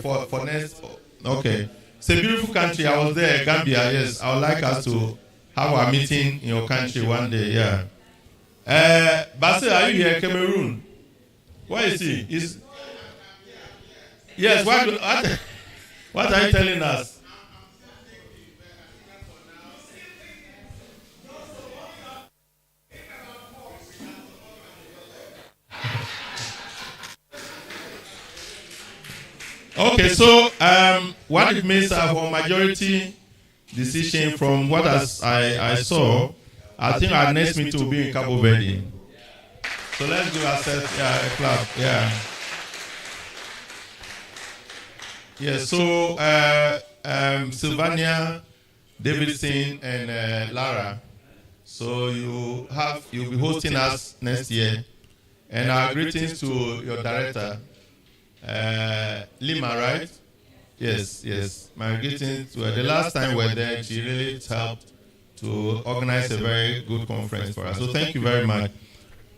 for next. Okay. It's a beautiful country. I was there, Gambia. Yes, I would like us to have our meeting in your country one day. Yeah. Basil, are you here? Cameroon. Where is he? Yes. What are you telling us? Okay, so what it means for majority decision from what I saw, I think our next meeting will be in Cabo Verde. So let's give ourselves a clap. Yeah. Yeah, so Sylvania, Davidson, and Lara. So you'll be hosting us next year. And our greetings to your director. Lima, right? Yes. My greetings to her. The last time we were there, she really helped to organize a very good conference for us. So thank you very much.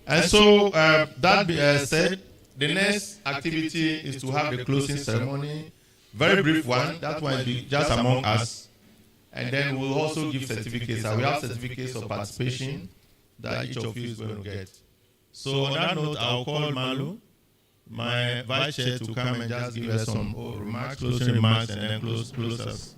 And so that being said, the next activity is to have the closing ceremony. Very brief one. That one will be just among us. And then we'll also give certificates. We have certificates of participation that each of you is going to get. So on that note, I'll call Malu, my vice chair, to come and just give us some remarks, closing remarks, and then close us.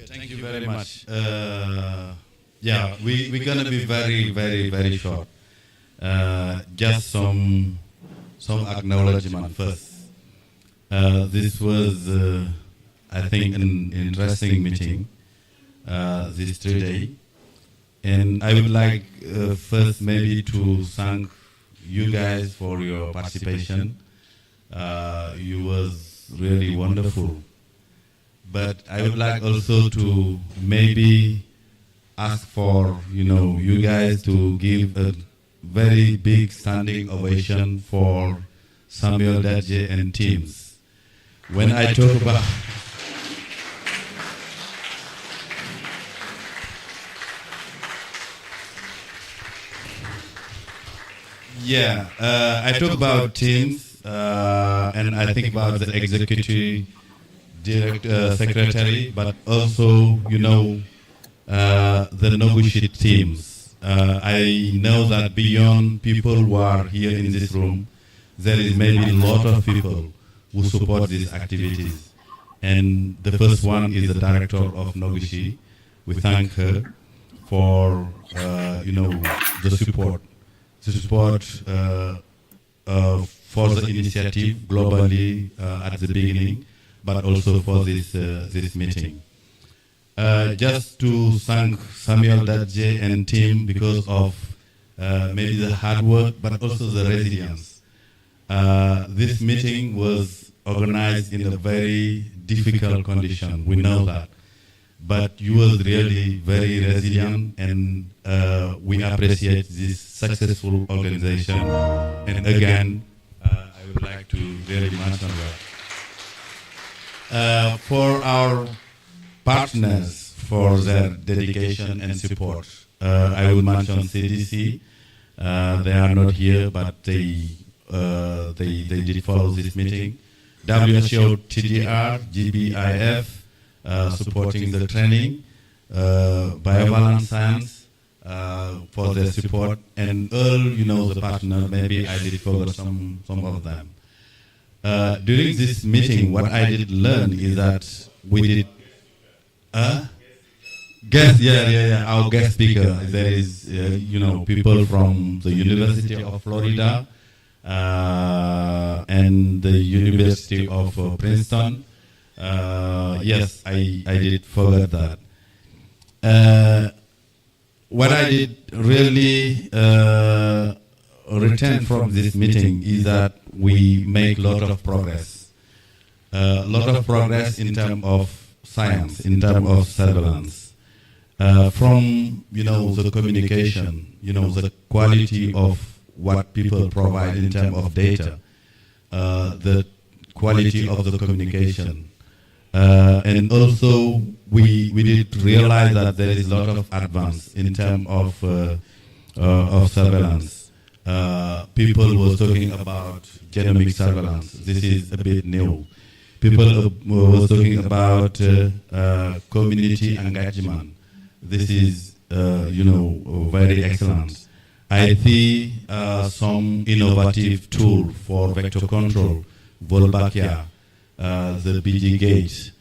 Thank you very much. Yeah, we're going to be very, very, very short. Just some acknowledgement first. This was, I think, an interesting meeting this 3 day. And I would like first maybe to thank you guys for your participation. You was really wonderful. But I would like also to maybe ask for, you guys to give a very big standing ovation for Samuel Dadje and teams. When I talk about I talk about teams, and I think about the executive secretary, but also, the negotiate teams. I know that beyond people who are here in this room, there is maybe a lot of people who support these activities. And the first one is the director of Noguchi. We thank her for, the support. The support for the initiative globally at the beginning, but also for this meeting. Just to thank Samuel Dadje and team because of maybe the hard work, but also the resilience. This meeting was organized in a very difficult condition. We know that. But you was really very resilient, and we appreciate this successful organization. And again, I would like to really mention that. For our partners for their dedication and support, I will mention CDC. They are not here, but they did follow this meeting. WHO, TDR, GBIF, supporting the training, Biovalence Science for their support, and all the partners. Maybe I did forget some of them. During this meeting, what I did learn is that we did our guest speaker. There is people from the University of Florida and the University of Princeton. Yes, I did forget that. What I did really return from this meeting is that we make a lot of progress. A lot of progress in terms of science, in terms of surveillance. From the communication, the quality of what people provide in terms of data, the quality of the communication. And also, we did realize that there is a lot of advance in terms of surveillance. People were talking about genomic surveillance. This is a bit new. People were talking about community engagement. This is, very excellent. I see some innovative tool for vector control, Volbachia, the BG gate.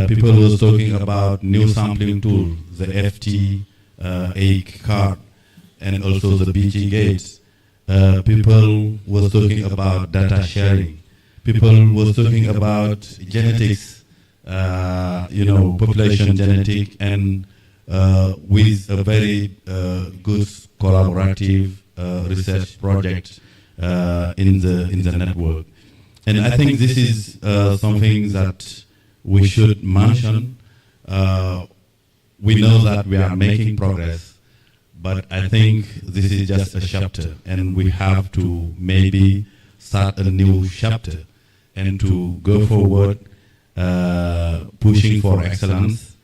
People were talking about new sampling tool, the FT8 card, and also the BG gates. People were talking about data sharing. People were talking about genetics, population genetic, and with a very good collaborative research project in the network. And I think this is something that we should mention. We know that we are making progress, but I think this is just a chapter, and we have to maybe start a new chapter and to go forward, pushing for excellence.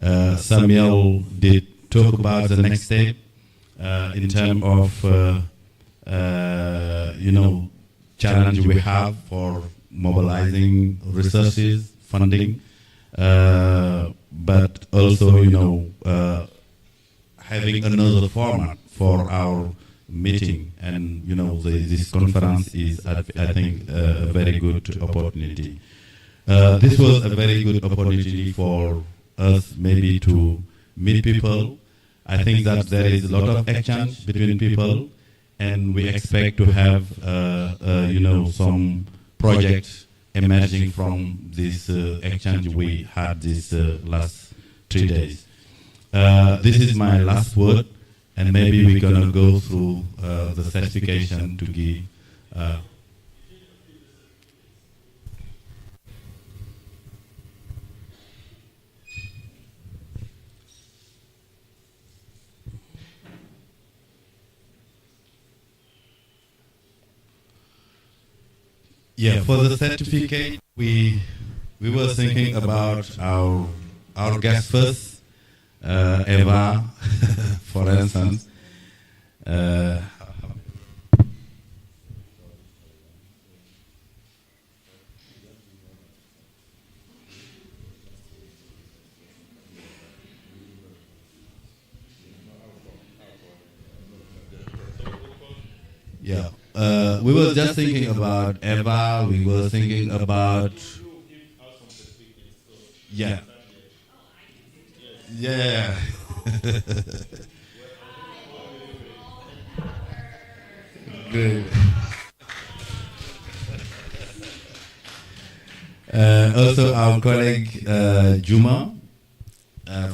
Samuel did talk about the next step in terms of challenge we have for mobilizing resources, funding, but also having another format for our meeting, and this conference is, I think, a very good opportunity. This was a very good opportunity for us maybe to meet people. I think that there is a lot of exchange between people, and we expect to have some projects emerging from this exchange we had this last 3 days. This is my last word, and maybe we're going to go through the certification to give. Yeah, for the certificate, we were thinking about our guest first, Eva, for instance. Yeah. We were just thinking about Eva, we were thinking about... Yeah. Yeah. Good. Also our colleague Juma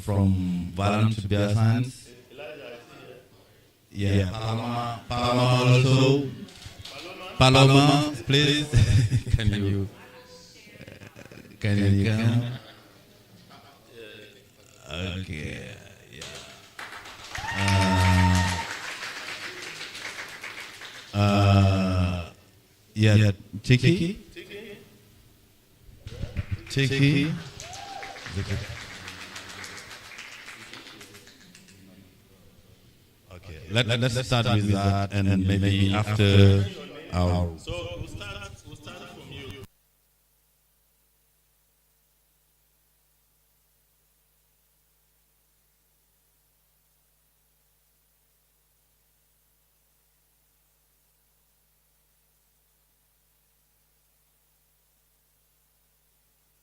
from Valence Bioscience. Yeah, Paloma also. Paloma, please. Can you come? Okay. Yeah. Tiki. Okay. Let's start with that, and maybe after our. So we'll start from you.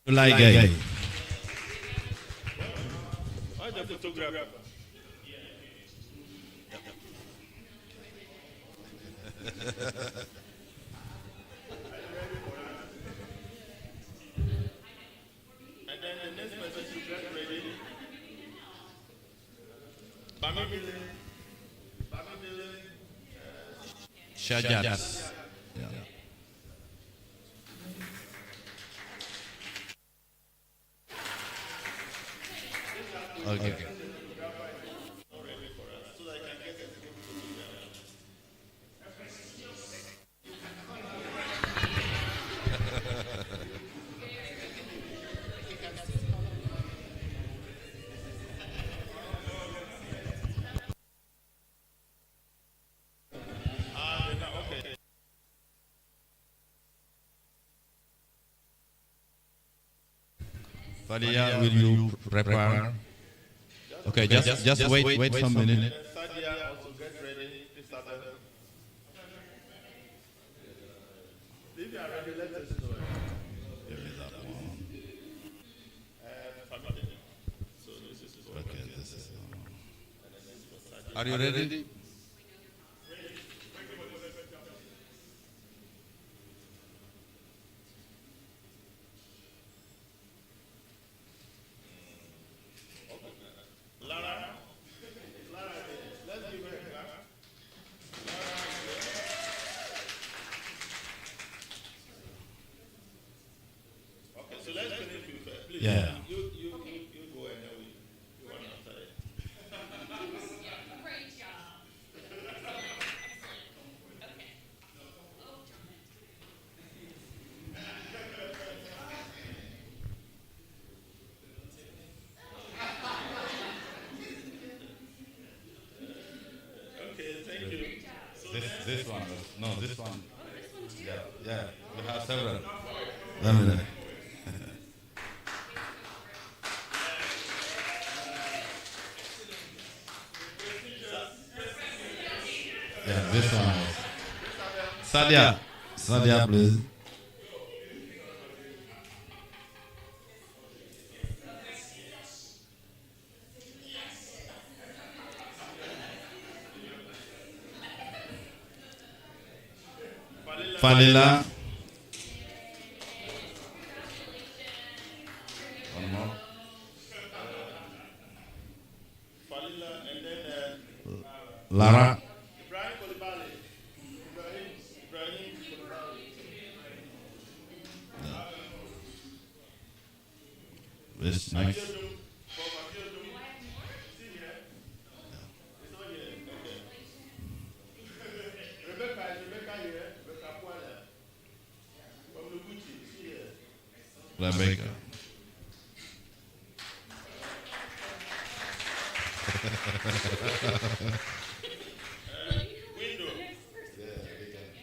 Like The photographer. And then the next person should get ready. Bamibile. Shajat. Yeah. Okay. Valia, will you prepare? Okay, just wait some minute. Sadia also get ready. If you are ready, let us know. Give me that one. So this is okay. This is. Are you ready? Yeah. You go and then you want to start it. Great job. Okay. Thank you. This one. No, this one. Yeah. We have several. One minute. Yeah, this one. Sadia, please. Falila. One more. Falila, and then Lara. Ibrahim Kolibali. Ibrahim Kolibali. This nice. Rebecca.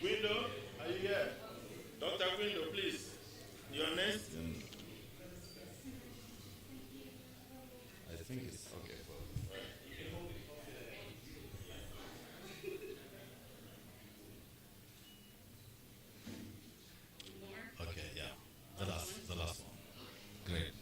Window, are you here? Dr. Window, please. Your next. I think it's okay for. Okay, yeah. The last one. Great.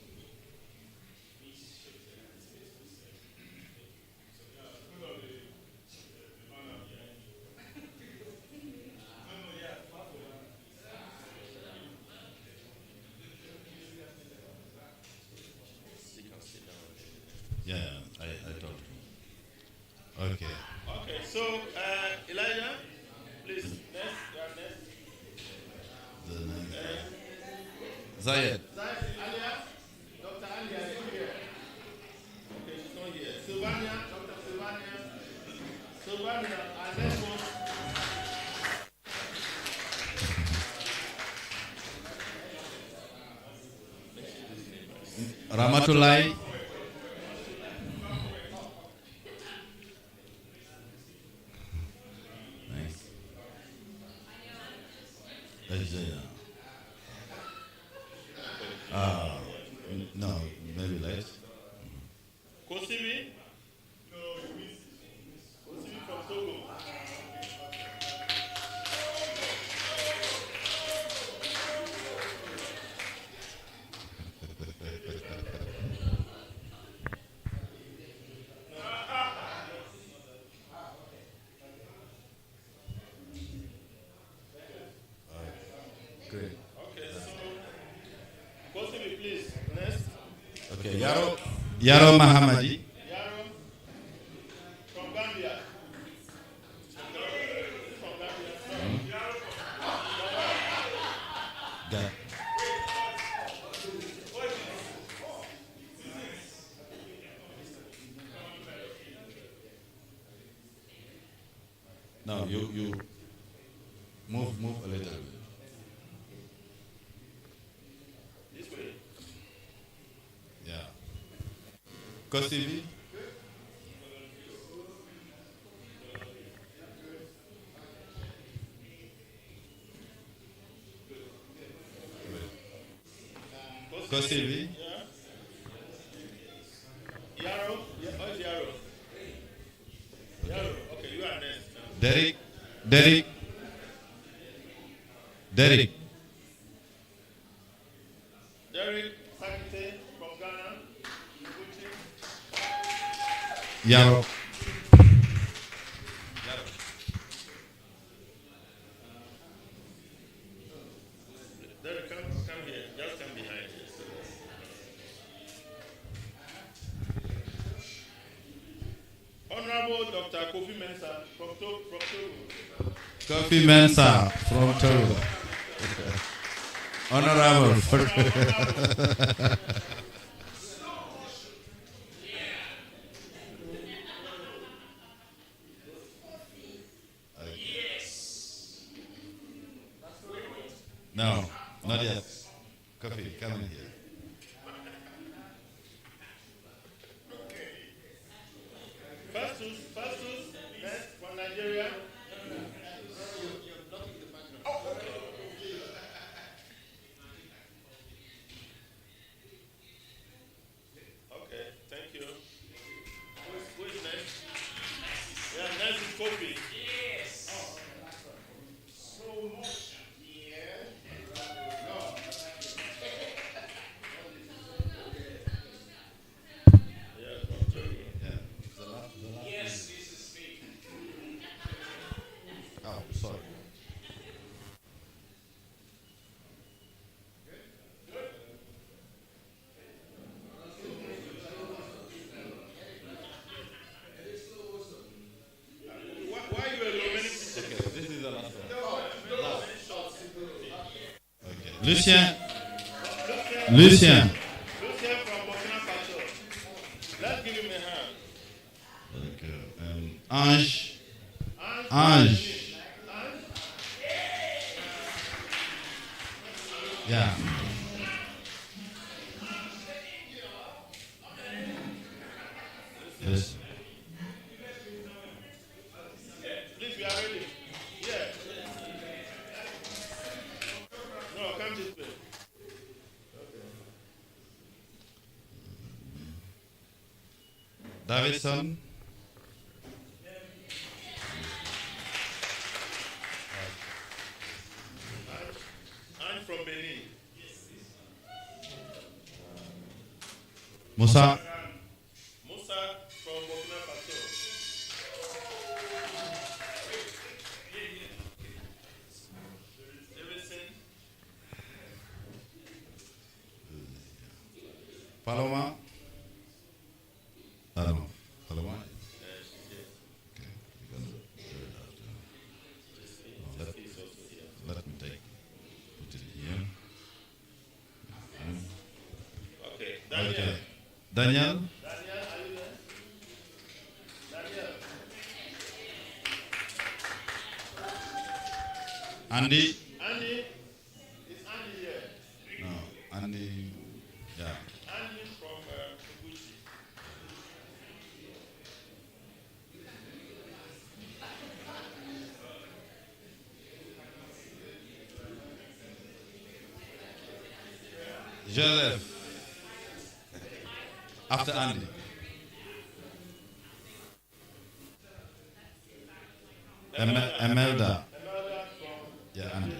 Yeah, I told you. Okay. Okay, so Elijah, please, next, you are next. The next. Zayed. Alia, Dr. Alia is here. Okay, she's not here. Sylvania, Dr. Sylvania, our next one. Ramatulai. No, maybe late. Kosibi? No, you missed. Kosibi from Togo. Great. Okay, so Kosibi, please, next. Okay, Yaro Mahamadi. Yaro from Gambia. Ga- No, you move a little bit. This way. Yeah. Kosibi. Kosibi. Yeah. Yaro? Yeah, oh, it's Yaro. Yaro, okay, you are next. Derek. Derek Sakite from Ghana. Yaro. Derek, come here. Just come behind. Honorable Dr. Kofi Mensah from Togo. Kofi Mensah from Togo. Honorable. No, not yet. Kofi, come in here. Festus, next from Nigeria. copy. Yes. Oh, slow motion. Yeah. No. Yes, this is me. Oh, sorry. Why you alone? Okay, this is the last one. Last. Okay. Lucien. Lucien. Lucien from Burkina Faso. Let's give him a hand. Okay. Ange. Ange. Yeah. Yes. Please, we are ready. Yeah. No, come this way. Davidson. I'm from Benin. Musa. Musa from Burkina Faso. Davidson. Paloma. Paloma. Paloma. Okay. Let me take. Put it here. Okay. Daniel. Okay. Daniel. Daniel, are you there? Daniel. Andy. Andy. Is Andy here? No. Andy. Yeah. Andy from Fuguchi. Joseph. After Andy. Emelda. Yeah, Andy.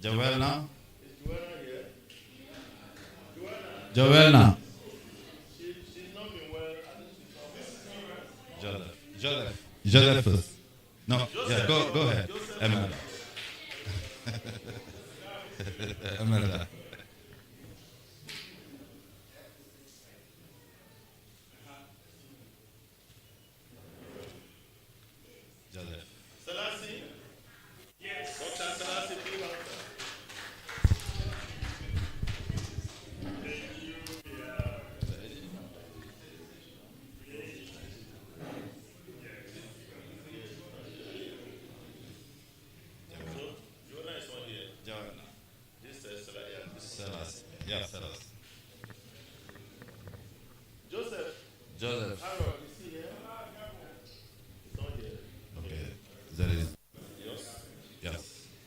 Joelna. Joelna. She's not been well. Joseph. Joseph. Joseph first. No, Joseph. Yeah, go ahead. Emelda. Emelda. Joseph. Selassie? Yes. Dr. Selassie, please answer. Thank you. Yeah. Jonah is not here. Jonah. This is Selassie. Yeah, Selassie. Joseph. Joseph. Harold, is he here? He's not here. Okay. There is. Yes. Yes.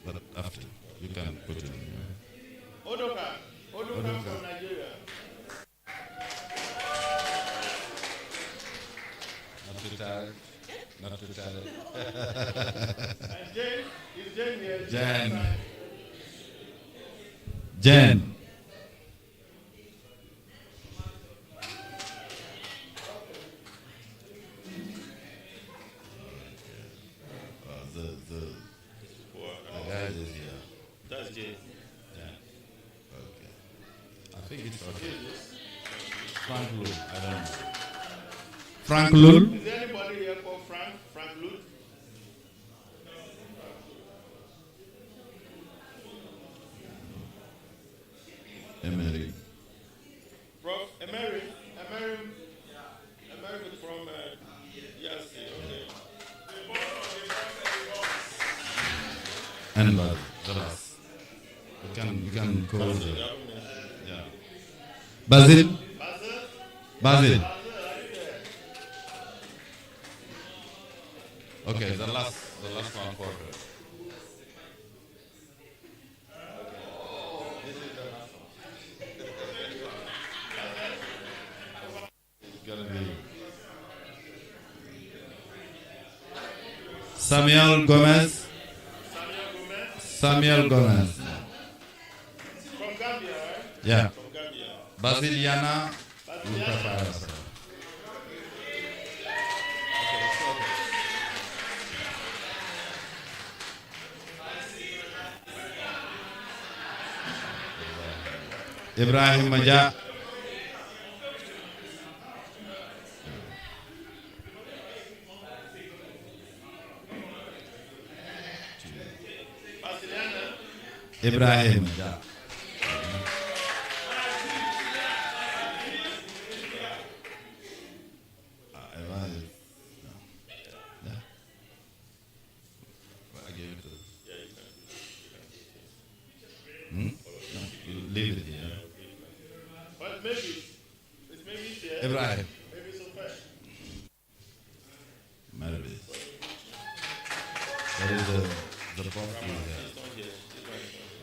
But after you can put it in. Odoka. Odoka from Nigeria. Not too tired. Not too tired. And Jane? Is Jane here? Jen. Jen. The guy is here. That's Jane. Yeah. Okay. I think it's okay. Frank Lul. I don't know. Frank Lul. Is there anybody here called Frank? Frank Lul? Emery. Prof. Emery. Emery. Emery from yes, okay. And the last. You can call it. Yeah. Basil. Basil. Okay, the last one for her. Samuel Gomez. Samuel Gomez. From Gambia, right? Yeah. From Gambia. Basiliana. You prepare yourself. Ibrahim Maja. Ibrahim Maja. Leave it here. But maybe it's here. Ibrahim. Maybe it's okay. Maybe. That is the prof from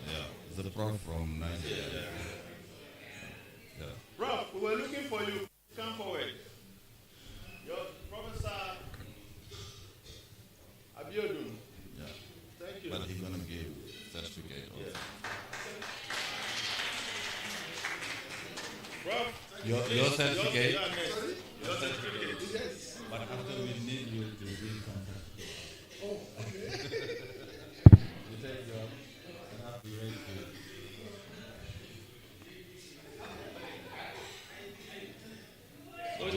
yeah, the prof from Nigeria. Yeah. Prof, we were looking for you. Come forward. Your Professor Abiodun. Yeah. Thank you. But he's gonna give certificate also. Yeah. Prof, Your certificate. Your certificate. Yes. But after we need you to bring contact. Oh, okay. You take your and after you raise it. Oh,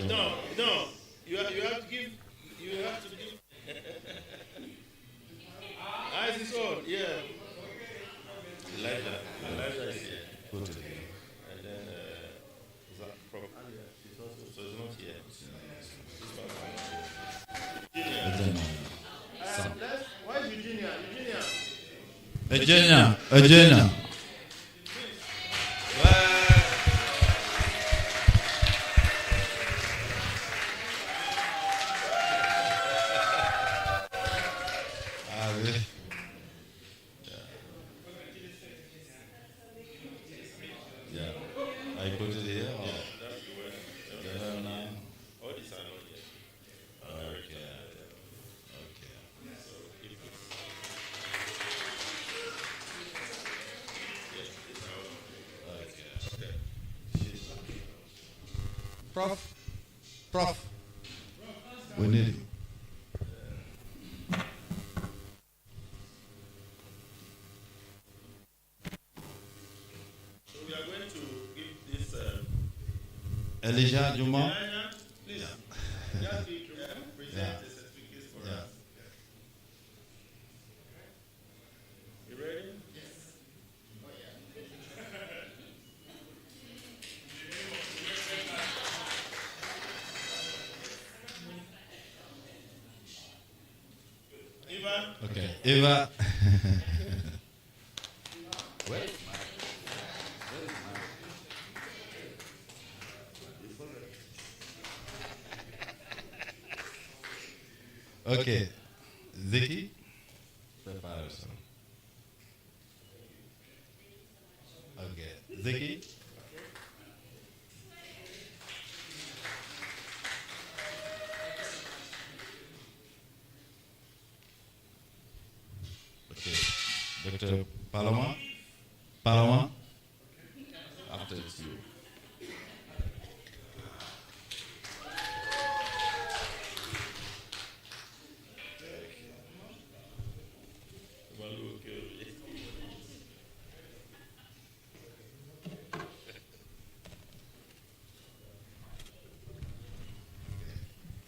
no. You have to give. You have to give. As his own, yeah. Elijah is here. Put it here. And then from she's also, so it's not here. Why is Eugenia? Eugenia. Yeah, I put it here. Yeah, that's the way. All these are not here. Okay. So keep it. Prof. We need you. So we are going to give this. Elijah Juma. Please. Yeah. Just present the certificates for us. You ready? Yes. Oh, yeah. Eva. Okay. Eva. Okay. Ziki. Prepare yourself. Okay. Ziki. Okay. Dr. Paloma. After it's you.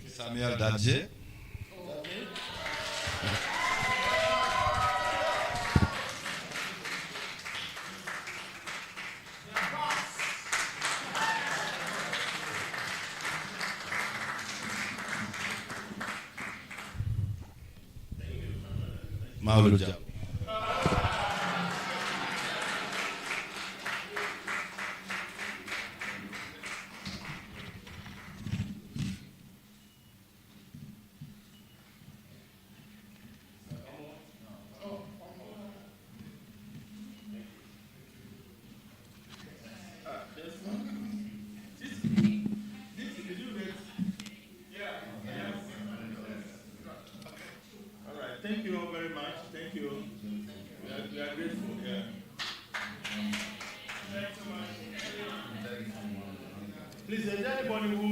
Samuel Dadje. Maulud Diab. All right. Please, is there anybody who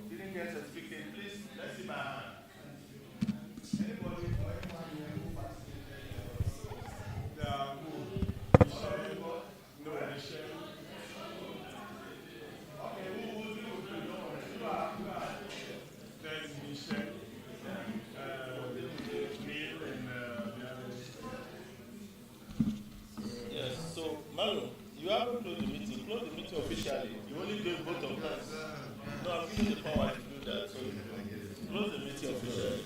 didn't get certificate? Please, let's see my hand. Anybody or anyone here who participated? No, Michelle. Okay, who's There's Michelle. Neil and the others. Yes, so Malo, you haven't closed the meeting. Close the meeting officially. You only gave both of us. No, I'm giving the power to do that. So close the meeting officially.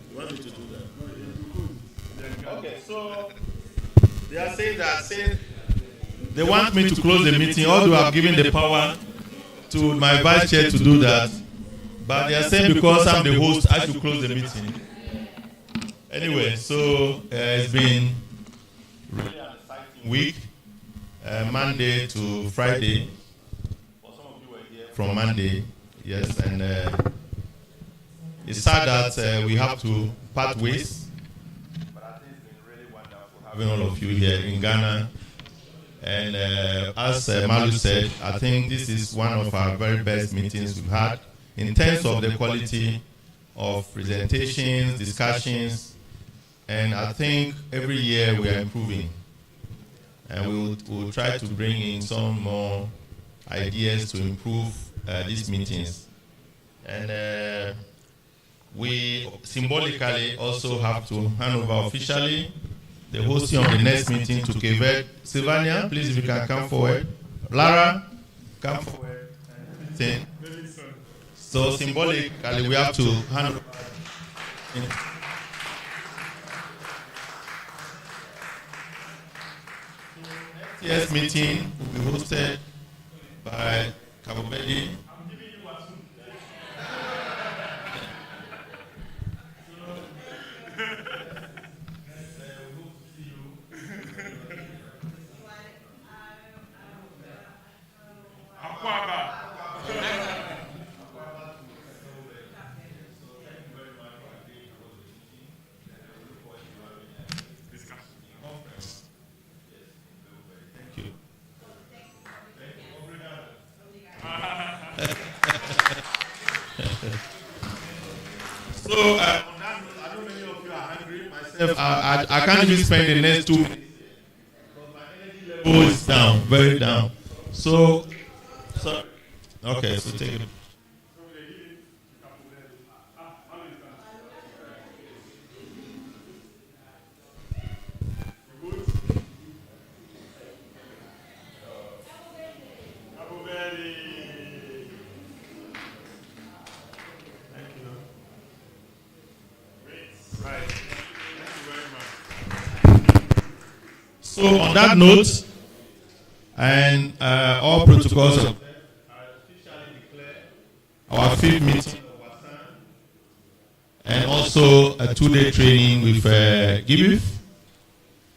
You want me to do that? Okay, so they are saying that they want me to close the meeting, although I've given the power to my vice chair to do that. But they are saying because I'm the host, I should close the meeting. Anyway, so it's been really an exciting week, Monday to Friday. For some of you were here from Monday, yes, and it's sad that we have to part ways. But I think it's been really wonderful having all of you here in Ghana. And as Malu said, I think this is one of our very best meetings we've had in terms of the quality of presentations, discussions, and I think every year we are improving. And we'll try to bring in some more ideas to improve these meetings. And we symbolically also have to hand over officially the hosting of the next meeting to Kevet. Sylvania, please, if you can come forward. Lara, come forward. So symbolically, we have to hand over. Next year's meeting will be hosted by Cabo Verde. So, on that note, I know many of you are hungry. Myself, I can't even spend the next 2 minutes because my energy level is down, very down. So okay, so take it. So on that note, and all protocols of I officially declare our 5th meeting of WAASuN and also a 2-day training with Gibif.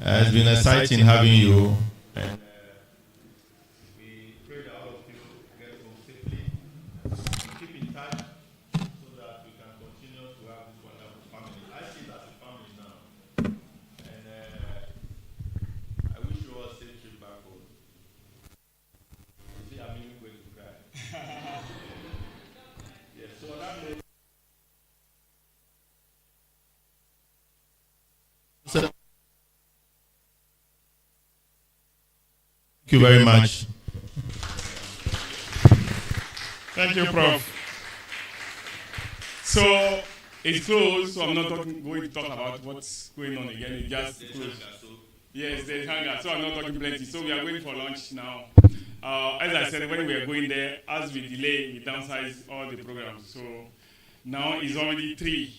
It's been exciting having you. And we pray that all of you get home safely. Keep in touch so that we can continue to have this wonderful family. I see it as a family now. And I wish you all a safe trip back home. You see, I'm even going to cry. Yes, so that means. Thank you very much. Thank you, Prof. So it's closed, so I'm not going to talk about what's going on again. It's just closed. Yes, there's hunger, so I'm not talking plenty. So we are going for lunch now. As I said, when we are going there, as we delay, we downsize all the programs. So now it's already 3,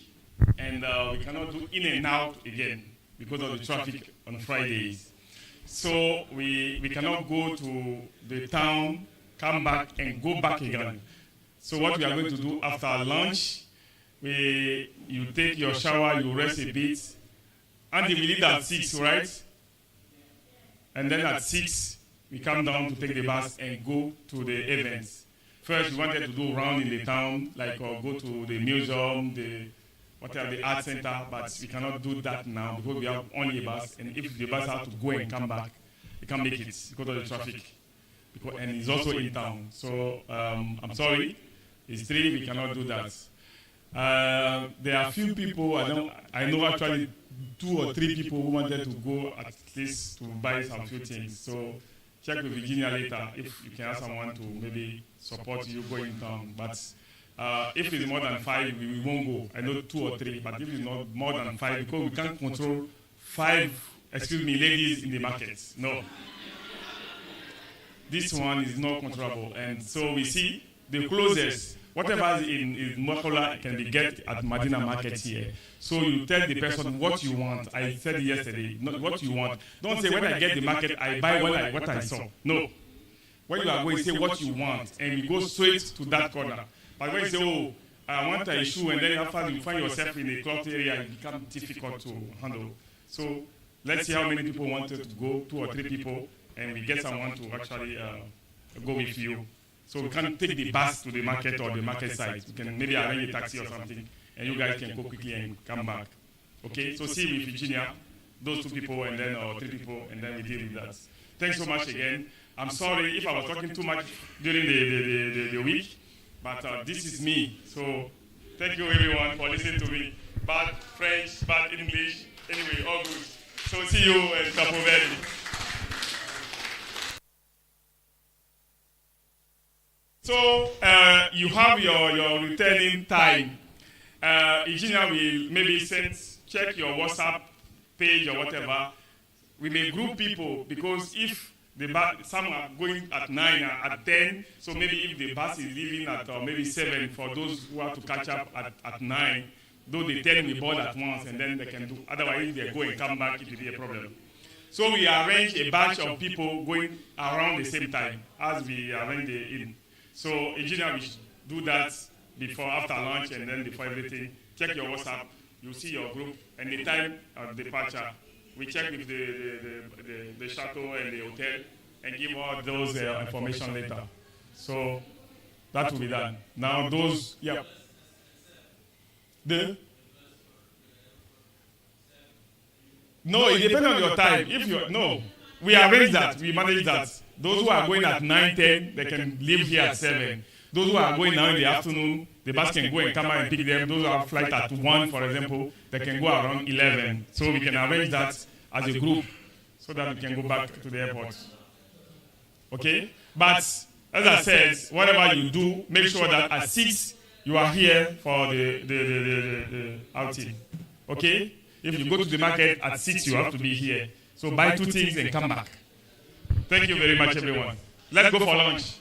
and we cannot do in and out again because of the traffic on Fridays. So we cannot go to the town, come back, and go back again. So what we are going to do after lunch, you take your shower, you rest a bit, and we leave at 6, right? And then at 6, we come down to take the bus and go to the events. First, we wanted to do around in the town, like go to the museum, the art center, but we cannot do that now because we have only a bus, and if the bus has to go and come back, we can't make it because of the traffic. because, and he's also in town. So I'm sorry, it's 3, we cannot do that. There are a few people, I know actually 2 or 3 people who wanted to go at least to buy some few things. So check with Virginia later if you can have someone to maybe support you going down. But if it's more than 5, we won't go. I know 2 or 3, but if it's not more than 5, because we can't control 5, ladies in the market. No. This one is not controllable. And so we see the closest, whatever is in Mokola can be get at Medina Market here. So you tell the person what you want. I said yesterday, not what you want. Don't say when I get the market, I buy what I saw. No. When you are going, say what you want, and you go straight to that corner. But when you say, oh, I want a shoe, and then after you find yourself in a cloth area, it becomes difficult to handle. So let's see how many people wanted to go, 2 or 3 people, and we get someone to actually go with you. So we can take the bus to the market or the market site. We can maybe arrange a taxi or something, and you guys can go quickly and come back. Okay, so see with Virginia, those 2 people and then or 3 people, and then we deal with that. Thanks so much again. I'm sorry if I was talking too much during the week, but this is me. So thank you everyone for listening to me. Bad French, bad English, anyway, all good. So see you in Capo Verde. So you have your returning time. Engineer will maybe check your WhatsApp page or whatever. We may group people because if some are going at 9 or at 10, so maybe if the bus is leaving at maybe 7 for those who have to catch up at 9, though the 10 will board at once and then they can do, otherwise if they go and come back, it will be a problem. So we arrange a batch of people going around the same time as we arrange the in. So engineer will do that before, after lunch, and then before everything. Check your WhatsApp, you'll see your group, and the time of departure. We check with the chateau and the hotel, and give all those information later. So that will be done. Now those, yeah. No, it depends on your time. If you we arrange that, we manage that. Those who are going at 9, 10, they can leave here at 7. Those who are going now in the afternoon, the bus can go and come out and pick them. Those who have flight at 1, for example, they can go around 11. So we can arrange that as a group so that we can go back to the airport. Okay? But as I said, whatever you do, make sure that at 6 you are here for the outing. Okay? If you go to the market at 6, you have to be here. So buy 2 things and come back. Thank you very much, everyone. Let's go for lunch.